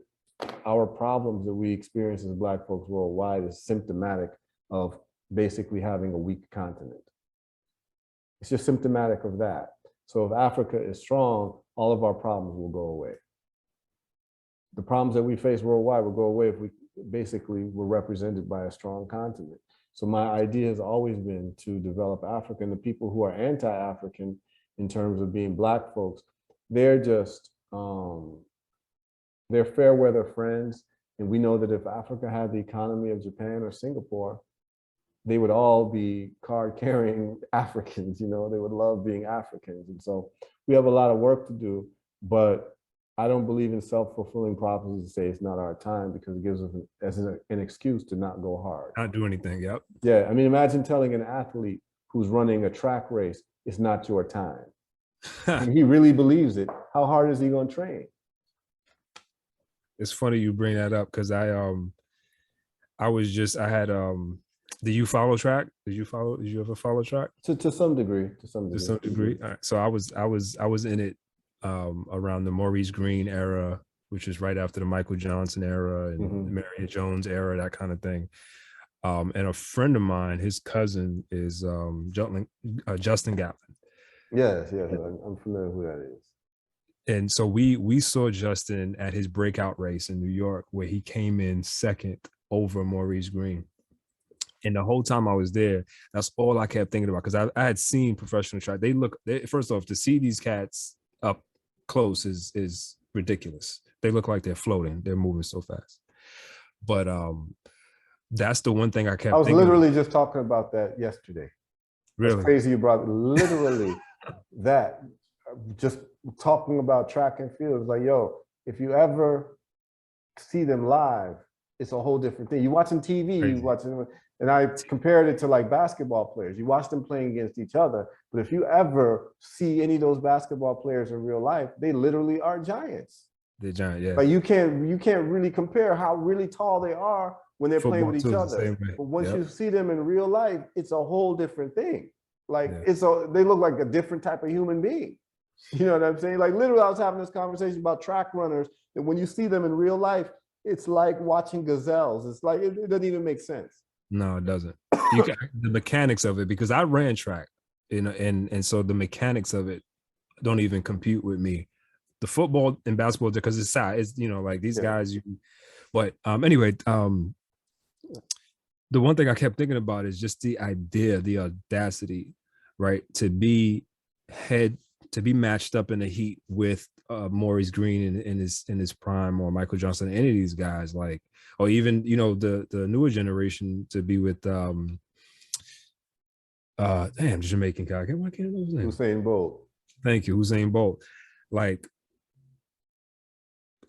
our problems that we experience as Black folks worldwide is symptomatic of basically having a weak continent. It's just symptomatic of that. So if Africa is strong, all of our problems will go away. The problems that we face worldwide will go away if we basically were represented by a strong continent. So my idea has always been to develop Africa, and the people who are anti-African in terms of being Black folks, they're just, they're fair weather friends. And we know that if Africa had the economy of Japan or Singapore, they would all be card carrying Africans, you know, they would love being Africans. And so we have a lot of work to do, but I don't believe in self-fulfilling prophecies to say it's not our time, because it gives us an excuse to not go hard. Not do anything, yep. Yeah, I mean, imagine telling an athlete who's running a track race, it's not your time. And he really believes it. How hard is he going to train? It's funny you bring that up, because I had do you follow track? Did you ever follow track? To some degree. To some degree. All right. So I was in it around the Maurice Green era, which is right after the Michael Johnson era and Marion Jones era, that kind of thing. And a friend of mine, his cousin is Justin Gatlin. Yes, I'm familiar with who that is. And so we saw Justin at his breakout race in New York, where he came in second over Maurice Green. And the whole time I was there, that's all I kept thinking about, because I had seen professional track. First off, to see these cats up close is ridiculous. They look like they're floating. They're moving so fast. But that's the one thing I kept I was thinking literally about. just talking about that yesterday. That's Really? crazy you brought literally that. Just talking about track and field. It's like, yo, if you ever see them live, it's a whole different thing. You watching TV, you Crazy. watching them, and I compared it to like basketball players. You watch them playing against each other, but if you ever see any of those basketball players in real life, they literally are giants. They're giant, yeah. Like you can't really compare how really tall they are when they're playing Football with too each is the other. same way. But once Yep. you see them in real life, it's a whole different thing. Like Yeah. they look like a different type of human being. You know what I'm saying? Like literally, I was having this conversation about track runners, and when you see them in real life, it's like watching gazelles. It's like it doesn't even make sense. No, it doesn't. You can, the mechanics of it, because I ran track, you know, and so the mechanics of it don't even compute with me. The football and basketball, because it's sad, it's, you know, like these Yeah. guys. But anyway, the one thing I kept thinking about is just the idea, the audacity, right, to be matched up in the heat with Maurice Green in his prime, or Michael Johnson, any of these guys, like, or even, you know, the newer generation, to be with damn, the Jamaican guy. Why can't I know his name? Usain Bolt. Thank you, Usain Bolt. Like,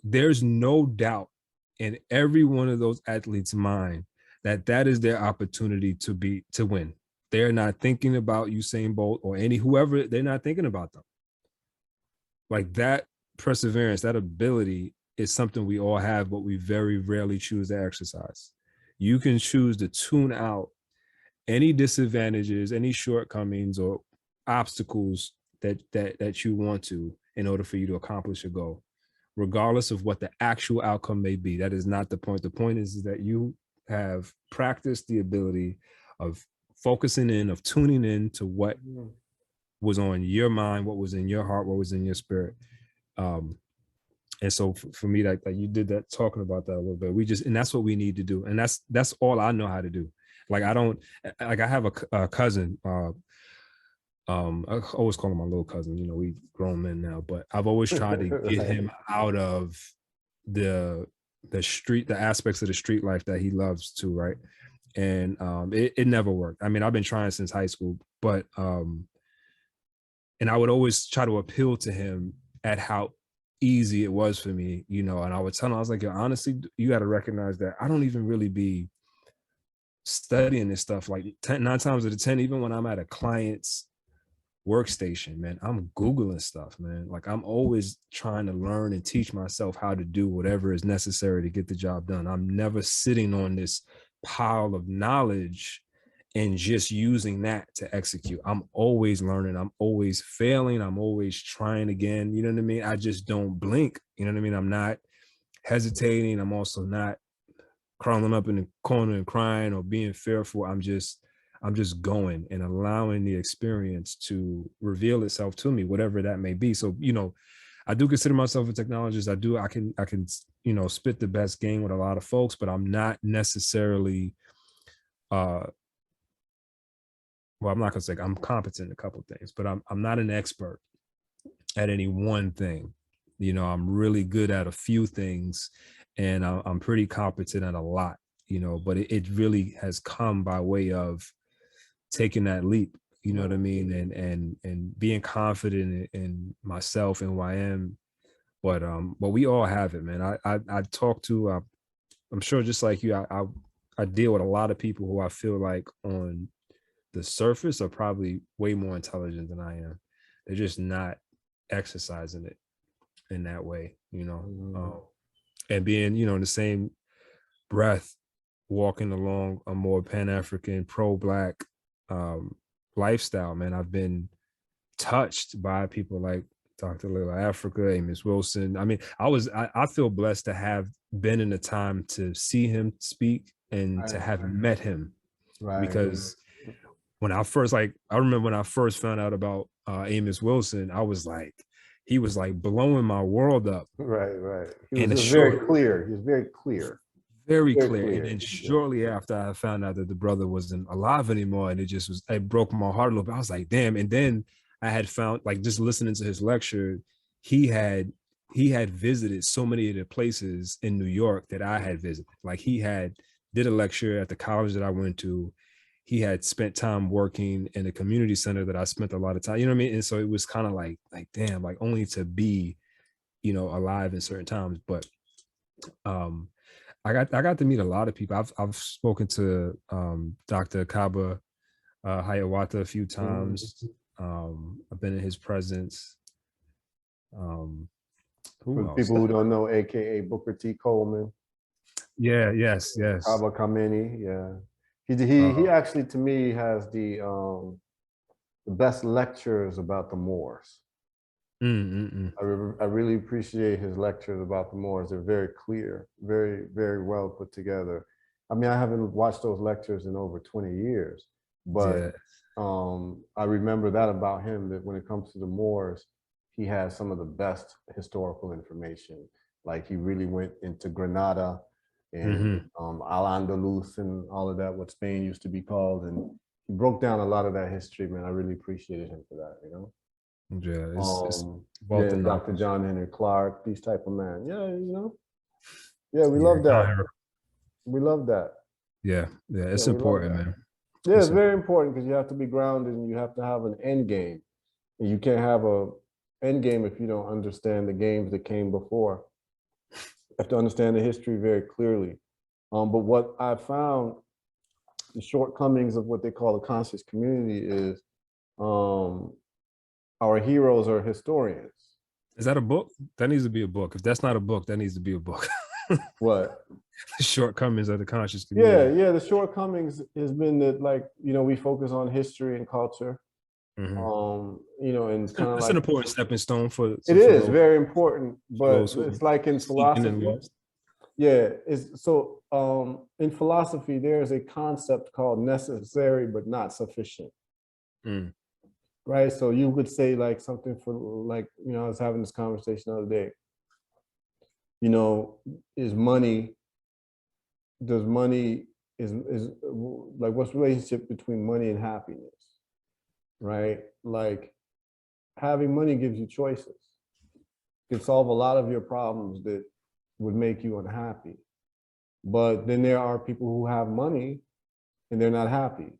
there's no doubt in every one of those athletes' mind that is their opportunity to win. They're not thinking about Usain Bolt or whoever. They're not thinking about them. Like, that perseverance, that ability is something we all have, but we very rarely choose to exercise. You can choose to tune out any disadvantages, any shortcomings or obstacles that you want to, in order for you to accomplish your goal, regardless of what the actual outcome may be. That is not the point. The point is that you have practiced the ability of focusing in, of tuning in to what was on your mind, what was in your heart, what was in your spirit. And so for me, like you did that, talking about that a little bit, and that's what we need to do. And that's all I know how to do. Like, I have a cousin, I always call him my little cousin, you know, we grown men now, but I've always tried to get him out of the street, the aspects of the street life that he loves to, right? And it never worked. I mean, I've been trying since high school, but and I would always try to appeal to him at how easy it was for me, you know, and I would tell him, I was like, honestly, you got to recognize that I don't even really be studying this stuff. Like 9 times out of 10, even when I'm at a client's workstation, man, I'm Googling stuff, man. Like, I'm always trying to learn and teach myself how to do whatever is necessary to get the job done. I'm never sitting on this pile of knowledge and just using that to execute. I'm always learning. I'm always failing. I'm always trying again. You know what I mean? I just don't blink. You know what I mean? I'm not hesitating. I'm also not crawling up in the corner and crying or being fearful. I'm just going and allowing the experience to reveal itself to me, whatever that may be. So, you know, I do consider myself a technologist. I can, you know, spit the best game with a lot of folks, but I'm not necessarily, well, I'm not gonna say I'm competent in a couple of things, but I'm not an expert at any one thing. You know, I'm really good at a few things, and I'm pretty competent at a lot, you know, but it really has come by way of taking that leap, you know what I mean? And being confident in myself and who I am. But we all have it, man. I talk to, I'm sure just like you, I deal with a lot of people who I feel like on the surface are probably way more intelligent than I am. They're just not exercising it in that way, you know. And being, you know, in the same breath, walking along a more Pan-African, pro-Black lifestyle, man. I've been touched by people like Dr. Little Africa, Amos Wilson. I mean, I feel blessed to have been in the time to see him speak and to have met him. Right. Because when I remember when I first found out about Amos Wilson, I was like, he was like blowing my world up. Right. He was very clear. He was very clear. Very clear. And then shortly after, I found out that the brother wasn't alive anymore, and it broke my heart a little bit. I was like, damn. And then I had found, like, just listening to his lecture, he had he had visited so many of the places in New York that I had visited. Like he had did a lecture at the college that I went to. He had spent time working in a community center that I spent a lot of time, you know what I mean? And so it was kind of like damn, like only to be, alive in certain times. But um I got to meet a lot of people. I've spoken to Dr. Kaba Hiawatha a few times. I've been in his presence. Um, For who the else? people who don't know, AKA Booker T. Coleman, Yeah, yes. Kaba Kameni, yeah. He Uh, actually, to me, has the best lectures about the Moors. I really appreciate his lectures about the Moors. They're very clear, very, very well put together. I mean, I haven't watched those lectures in over 20 years, but Yeah. I remember that about him, that when it comes to the Moors, he has some of the best historical information. Like he really went into Granada and Al-Andalus and all of that, what Spain used to be called. And he broke down a lot of that history, man. I really appreciated him for that, you know? Yeah, it's Yeah, wealth of Dr. knowledge. John Henry Clark, these type of man. Yeah, you know. Yeah, we Yeah, love that. We love that. yeah, Yeah, it's we love important, that. man. Yeah, it's It's very important because you have to be grounded and you have to have an end game. And you can't have a end game if you don't understand the games that came before. You have to understand the history very clearly. But what I found, the shortcomings of what they call the conscious community is um, our heroes are historians. Is that a book? That needs to be a book. If that's not a book, that needs to be a book. What? The shortcomings of the conscious Yeah, community. yeah. The shortcomings has been that, like, we focus on history and culture, Mhm. and kind of It's an like important stepping stone it for is those very important, but who it's like in seeking and philosophy. lost. Yeah, it's so in philosophy, there's a concept called necessary but not sufficient, Mm. right? So you could say like something for like, I was having this conversation the other day. Is money, does money is like what's the relationship between money and happiness, right? Like having money gives you choices. It can solve a lot of your problems that would make you unhappy. But then there are people who have money and they're not happy,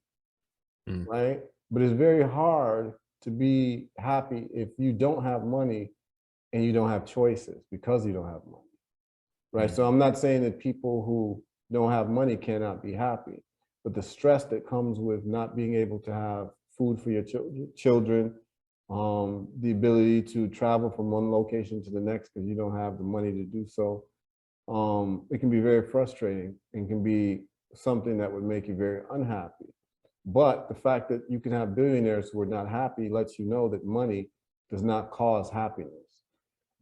Mm. right? But it's very hard to be happy if you don't have money and you don't have choices because you don't have money, right? Mm. So I'm not saying that people who don't have money cannot be happy, but the stress that comes with not being able to have food for your children, the ability to travel from one location to the next because you don't have the money to do so, it can be very frustrating and can be something that would make you very unhappy. But the fact that you can have billionaires who are not happy lets you know that money does not cause happiness.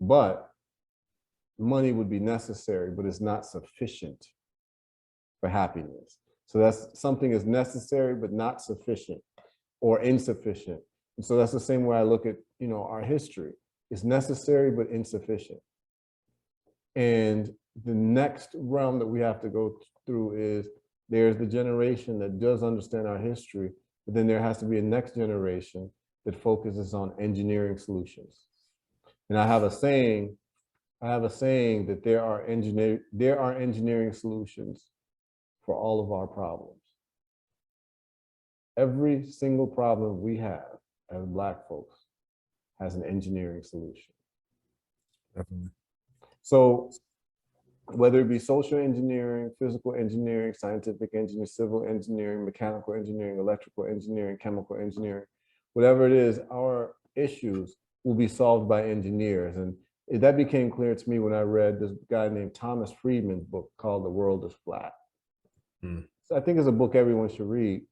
But money would be necessary, but it's not sufficient for happiness. So that's something is necessary, but not sufficient or insufficient. And so that's the same way I look at, our history. It's necessary, but insufficient. And the next realm that we have to go through is there's the generation that does understand our history, but then there has to be a next generation that focuses on engineering solutions. And I have a saying that there are engineering solutions for all of our problems. Every single problem we have as Black folks has an engineering solution. Definitely. So whether it be social engineering, physical engineering, scientific engineering, civil engineering, mechanical engineering, electrical engineering, chemical engineering, whatever it is, our issues will be solved by engineers. And that became clear to me when I read this guy named Thomas Friedman's book called The World is Flat. Mm. So I think it's a book everyone should read.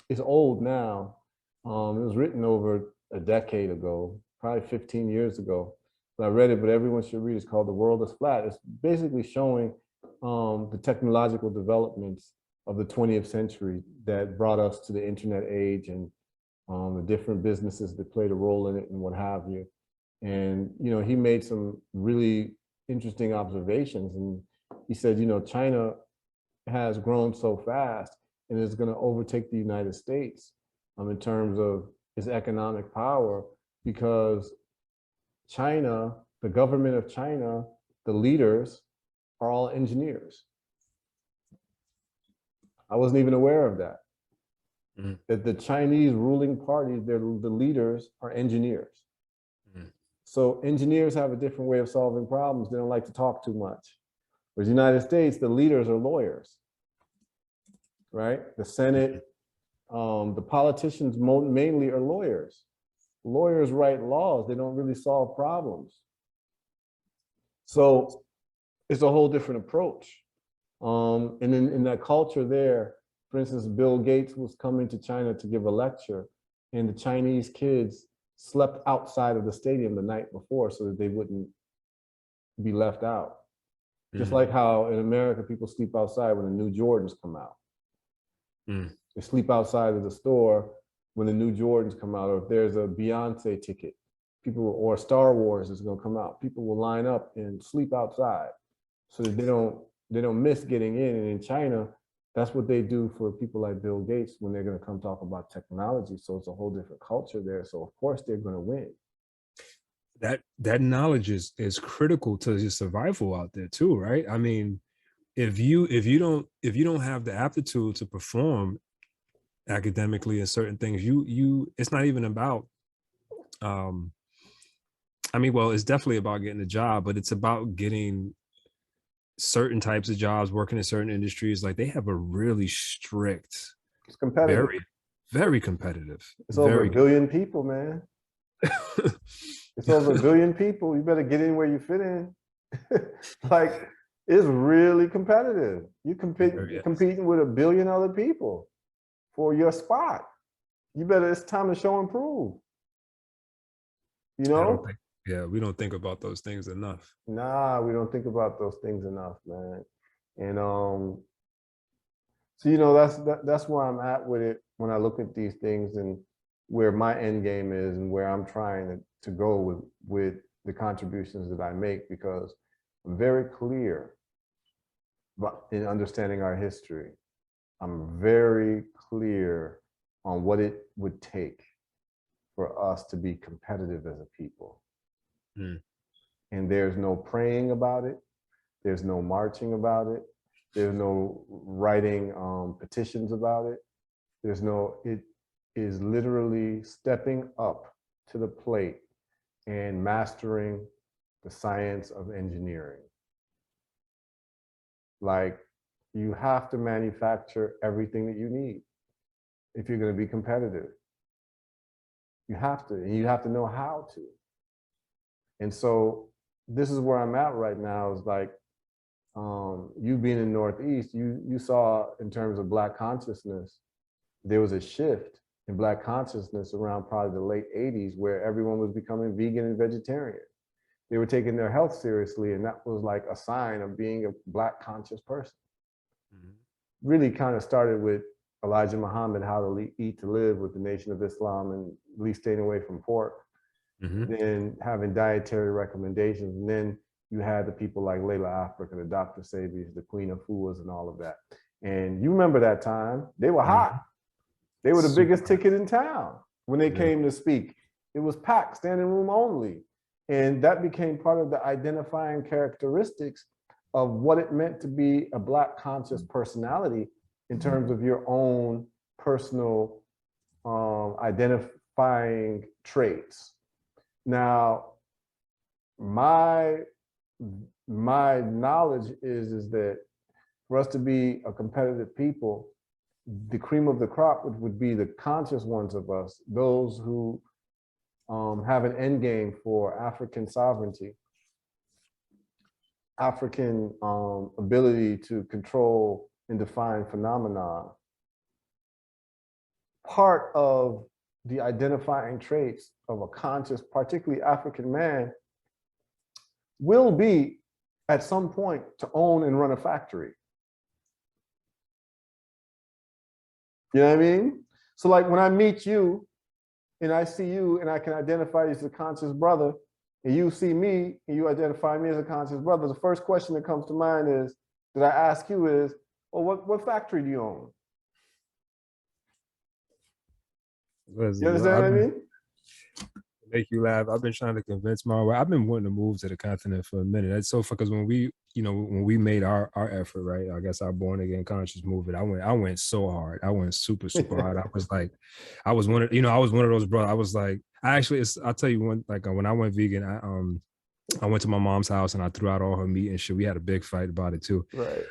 It's old now. It was written over a decade ago, probably 15 years ago. I read it, but everyone should read it. It's called The World is Flat. It's basically showing the technological developments of the 20th century that brought us to the internet age and the different businesses that played a role in it and what have you. And, he made some really interesting observations. And he said, China has grown so fast and is going to overtake the United States in terms of its economic power because China the government of China, the leaders are all engineers. I wasn't even aware of that. Mm. That the Chinese ruling party, the leaders are engineers. Mm. So engineers have a different way of solving problems. They don't like to talk too much. Whereas the United States, the leaders are lawyers, right? The Senate, the politicians mainly are lawyers. Lawyers write laws. They don't really solve problems. So it's a whole different approach. And in that culture there, for instance, Bill Gates was coming to China to give a lecture, and the Chinese kids slept outside of the stadium the night before so that they wouldn't be left out. Just like how in America, people sleep outside when the new Jordans come out. They sleep outside of the store when the new Jordans come out, or if there's a Beyonce ticket, people, or Star Wars is going to come out, people will line up and sleep outside so that they don't miss getting in. And in China, that's what they do for people like Bill Gates when they're going to come talk about technology. So it's a whole different culture there. So of course they're going to win. That knowledge is critical to your survival out there too, right? I mean, if you don't have the aptitude to perform academically in certain things, you it's not even about I mean, well, it's definitely about getting a job, but it's about getting certain types of jobs, working in certain industries. Like they have a really strict, It's competitive. Very competitive. It's over a billion people, man. It's over a billion people. You better get in where you fit in. Like, it's really competitive. You're competing with a billion other people for your spot. You better, it's time to show and prove. You know? We don't think about those things enough. Nah, we don't think about those things enough, man. And so, you know, that's where I'm at with it when I look at these things and where my end game is and where I'm trying to go with the contributions that I make, because I'm very clear in understanding our history. I'm very clear on what it would take for us to be competitive as a people. And there's no praying about it. There's no marching about it. There's no writing petitions about it. It is literally stepping up to the plate and mastering the science of engineering. Like, you have to manufacture everything that you need if you're going to be competitive. You have to, and you have to know how to. And so this is where I'm at right now, is like, you being in Northeast, you saw in terms of Black consciousness, there was a shift in Black consciousness around probably the late 80s where everyone was becoming vegan and vegetarian. They were taking their health seriously, and that was like a sign of being a Black conscious person. Really kind of started with Elijah Muhammad, How to Eat to Live, with the Nation of Islam, and at least staying away from pork. Then having dietary recommendations. And then you had the people like Layla Africa, the Dr. Sabi's, the Queen of Fuas, and all of that. And you remember that time, they were hot. They were the biggest ticket in town when they came to speak. It was packed, standing room only. And that became part of the identifying characteristics of what it meant to be a Black conscious personality in terms of your own personal identifying traits. Now, my knowledge is that for us to be a competitive people, the cream of the crop would be the conscious ones of us, those who have an end game for African sovereignty, African ability to control and define phenomena. Part of the identifying traits of a conscious, particularly African man, will be at some point to own and run a factory. You know what I mean? So like when I meet you and I see you and I can identify you as a conscious brother, and you see me and you identify me as a conscious brother, the first question that comes to mind is, that I ask you is, well, what factory do you own? You understand what I mean? make you laugh. I've been trying to convince my wife. I've been wanting to move to the continent for a minute. That's so fun because when we made our effort, right? I guess our born again conscious movement. I went so hard. I went super hard. I was like, I was one of those brothers. I was like, I'll tell you one, like when I went vegan, I went to my mom's house and I threw out all her meat and shit. We had a big fight about it too. Right.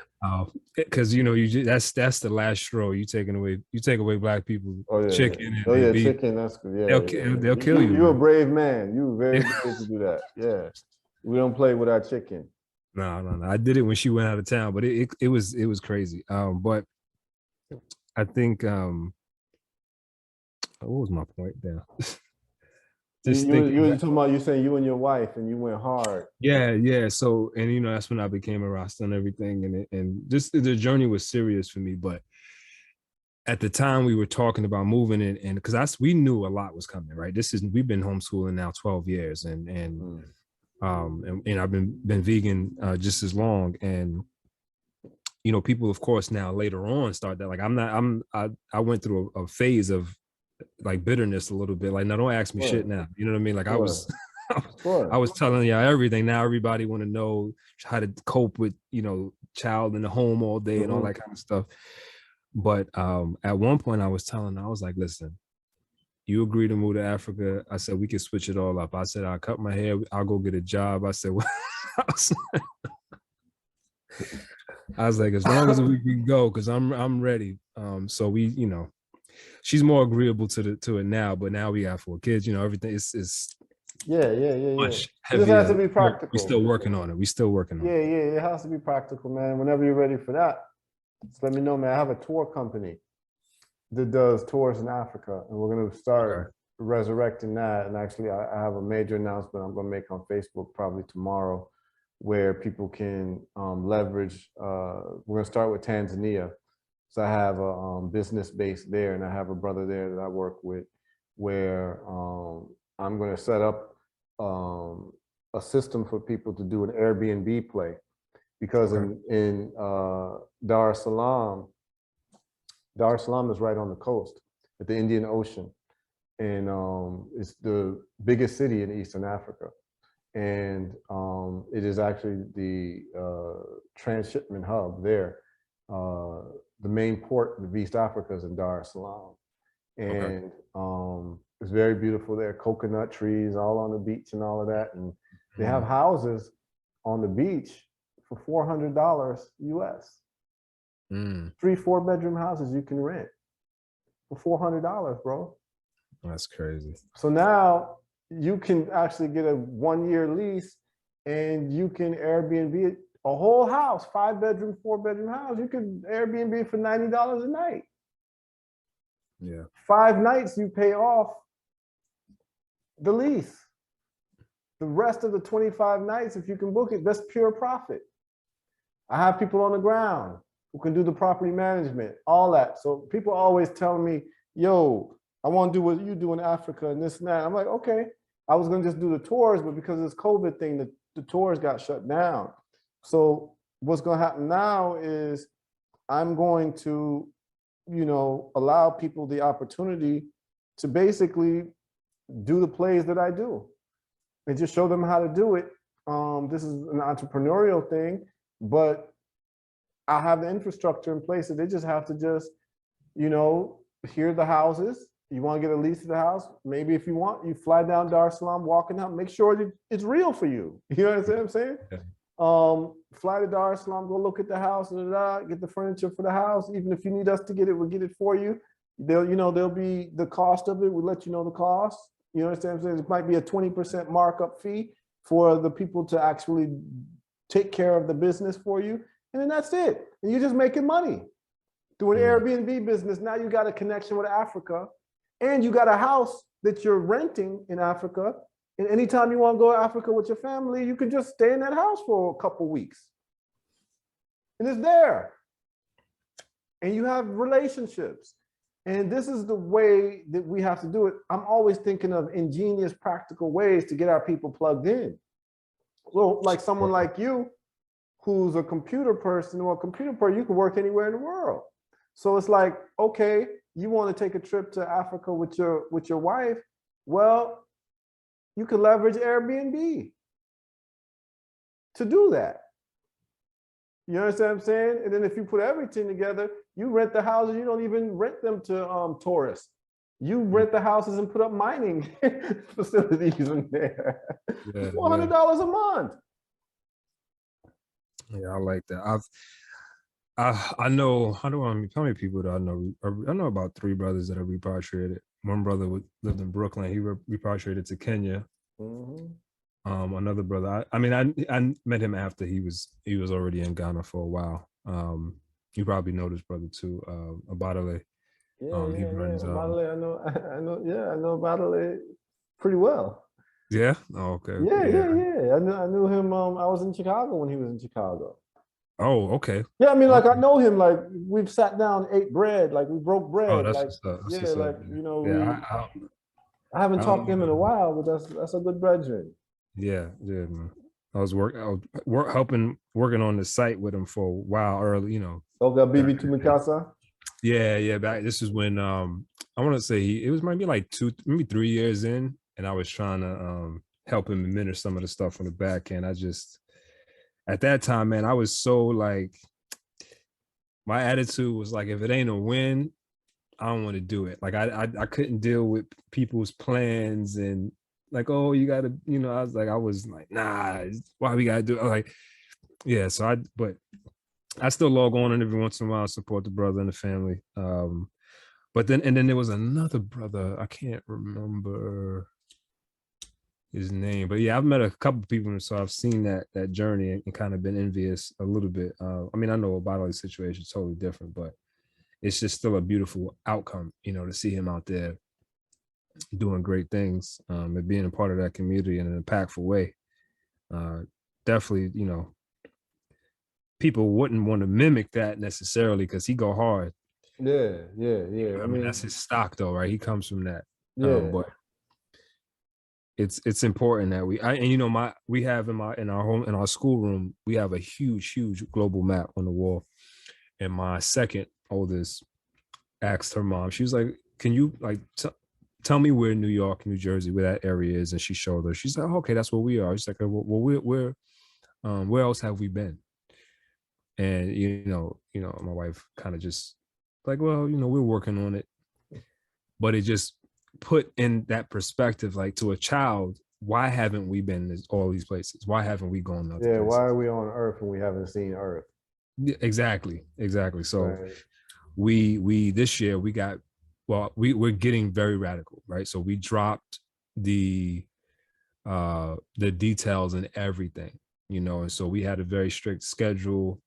Because that's the last straw. You take away black people chicken. Oh and yeah, beef. chicken. That's good. Yeah, They'll kill you. You're a brave man. You were very brave to do that. Yeah, we don't play with our chicken. No. I did it when she went out of town, but it was crazy. But I think what was my point there? You talking about you saying you and your wife and you went hard. Yeah. So and that's when I became a Rasta and everything, and just the journey was serious for me. But at the time we were talking about moving in, and because we knew a lot was coming, right? We've been homeschooling now 12 years, and I've been vegan just as long, and people of course now later on start that like I went through a phase of like bitterness a little bit. Like, now don't ask me shit now. You know what I mean? Like I was telling y'all everything. Now everybody want to know how to cope with, child in the home all day and all that kind of stuff. But at one point I was like, listen, you agree to move to Africa. I said, we can switch it all up. I said, I'll cut my hair. I'll go get a job. I said, I was like, as long as we can go, because I'm ready. So we, she's more agreeable to it now, but now we got 4 kids, everything is much heavier. It has to be practical. We're still working on it. It has to be practical, man. Whenever you're ready for that, just let me know, man. I have a tour company that does tours in Africa, and we're going to start resurrecting that. And actually, I have a major announcement I'm going to make on Facebook probably tomorrow, where people can leverage. We're going to start with Tanzania. So I have a business base there, and I have a brother there that I work with, where I'm going to set up a system for people to do an Airbnb play, because in Dar es Salaam is right on the coast at the Indian Ocean, and it's the biggest city in Eastern Africa, and it is actually the transshipment hub there. The main port of East Africa is in Dar es Salaam, and it's very beautiful there. Coconut trees all on the beach and all of that, and they have houses on the beach for $400 US. 3-4 bedroom houses you can rent for $400, bro. That's crazy. So now you can actually get a 1-year lease, and you can Airbnb it. A whole house, 5-bedroom, 4-bedroom house, you could Airbnb for $90 a night. Yeah. 5 nights you pay off the lease. The rest of the 25 nights, if you can book it, that's pure profit. I have people on the ground who can do the property management, all that. So people always tell me, yo, I want to do what you do in Africa and this and that. I'm like, okay. I was going to just do the tours, but because of this COVID thing, the tours got shut down. So what's going to happen now is I'm going to, allow people the opportunity to basically do the plays that I do and just show them how to do it. This is an entrepreneurial thing, but I have the infrastructure in place that they just have to just, hear the houses. You want to get a lease to the house? Maybe if you want, you fly down Dar es Salaam, walking out, make sure it's real for you. You know what I'm saying? Okay. Fly to Dar es Salaam, go look at the house, get the furniture for the house. Even if you need us to get it, we'll get it for you. There'll be the cost of it. We'll let you know the cost. You understand what I'm saying? It might be a 20% markup fee for the people to actually take care of the business for you. And then that's it. And you're just making money. Doing Airbnb business, now you got a connection with Africa, and you got a house that you're renting in Africa. And anytime you want to go to Africa with your family, you can just stay in that house for a couple weeks. And it's there. And you have relationships. And this is the way that we have to do it. I'm always thinking of ingenious, practical ways to get our people plugged in. So like someone like you, who's a computer person, or a computer person, you can work anywhere in the world. So it's like, okay, you want to take a trip to Africa with your wife. Well, you could leverage Airbnb to do that. You understand what I'm saying? And then if you put everything together, you rent the houses, you don't even rent them to tourists. You rent the houses and put up mining facilities in there. Yeah, $400 a month. Yeah, I like that. I know, how many people do I know? I know about 3 brothers that are repatriated. One brother lived in Brooklyn. He repatriated to Kenya. Another brother, I met him after he was already in Ghana for a while. You probably know this brother too, Abadale. He runs. Abadale, I know Abadale pretty well. Yeah. Oh, okay. Yeah. I knew him. I was in Chicago when he was in Chicago. Oh, okay. Yeah, I mean, like I know him. Like we've sat down, ate bread, like we broke bread. Oh, that's like what's up. That's what's up. You know, I haven't I talked to him in a while, but that's a good brethren. Yeah, man. I was working on the site with him for a while early, you know. Oh, that BB to Mikasa? Yeah. This is when I want to say it was maybe like 3 years in, and I was trying to help him administer some of the stuff on the back end. At that time, man, I was so like, my attitude was like, if it ain't a win, I don't want to do it. Like I couldn't deal with people's plans and like, oh, you gotta, you know, I was like, nah, why we gotta do it? Like, yeah. But I still log on and every once in a while support the brother and the family. But then there was another brother, I can't remember his name, but yeah, I've met a couple of people, so I've seen that journey and kind of been envious a little bit. I mean, I know about his situation is totally different, but it's just still a beautiful outcome, you know, to see him out there doing great things, and being a part of that community in an impactful way. Definitely, you know, people wouldn't want to mimic that necessarily because he go hard. Yeah. I mean, that's his stock though, right? He comes from that. But it's important that we have in our schoolroom, we have a huge global map on the wall. And my second oldest asked her mom, she was like, can you like tell me where New York, New Jersey, where that area is? And she showed her. She's like, oh, okay, that's where we are. She's like, well, where else have we been? And you know, my wife kind of just like, well, you know, we're working on it. But it just put in that perspective, like to a child, why haven't we been all these places? Why haven't we gone other places? Why are we on Earth and we haven't seen Earth? Yeah, exactly. So we this year we got, well, we're getting very radical, right? So we dropped the details and everything, you know, and so we had a very strict schedule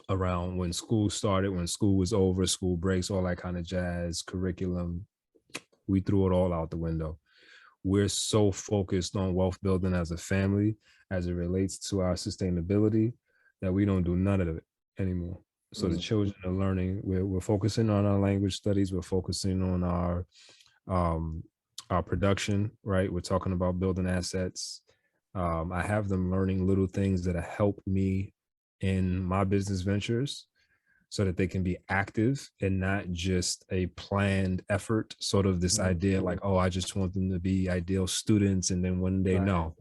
around when school started, when school was over, school breaks, all that kind of jazz, curriculum. We threw it all out the window. We're so focused on wealth building as a family as it relates to our sustainability that we don't do none of it anymore. So the children are learning. We're focusing on our language studies. We're focusing on our production, right? We're talking about building assets. I have them learning little things that help me in my business ventures so that they can be active and not just a planned effort, sort of this idea like, oh, I just want them to be ideal students. And then one day, no,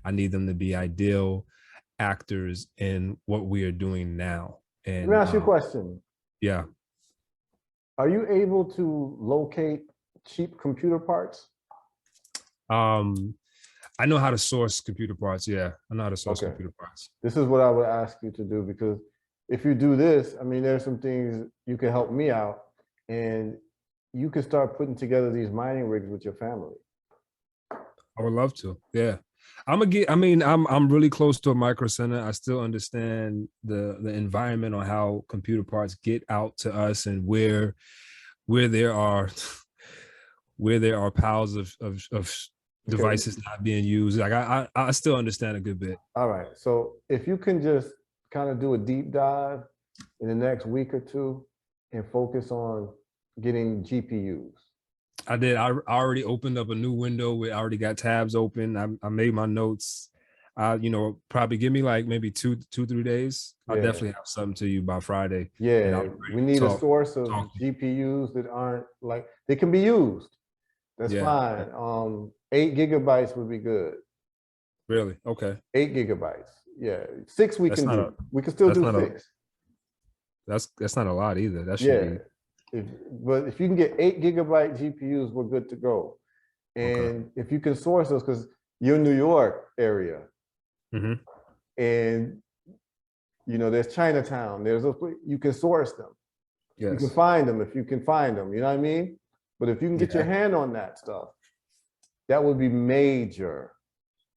I need them to be ideal actors in what we are doing now. And let me ask you a question. Yeah. Are you able to locate cheap computer parts? I know how to source computer parts. Yeah, I know how to source computer parts. This is what I would ask you to do, because if you do this, I mean, there's some things you can help me out, and you can start putting together these mining rigs with your family. I would love to. Yeah. I'm really close to a micro center. I still understand the environment on how computer parts get out to us and where there are piles of devices not being used. Like I still understand a good bit. All right. So if you can just kind of do a deep dive in the next week or two and focus on getting GPUs. I did. I already opened up a new window. I already got tabs open. I made my notes. Probably give me like maybe 2-3 days. I'll definitely have something to you by Friday. Yeah, we need a source of GPUs that aren't like, they can be used. That's Yeah. fine. 8 gigabytes would be good. Really? Okay. 8 gigabytes. Yeah. 6 we That's can not do. a We can still that's do not a 6. that's not a lot either. That should Yeah. be But if you can get 8 gigabyte GPUs, we're good to go. okay. And if you can source those, because you're in New York area, Hmm. and there's Chinatown. You can source them. You can Yes. find them if you can find them. You know what I mean? But if you can get your Yeah. hand on that stuff, that would be major,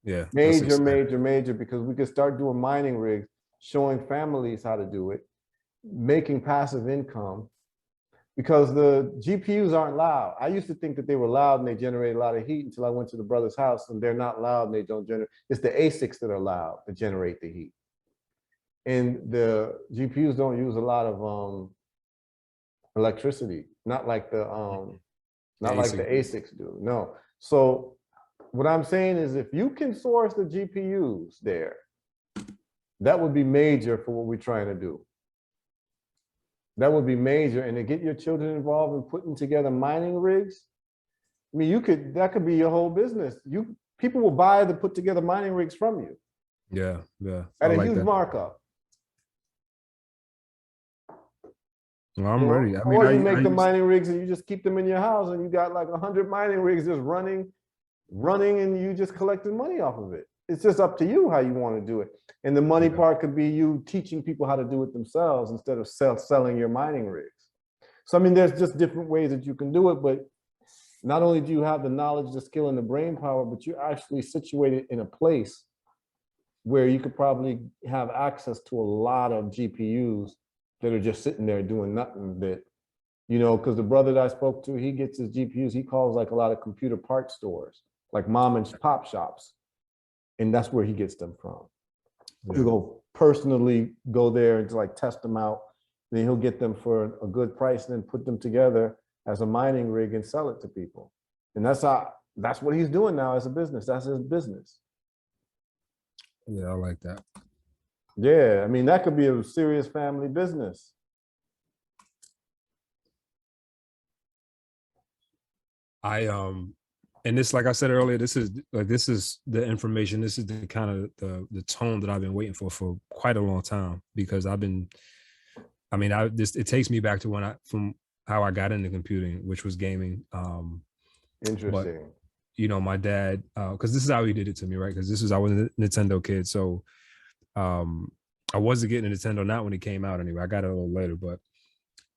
Yeah. That's major, exciting. major, major, because we could start doing mining rigs, showing families how to do it, making passive income, because the GPUs aren't loud. I used to think that they were loud and they generate a lot of heat until I went to the brother's house, and they're not loud and they don't generate. It's the ASICs that are loud that generate the heat. And the GPUs don't use a lot of electricity, not like the ASIC. ASICs do. No. So what I'm saying is, if you can source the GPUs there, that would be major for what we're trying to do. That would be major. And to get your children involved in putting together mining rigs, I mean, that could be your whole business. People will buy the put together mining rigs from you Yeah. Yeah. I at a like huge that. markup. Well, I'm ready. I mean, Or you make I the used, mining rigs and you just keep them in your house, and you got like 100 mining rigs just running, and you just collecting money off of it. It's just up to you how you want to do it. And the money part could be you teaching people how to do it themselves instead of selling your mining rigs. So, I mean, there's just different ways that you can do it, but not only do you have the knowledge, the skill, and the brain power, but you're actually situated in a place where you could probably have access to a lot of GPUs that are just sitting there doing nothing. Because the brother that I spoke to, he gets his GPUs, he calls like a lot of computer parts stores, like mom and pop shops. And that's where he gets them from. He'll go personally go there and like test them out. Then he'll get them for a good price and then put them together as a mining rig and sell it to people. And that's what he's doing now as a business. That's his business. Yeah, I like that. Yeah, I mean, that could be a serious family business. And this, like I said earlier, this is the information. This is the kind of the tone that I've been waiting for quite a long time, because it takes me back to from how I got into computing, which was gaming. Interesting. But my dad, because this is how he did it to me, right? Because I was a Nintendo kid, so I wasn't getting a Nintendo, not when it came out anyway. I got it a little later, but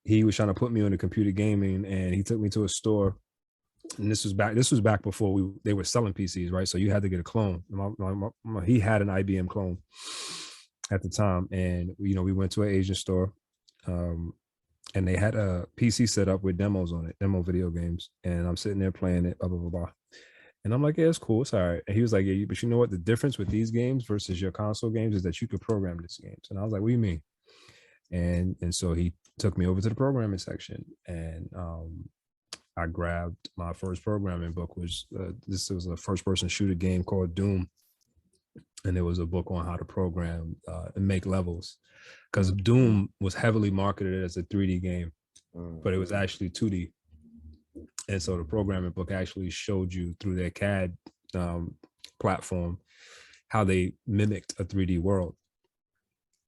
he was trying to put me on the computer gaming, and he took me to a store. And this was back before they were selling PCs, right? So you had to get a clone. He had an IBM clone at the time, and we went to an Asian store, and they had a PC set up with demos on it, demo video games, and I'm sitting there playing it, blah blah blah blah. And I'm like, yeah, it's cool, it's all right. And he was like, yeah, but you know what? The difference with these games versus your console games is that you could program these games. And I was like, what do you mean? And so he took me over to the programming section, and I grabbed my first programming book, which this was a first-person shooter game called Doom, and there was a book on how to program and make levels, because Doom was heavily marketed as a 3D game, but it was actually 2D. And so the programming book actually showed you through their CAD platform how they mimicked a 3D world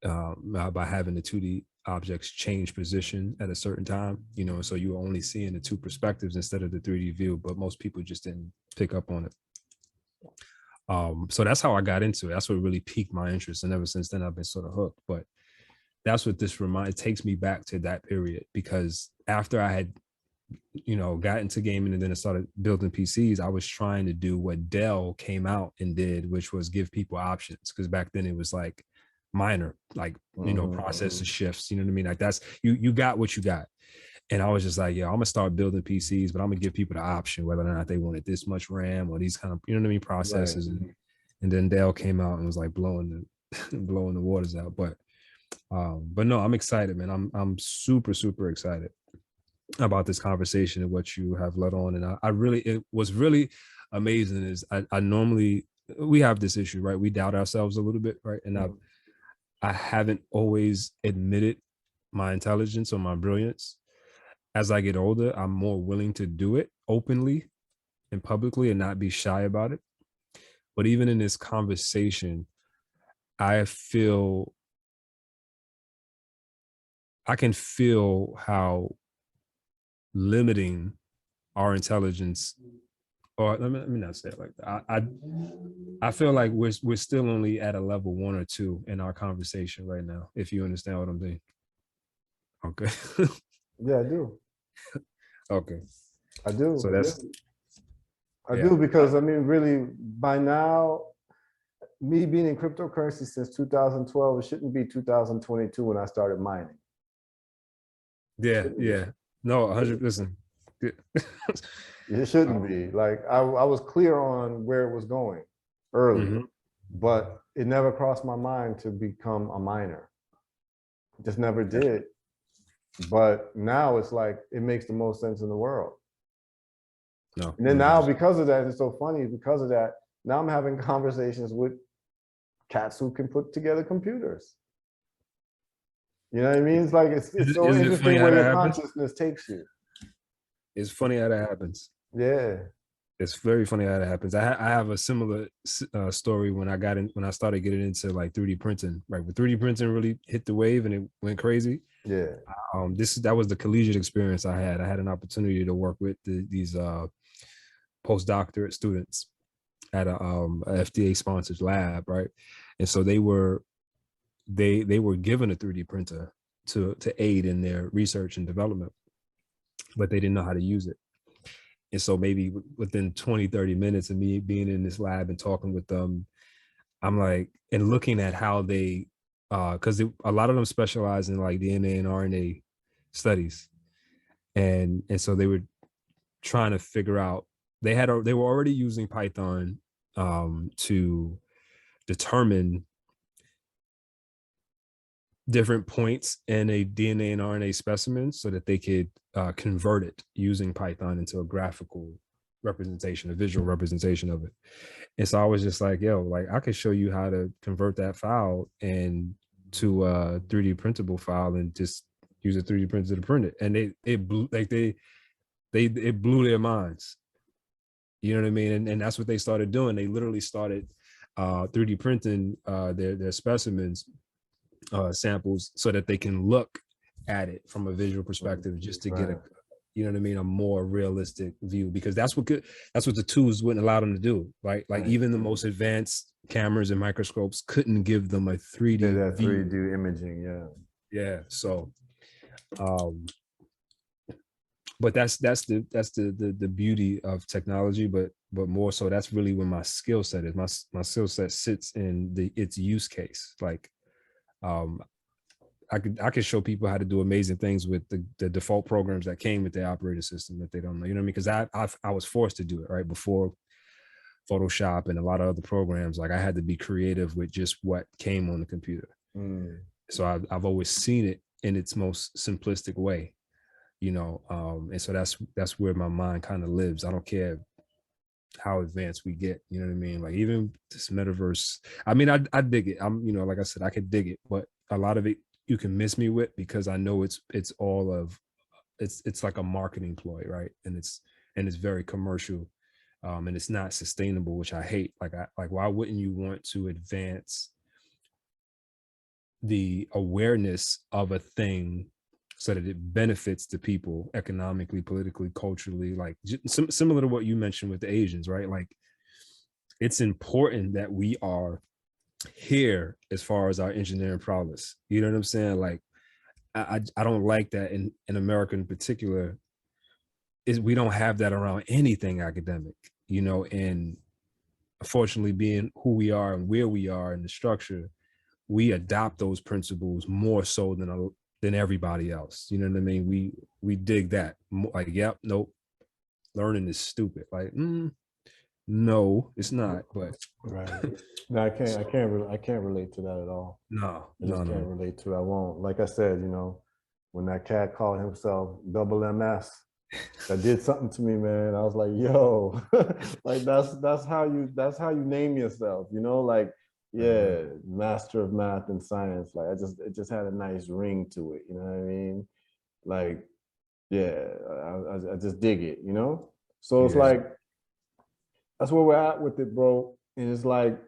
by having the 2D objects change position at a certain time, so you were only seeing the two perspectives instead of the 3D view, but most people just didn't pick up on it. So that's how I got into it. That's what really piqued my interest, and ever since then I've been sort of hooked. But that's what it takes me back to that period, because after I had got into gaming and then I started building PCs, I was trying to do what Dell came out and did, which was give people options, because back then it was like minor, like processor shifts, you know what I mean? Like that's you got what you got. And I was just like, yeah, I'm gonna start building PCs, but I'm gonna give people the option whether or not they wanted this much RAM or these kind of, processors. Right. And then Dell came out and was like blowing the waters out. But no, I'm excited, man. I'm super, super excited about this conversation and what you have led on. And it was really amazing is I normally, we have this issue, right? We doubt ourselves a little bit, right? And I haven't always admitted my intelligence or my brilliance. As I get older, I'm more willing to do it openly, and publicly and not be shy about it. But even in this conversation, I can feel how limiting our intelligence, or let me not say it like that. I feel like we're still only at a level 1 or 2 in our conversation right now, if you understand what I'm saying. Okay. Yeah, I do. Okay. I do. So that's I yeah. do, because I mean, really, by now, me being in cryptocurrency since 2012, it shouldn't be 2022 when I started mining. Yeah, yeah. No, 100. Listen. It shouldn't be. Like I was clear on where it was going early, Mhm. but it never crossed my mind to become a miner. It just never did. But now it's like it makes the most sense in the world. No. And then now, because of that, it's so funny. Because of that, now I'm having conversations with cats who can put together computers. You know what I mean? It's like it's so Isn't it funny interesting how where that your happens? consciousness takes you. It's funny how that happens. Yeah. It's very funny how that happens. I have a similar story when I started getting into like 3D printing. Right, when 3D printing really hit the wave and it went crazy. Yeah. That was the collegiate experience I had. I had an opportunity to work with these postdoctorate students at a FDA sponsored lab, right? And so they were given a 3D printer to aid in their research and development, but they didn't know how to use it. And so maybe within 20, 30 minutes of me being in this lab and talking with them, I'm like, and looking at how they, because a lot of them specialize in like DNA and RNA studies. And so they were trying to figure out, they were already using Python to determine different points in a DNA and RNA specimen so that they could convert it using Python into a graphical representation, a visual representation of it. And so I was just like, yo, like I could show you how to convert that file and to a 3D printable file and just use a 3D printer to print it. And it blew like it blew their minds. You know what I mean? And that's what they started doing. They literally started 3D printing their specimens samples so that they can look at it from a visual perspective, just to get a, you know what I mean, a more realistic view, because that's what the tools wouldn't allow them to do, right? Like even the most advanced cameras and microscopes couldn't give them a 3D that view. 3D imaging, Yeah. So but that's the beauty of technology, but more so that's really where my skill set is. My skill set sits in its use case. Like I could show people how to do amazing things with the default programs that came with the operating system that they don't know. You know what I mean? Because I was forced to do it right before Photoshop and a lot of other programs. Like I had to be creative with just what came on the computer. So I've always seen it in its most simplistic way, you know. And so that's where my mind kind of lives. I don't care how advanced we get, you know what I mean? Like even this metaverse, I mean, I dig it. I'm, you know, like I said, I could dig it, but a lot of it you can miss me with, because I know it's all of it's like a marketing ploy, right? And it's very commercial, and it's not sustainable, which I hate. Like why wouldn't you want to advance the awareness of a thing so that it benefits the people economically, politically, culturally, like similar to what you mentioned with the Asians, right? Like it's important that we are here as far as our engineering prowess. You know what I'm saying? Like I don't like that in America in particular, is we don't have that around anything academic, you know, and unfortunately being who we are and where we are in the structure, we adopt those principles more so than everybody else. You know what I mean? We dig that. Like, yep, nope, learning is stupid. Like, no, it's not. But no, I can't relate to that at all. I just can't relate to it. I won't. Like I said, you know, when that cat called himself Double MS, that did something to me, man. I was like, yo, like that's how you name yourself, you know, like, yeah, master of math and science. Like it just had a nice ring to it, you know what I mean? Like, yeah, I just dig it, you know? So it's like that's where we're at with it, bro. And it's like,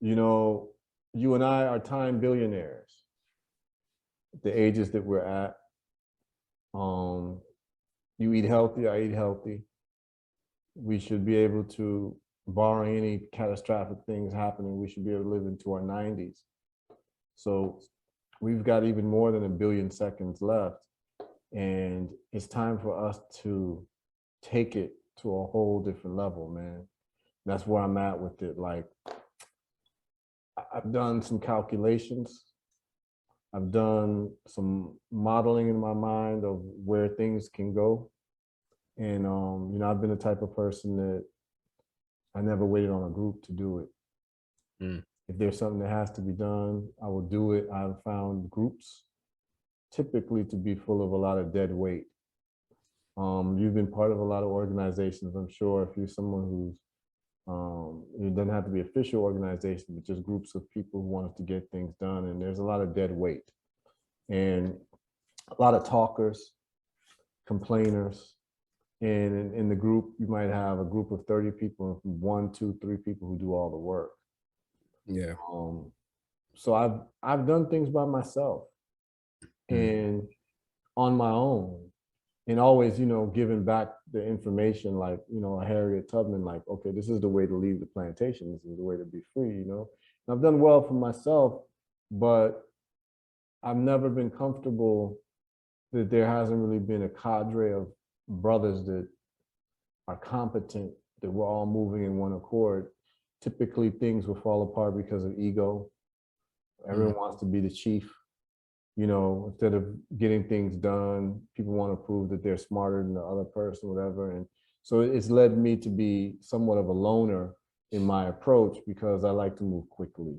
you know, you and I are time billionaires. The ages that we're at. You eat healthy, I eat healthy. We should be able to, barring any catastrophic things happening, we should be able to live into our 90s. So we've got even more than 1 billion seconds left. And it's time for us to take it to a whole different level, man. That's where I'm at with it. Like, I've done some calculations. I've done some modeling in my mind of where things can go. And, you know, I've been the type of person that I never waited on a group to do it. If there's something that has to be done, I will do it. I've found groups typically to be full of a lot of dead weight. You've been part of a lot of organizations. I'm sure if you're someone who's, it doesn't have to be official organization, but just groups of people who want to get things done. And there's a lot of dead weight and a lot of talkers, complainers. And in the group, you might have a group of 30 people, 1, 2, 3 people who do all the work. Yeah. So I've done things by myself and on my own, and always, you know, giving back the information, like, you know, Harriet Tubman, like, okay, this is the way to leave the plantation. This is the way to be free, you know. And I've done well for myself, but I've never been comfortable that there hasn't really been a cadre of brothers that are competent, that we're all moving in one accord. Typically things will fall apart because of ego. Everyone wants to be the chief. You know, instead of getting things done, people want to prove that they're smarter than the other person, whatever. And so it's led me to be somewhat of a loner in my approach because I like to move quickly.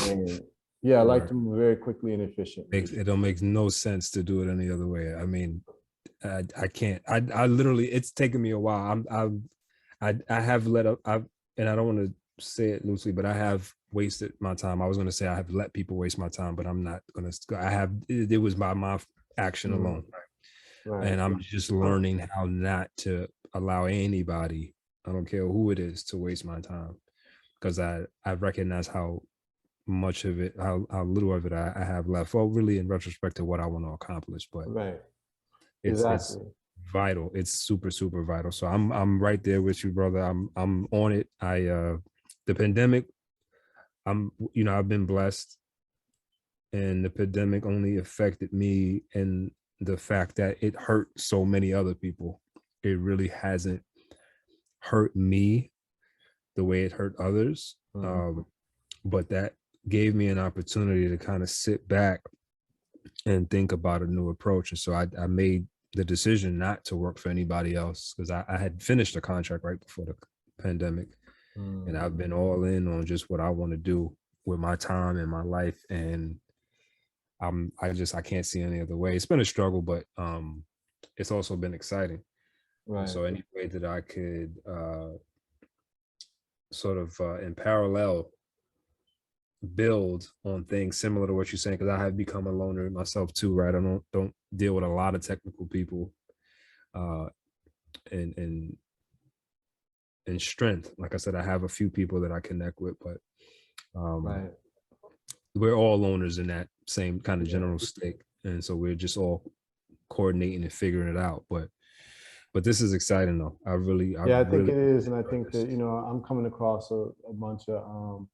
And yeah, I like to move very quickly and efficiently. It don't make no sense to do it any other way. I mean, I can't. I literally, it's taken me a while. I have let up. And I don't want to say it loosely, but I have wasted my time. I was going to say I have let people waste my time, but I'm not going to. I have. It was by my action alone, Right. and I'm just learning how not to allow anybody, I don't care who it is, to waste my time, because I recognize how much of it, how little of it I have left. Well, really, in retrospect to what I want to accomplish, but Right. it's vital. It's super, super vital. So I'm right there with you, brother. I'm on it. The pandemic, I've been blessed, and the pandemic only affected me in the fact that it hurt so many other people. It really hasn't hurt me the way it hurt others. But that gave me an opportunity to kind of sit back and think about a new approach. And so I made the decision not to work for anybody else, because I had finished a contract right before the pandemic, and I've been all in on just what I want to do with my time and my life. And I can't see any other way. It's been a struggle, but it's also been exciting. Right. So any way that I could sort of in parallel build on things similar to what you're saying, because I have become a loner myself too, right? I don't deal with a lot of technical people, and strength. Like I said, I have a few people that I connect with, but we're all loners in that same kind of general state, and so we're just all coordinating and figuring it out. But this is exciting though. I think it is, and I think that, you know, I'm coming across a bunch of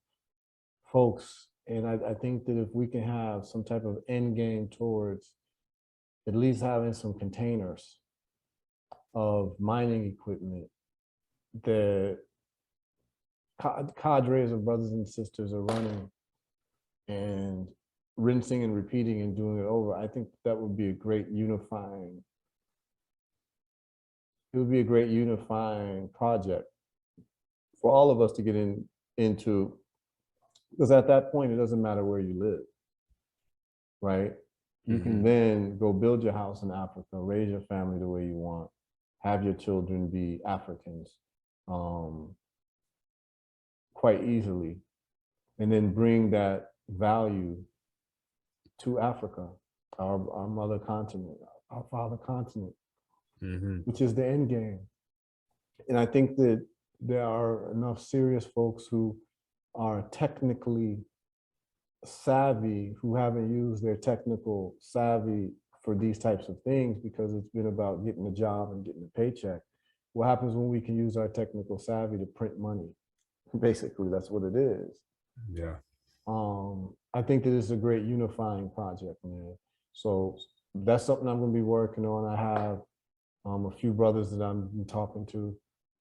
folks, and I think that if we can have some type of end game towards at least having some containers of mining equipment that cadres of brothers and sisters are running and rinsing and repeating and doing it over, I think that would be a great unifying. It would be a great unifying project for all of us to get into, because at that point, it doesn't matter where you live, right? You can then go build your house in Africa, raise your family the way you want, have your children be Africans quite easily, and then bring that value to Africa, our mother continent, our father continent, which is the end game. And I think that there are enough serious folks who are technically savvy, who haven't used their technical savvy for these types of things because it's been about getting a job and getting a paycheck. What happens when we can use our technical savvy to print money? Basically, that's what it is. Yeah. I think that it's a great unifying project, man. So that's something I'm going to be working on. I have a few brothers that I'm talking to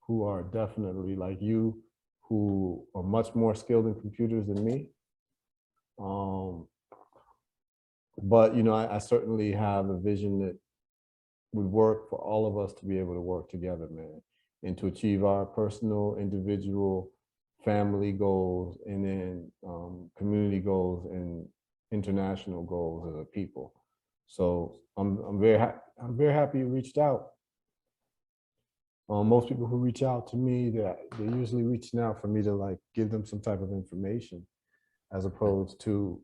who are definitely like you, who are much more skilled in computers than me. But you know, I certainly have a vision that would work for all of us to be able to work together, man, and to achieve our personal, individual, family goals, and then community goals and international goals as a people. So I'm very happy you reached out. Most people who reach out to me, they're usually reaching out for me to like give them some type of information, as opposed to,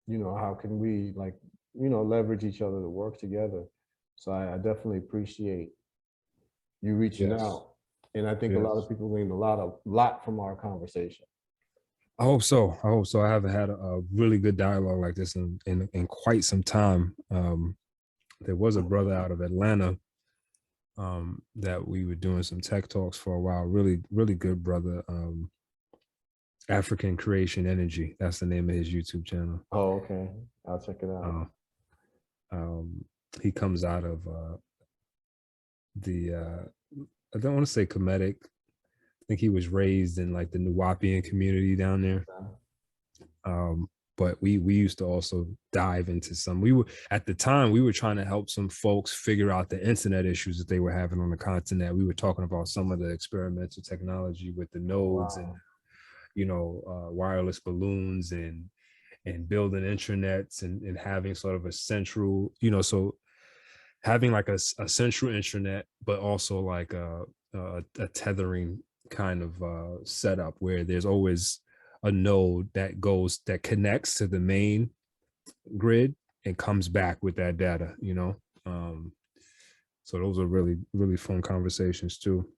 you know, how can we like, you know, leverage each other to work together. So I definitely appreciate you reaching Yes. out. And I think a Yes. lot of people gained a lot from our conversation. I hope so. I hope so. I haven't had a really good dialogue like this in quite some time. There was a brother out of Atlanta that we were doing some tech talks for a while. Really, really good brother. African Creation Energy. That's the name of his YouTube channel. Oh, okay. I'll check it out. He comes out of the I don't want to say Kemetic. I think he was raised in like the Nuwapian community down there. But we used to also dive into some. We were at the time we were trying to help some folks figure out the internet issues that they were having on the continent. We were talking about some of the experimental technology with the nodes and wireless balloons and building intranets and having sort of a central, so having like a central intranet, but also like a tethering kind of setup where there's always a node that connects to the main grid and comes back with that data, so those are really, really fun conversations too.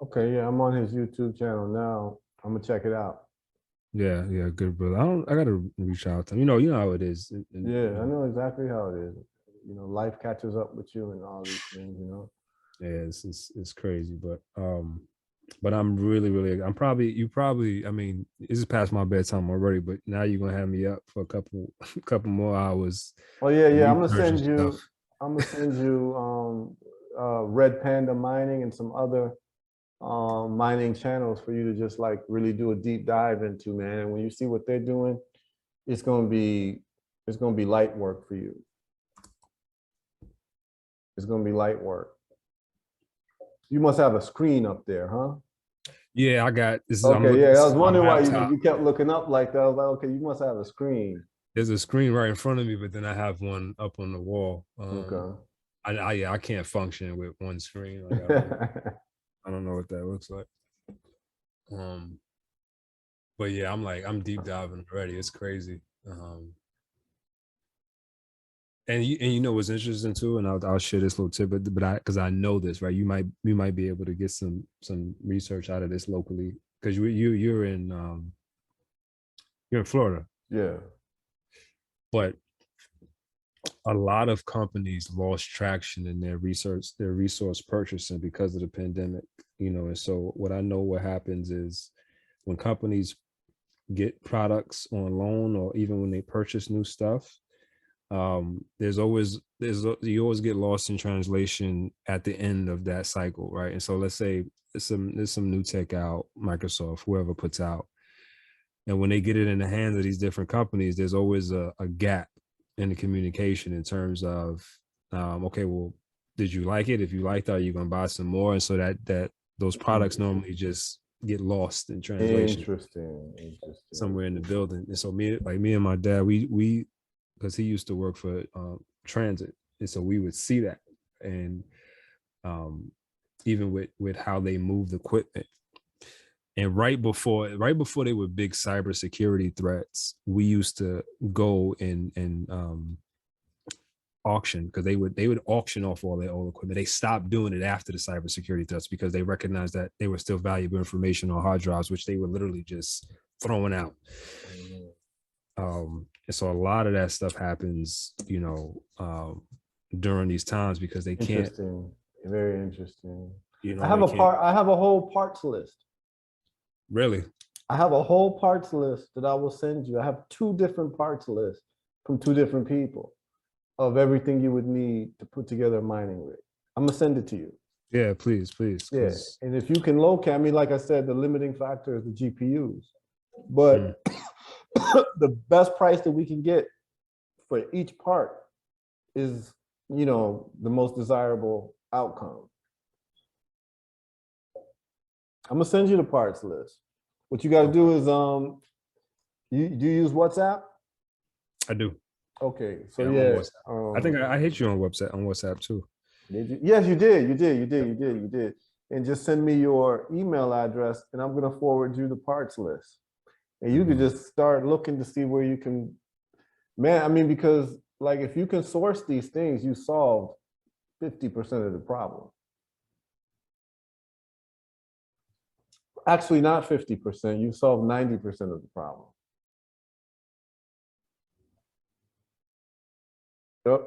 Okay, yeah, I'm on his YouTube channel now. I'm gonna check it out. Yeah, good brother. I gotta reach out to him. You know how it is. Yeah, I know exactly how it is. You know, life catches up with you and all these things, Yeah, it's crazy, but I'm really, you probably, I mean, this is past my bedtime already, but now you're gonna have me up for a couple more hours. Oh yeah, I'm gonna send you Red Panda Mining and some other mining channels for you to just like really do a deep dive into, man. And when you see what they're doing, it's gonna be light work for you. It's gonna be light work. You must have a screen up there, huh? Yeah, I got this. Okay, yeah, I was wondering why you kept looking up like that. I was like, okay, you must have a screen. There's a screen right in front of me, but then I have one up on the wall. Okay. I can't function with one screen. Like I don't know what that looks like. But yeah, I'm deep diving already. It's crazy. And you know what's interesting too, and I'll share this little tip, but because I know this, right? You might be able to get some research out of this locally because you're in Florida. Yeah. But a lot of companies lost traction in their resource purchasing because of the pandemic, and so what happens is when companies get products on loan or even when they purchase new stuff, you always get lost in translation at the end of that cycle, right? And so let's say there's some new tech out, Microsoft, whoever puts out, and when they get it in the hands of these different companies, there's always a gap in the communication in terms of okay, well, did you like it? If you liked it, are you going to buy some more? And so that those products normally just get lost in translation. Interesting. Somewhere in the building. And so me and my dad, we because he used to work for transit, and so we would see that, and even with how they moved equipment. And right before they were big cybersecurity threats, we used to go and auction, because they would auction off all their old equipment. They stopped doing it after the cybersecurity threats because they recognized that they were still valuable information on hard drives, which they were literally just throwing out. And so a lot of that stuff happens, during these times because they can't. Interesting. Very interesting. I have a whole parts list. Really? I have a whole parts list that I will send you. I have 2 different parts lists from 2 different people of everything you would need to put together a mining rig. I'm gonna send it to you. Yeah, please. Yeah, and if you can locate, I mean, like I said, the limiting factor is the GPUs, but the best price that we can get for each part is, the most desirable outcome. I'm gonna send you the parts list. What you got to do is, do you use WhatsApp? I do. Okay, so I think I hit you on WhatsApp too. Did you? Yes, you did. You did. And just send me your email address, and I'm gonna forward you the parts list, and you could just start looking to see where you can. Man, I mean, because like if you can source these things, you solved 50% of the problem. Actually, not 50%. You solved 90% of the problem. Yep,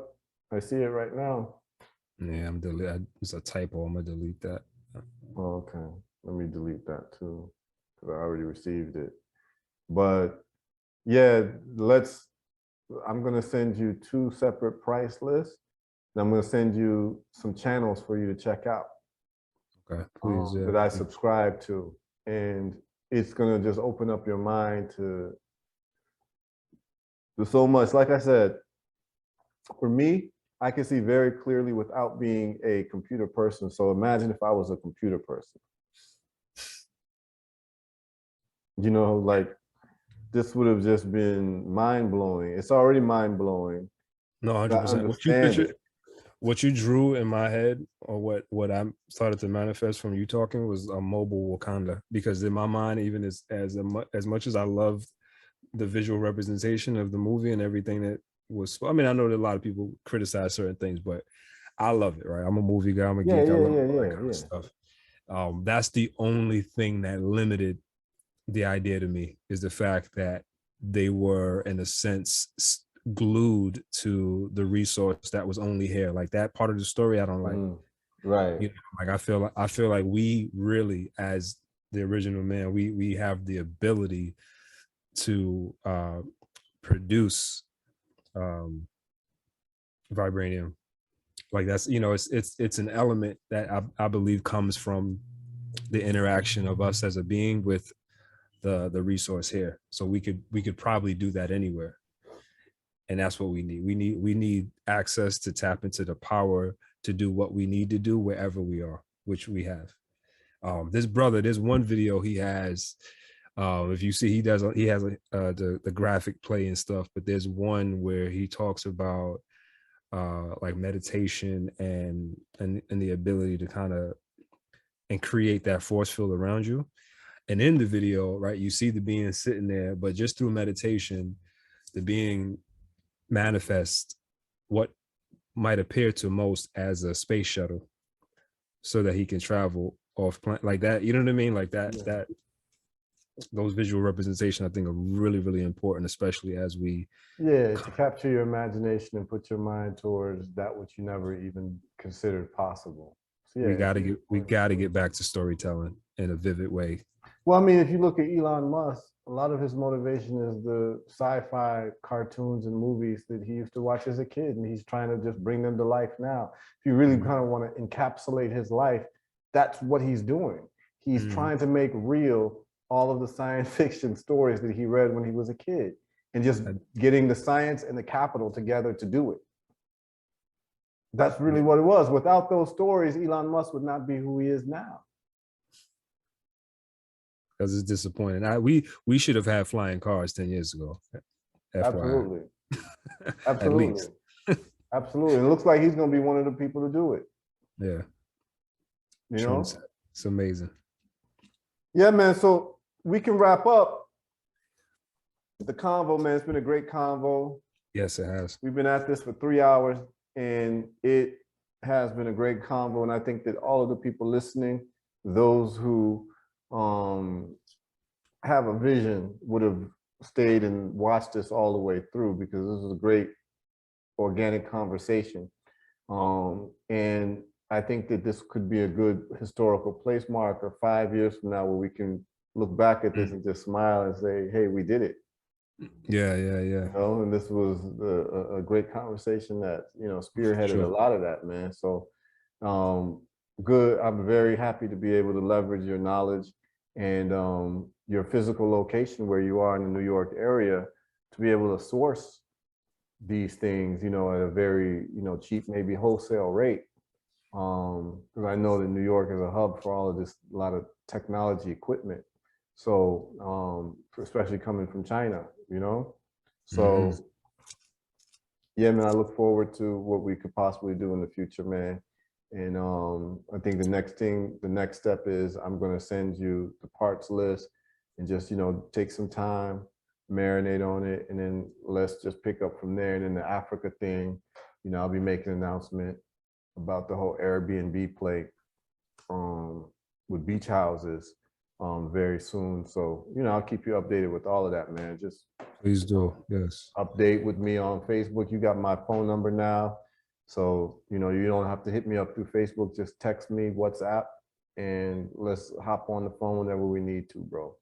I see it right now. Yeah, it's a typo. I'm gonna delete that. Oh, okay, let me delete that too, because I already received it. But yeah, I'm gonna send you 2 separate price lists. And I'm gonna send you some channels for you to check out. Okay, please. That I subscribe to, and it's gonna just open up your mind to so much. Like I said, for me, I can see very clearly without being a computer person. So imagine if I was a computer person. Like this would have just been mind-blowing. It's already mind-blowing. No, 100%. What you drew in my head, or what I started to manifest from you talking, was a mobile Wakanda. Because in my mind, even as much as I loved the visual representation of the movie and everything that was, I mean, I know that a lot of people criticize certain things, but I love it, right? I'm a movie guy. I'm a geek. I love all that kind of stuff. That's the only thing that limited the idea to me, is the fact that they were, in a sense, glued to the resource that was only here. Like that part of the story I don't like. Right. Like I feel like we really, as the original man, we have the ability to produce vibranium. Like that's, it's an element that I believe comes from the interaction of us as a being with the resource here. So we could probably do that anywhere. And that's what we need. We need access to tap into the power to do what we need to do wherever we are, which we have. There's one video he has. If you see, he has the graphic play and stuff, but there's one where he talks about like meditation and the ability to kind of and create that force field around you. And in the video, right, you see the being sitting there, but just through meditation, the being manifests what might appear to most as a space shuttle, so that he can travel off planet like that. You know what I mean? Like that those visual representation, I think, are really, really important, especially as we to capture your imagination and put your mind towards that which you never even considered possible. So we gotta get back to storytelling in a vivid way. Well, I mean, if you look at Elon Musk, a lot of his motivation is the sci-fi cartoons and movies that he used to watch as a kid, and he's trying to just bring them to life now. If you really kind of want to encapsulate his life, that's what he's doing. He's trying to make real all of the science fiction stories that he read when he was a kid, and just getting the science and the capital together to do it. That's really what it was. Without those stories, Elon Musk would not be who he is now. Because it's disappointing. We should have had flying cars 10 years ago. Absolutely. At least. Absolutely. It looks like he's going to be one of the people to do it. Yeah. It's amazing. Yeah, man. So we can wrap up the convo, man. It's been a great convo. Yes, it has. We've been at this for 3 hours. and it has been a great convo. And I think that all of the people listening, those who have a vision, would have stayed and watched this all the way through, because this is a great organic conversation. And I think that this could be a good historical place marker 5 years from now, where we can look back at this and just smile and say, hey, we did it. Yeah. You know, and this was a great conversation that, you know, spearheaded a lot of that, man. So good. I'm very happy to be able to leverage your knowledge and your physical location where you are in the New York area to be able to source these things, you know, at a very, you know, cheap, maybe wholesale rate. Because I know that New York is a hub for all of this, a lot of technology equipment. So especially coming from China, you know. So yeah, man, I look forward to what we could possibly do in the future, man. And I think the next step is I'm going to send you the parts list and just, you know, take some time, marinate on it, and then let's just pick up from there. And then the Africa thing, you know, I'll be making an announcement about the whole Airbnb play with beach houses very soon. So, you know, I'll keep you updated with all of that, man. Just please do. Yes. Update with me on Facebook. You got my phone number now. So, you know, you don't have to hit me up through Facebook. Just text me, WhatsApp, and let's hop on the phone whenever we need to, bro.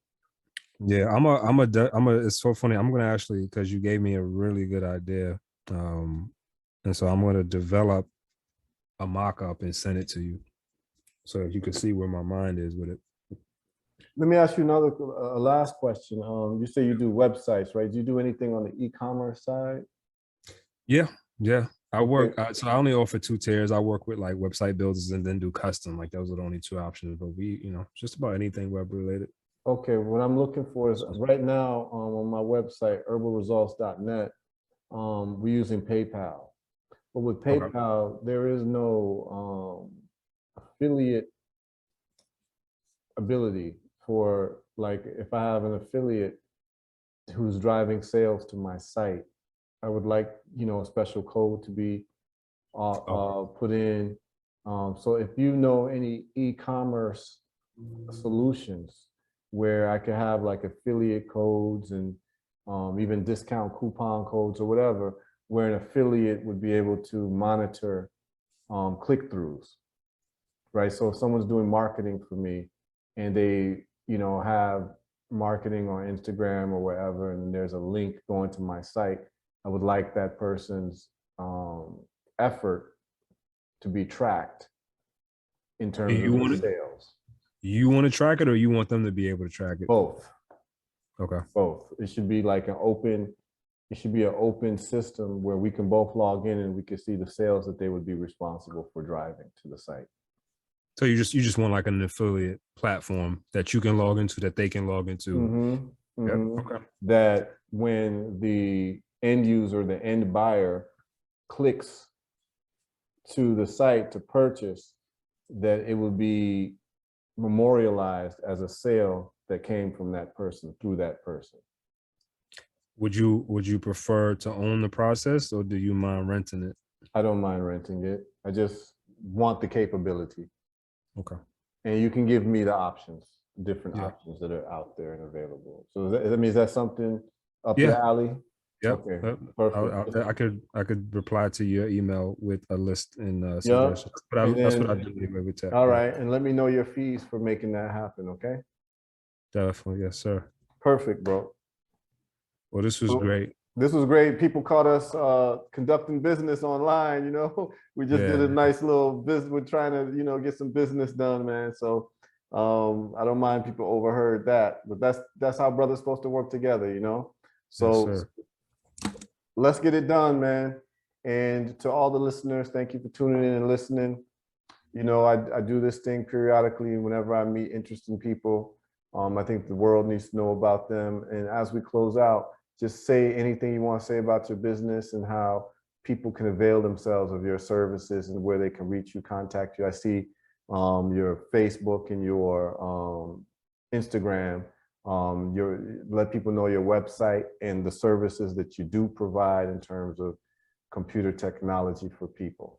Yeah, it's so funny. I'm gonna actually, because you gave me a really good idea. And so I'm gonna develop a mock-up and send it to you, so you can see where my mind is with it. Let me ask you another last question. You say you do websites, right? Do you do anything on the e-commerce side? Yeah. I work. So I only offer 2 tiers. I work with like website builders and then do custom. Like those are the only 2 options. But we, you know, just about anything web related. Okay, what I'm looking for is right now on my website, herbalresults.net, we're using PayPal. But with PayPal, there is no affiliate ability for, like, if I have an affiliate who's driving sales to my site, I would like, you know, a special code to be put in. So if you know any e-commerce solutions where I could have like affiliate codes and even discount coupon codes or whatever, where an affiliate would be able to monitor click-throughs, right? So if someone's doing marketing for me and they, you know, have marketing on Instagram or wherever, and there's a link going to my site, I would like that person's effort to be tracked in terms of sales. You want to track it, or you want them to be able to track it? Both. Okay. Both. It should be like it should be an open system where we can both log in and we can see the sales that they would be responsible for driving to the site. So you just want like an affiliate platform that you can log into, that they can log into. Okay. That when the end user, the end buyer, clicks to the site to purchase, that it will be memorialized as a sale that came from that person, through that person. Would you prefer to own the process, or do you mind renting it? I don't mind renting it. I just want the capability. Okay. And you can give me the options, different options that are out there and available. So that means that's something up your alley. Yep. Okay. Perfect. I could reply to your email with a list and suggestions. But that's what I do anyway with tech. All right, and let me know your fees for making that happen. Okay. Definitely, yes, sir. Perfect, bro. Well, this was great. This was great. People caught us conducting business online. You know, we just did a nice little business. We're trying to, you know, get some business done, man. So I don't mind people overheard that, but that's how brothers supposed to work together, you know. So yes, let's get it done, man. And to all the listeners, thank you for tuning in and listening. You know, I do this thing periodically whenever I meet interesting people. I think the world needs to know about them. And as we close out, just say anything you want to say about your business and how people can avail themselves of your services and where they can reach you, contact you. I see your Facebook and your Instagram. Let people know your website and the services that you do provide in terms of computer technology for people?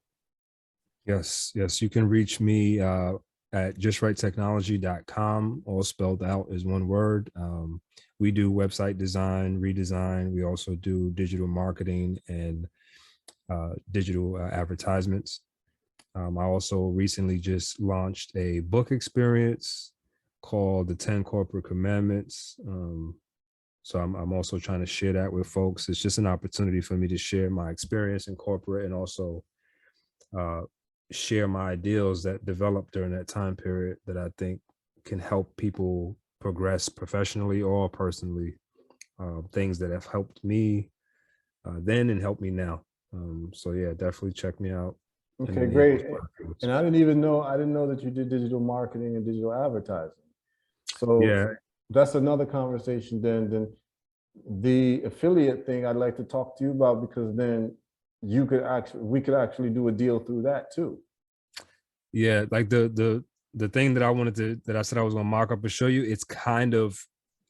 Yes, you can reach me at justrighttechnology.com, all spelled out as one word. We do website design, redesign. We also do digital marketing and digital advertisements. I also recently just launched a book experience called The 10 Corporate Commandments. So I'm also trying to share that with folks. It's just an opportunity for me to share my experience in corporate and also share my ideals that developed during that time period that I think can help people progress professionally or personally. Things that have helped me then and helped me now. So yeah, definitely check me out. Okay, great. And I didn't know that you did digital marketing and digital advertising. So yeah, that's another conversation then the affiliate thing I'd like to talk to you about, because then we could actually do a deal through that too. yeah, like the thing that I wanted to, that I said I was going to mock up and show you, it's kind of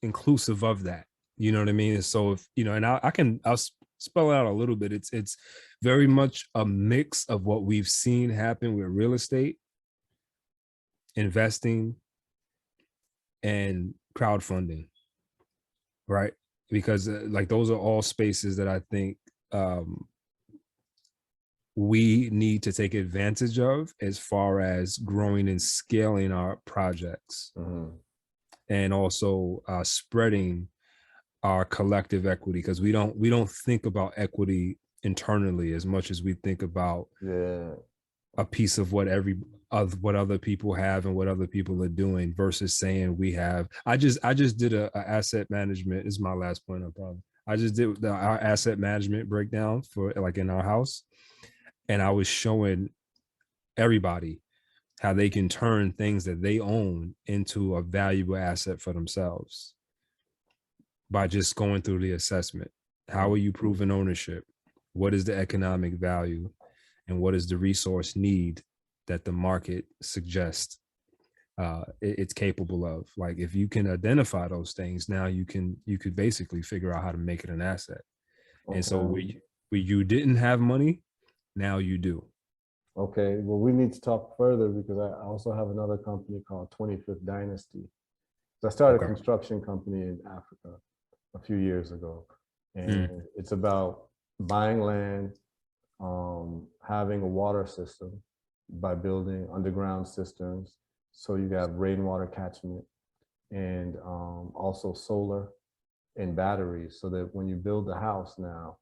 inclusive of that. You know what I mean? And so if, you know, and I'll spell it out a little bit. It's very much a mix of what we've seen happen with real estate, investing, and crowdfunding, right? Because like those are all spaces that I think we need to take advantage of as far as growing and scaling our projects, and also spreading our collective equity, because we don't think about equity internally as much as we think about a piece of what other people have and what other people are doing, versus saying we have. I just did a asset management. This is my last point. I probably I just did our asset management breakdown for like in our house, and I was showing everybody how they can turn things that they own into a valuable asset for themselves by just going through the assessment. How are you proving ownership? What is the economic value? And what is the resource need that the market suggests it's capable of? Like if you can identify those things, now you could basically figure out how to make it an asset. Okay. And so where you didn't have money, now you do. Okay, well, we need to talk further, because I also have another company called 25th Dynasty. So I started a construction company in Africa a few years ago, and it's about buying land, having a water system by building underground cisterns, so you have rainwater catchment, and also solar and batteries, so that when you build the house now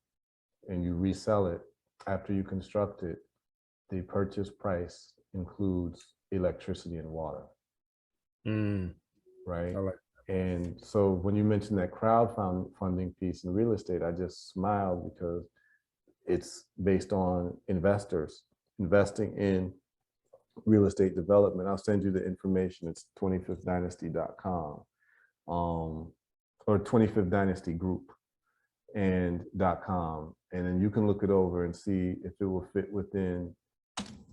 and you resell it after you construct it, the purchase price includes electricity and water. Right. And so when you mentioned that crowdfunding piece in real estate, I just smiled, because it's based on investors investing in real estate development. I'll send you the information. It's 25thdynasty.com, or 25th Dynasty Group and .com. And then you can look it over and see if it will fit within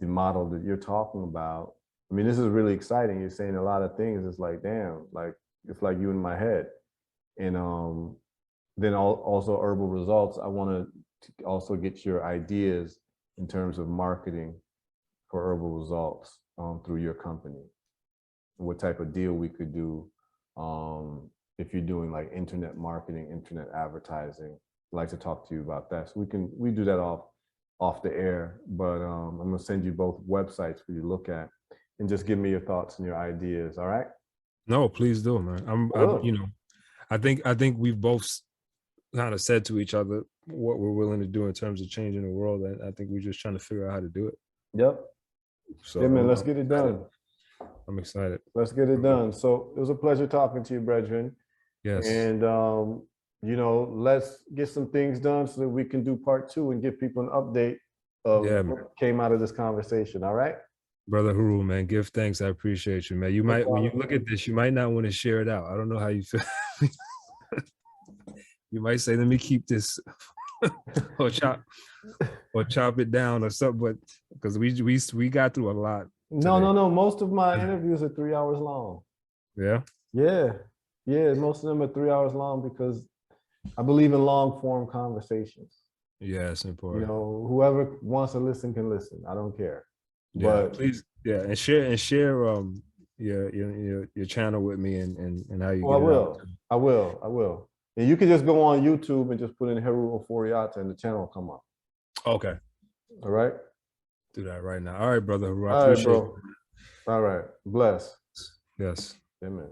the model that you're talking about. I mean, this is really exciting. You're saying a lot of things. It's like, damn, like it's like you in my head. And then also Herbal Results. I want to also get your ideas in terms of marketing for Herbal Results through your company. What type of deal we could do if you're doing like internet marketing, internet advertising. I'd like to talk to you about that. So we do that off the air, but I'm gonna send you both websites for you to look at, and just give me your thoughts and your ideas. All right? No, please do, man. I'm you know, I think we've both kind of said to each other what we're willing to do in terms of changing the world. And I think we're just trying to figure out how to do it. Yep. So yeah, man, let's get it done. I'm excited. Let's get it done. So it was a pleasure talking to you, brethren. Yes. And you know, let's get some things done so that we can do part 2 and give people an update of what came out of this conversation. All right? Brother Heru, man, give thanks. I appreciate you, man. You might, when you look at this, you might not want to share it out. I don't know how you feel. You might say, let me keep this or chop it down or something, but because we got through a lot. No. Most of my interviews are 3 hours long. Yeah. Most of them are 3 hours long, because I believe in long form conversations. Yeah, it's You important. know, whoever wants to listen can listen. I don't care. Yeah, But please, yeah, and share your channel with me and how you oh, I get it out. will. I will. I will. And you can just go on YouTube and just put in Heru Ofori-Atta and the channel will come up. Okay, All right. do that right now. All right, brother. I All right, appreciate bro. All right. Bless. it. Yes. Amen.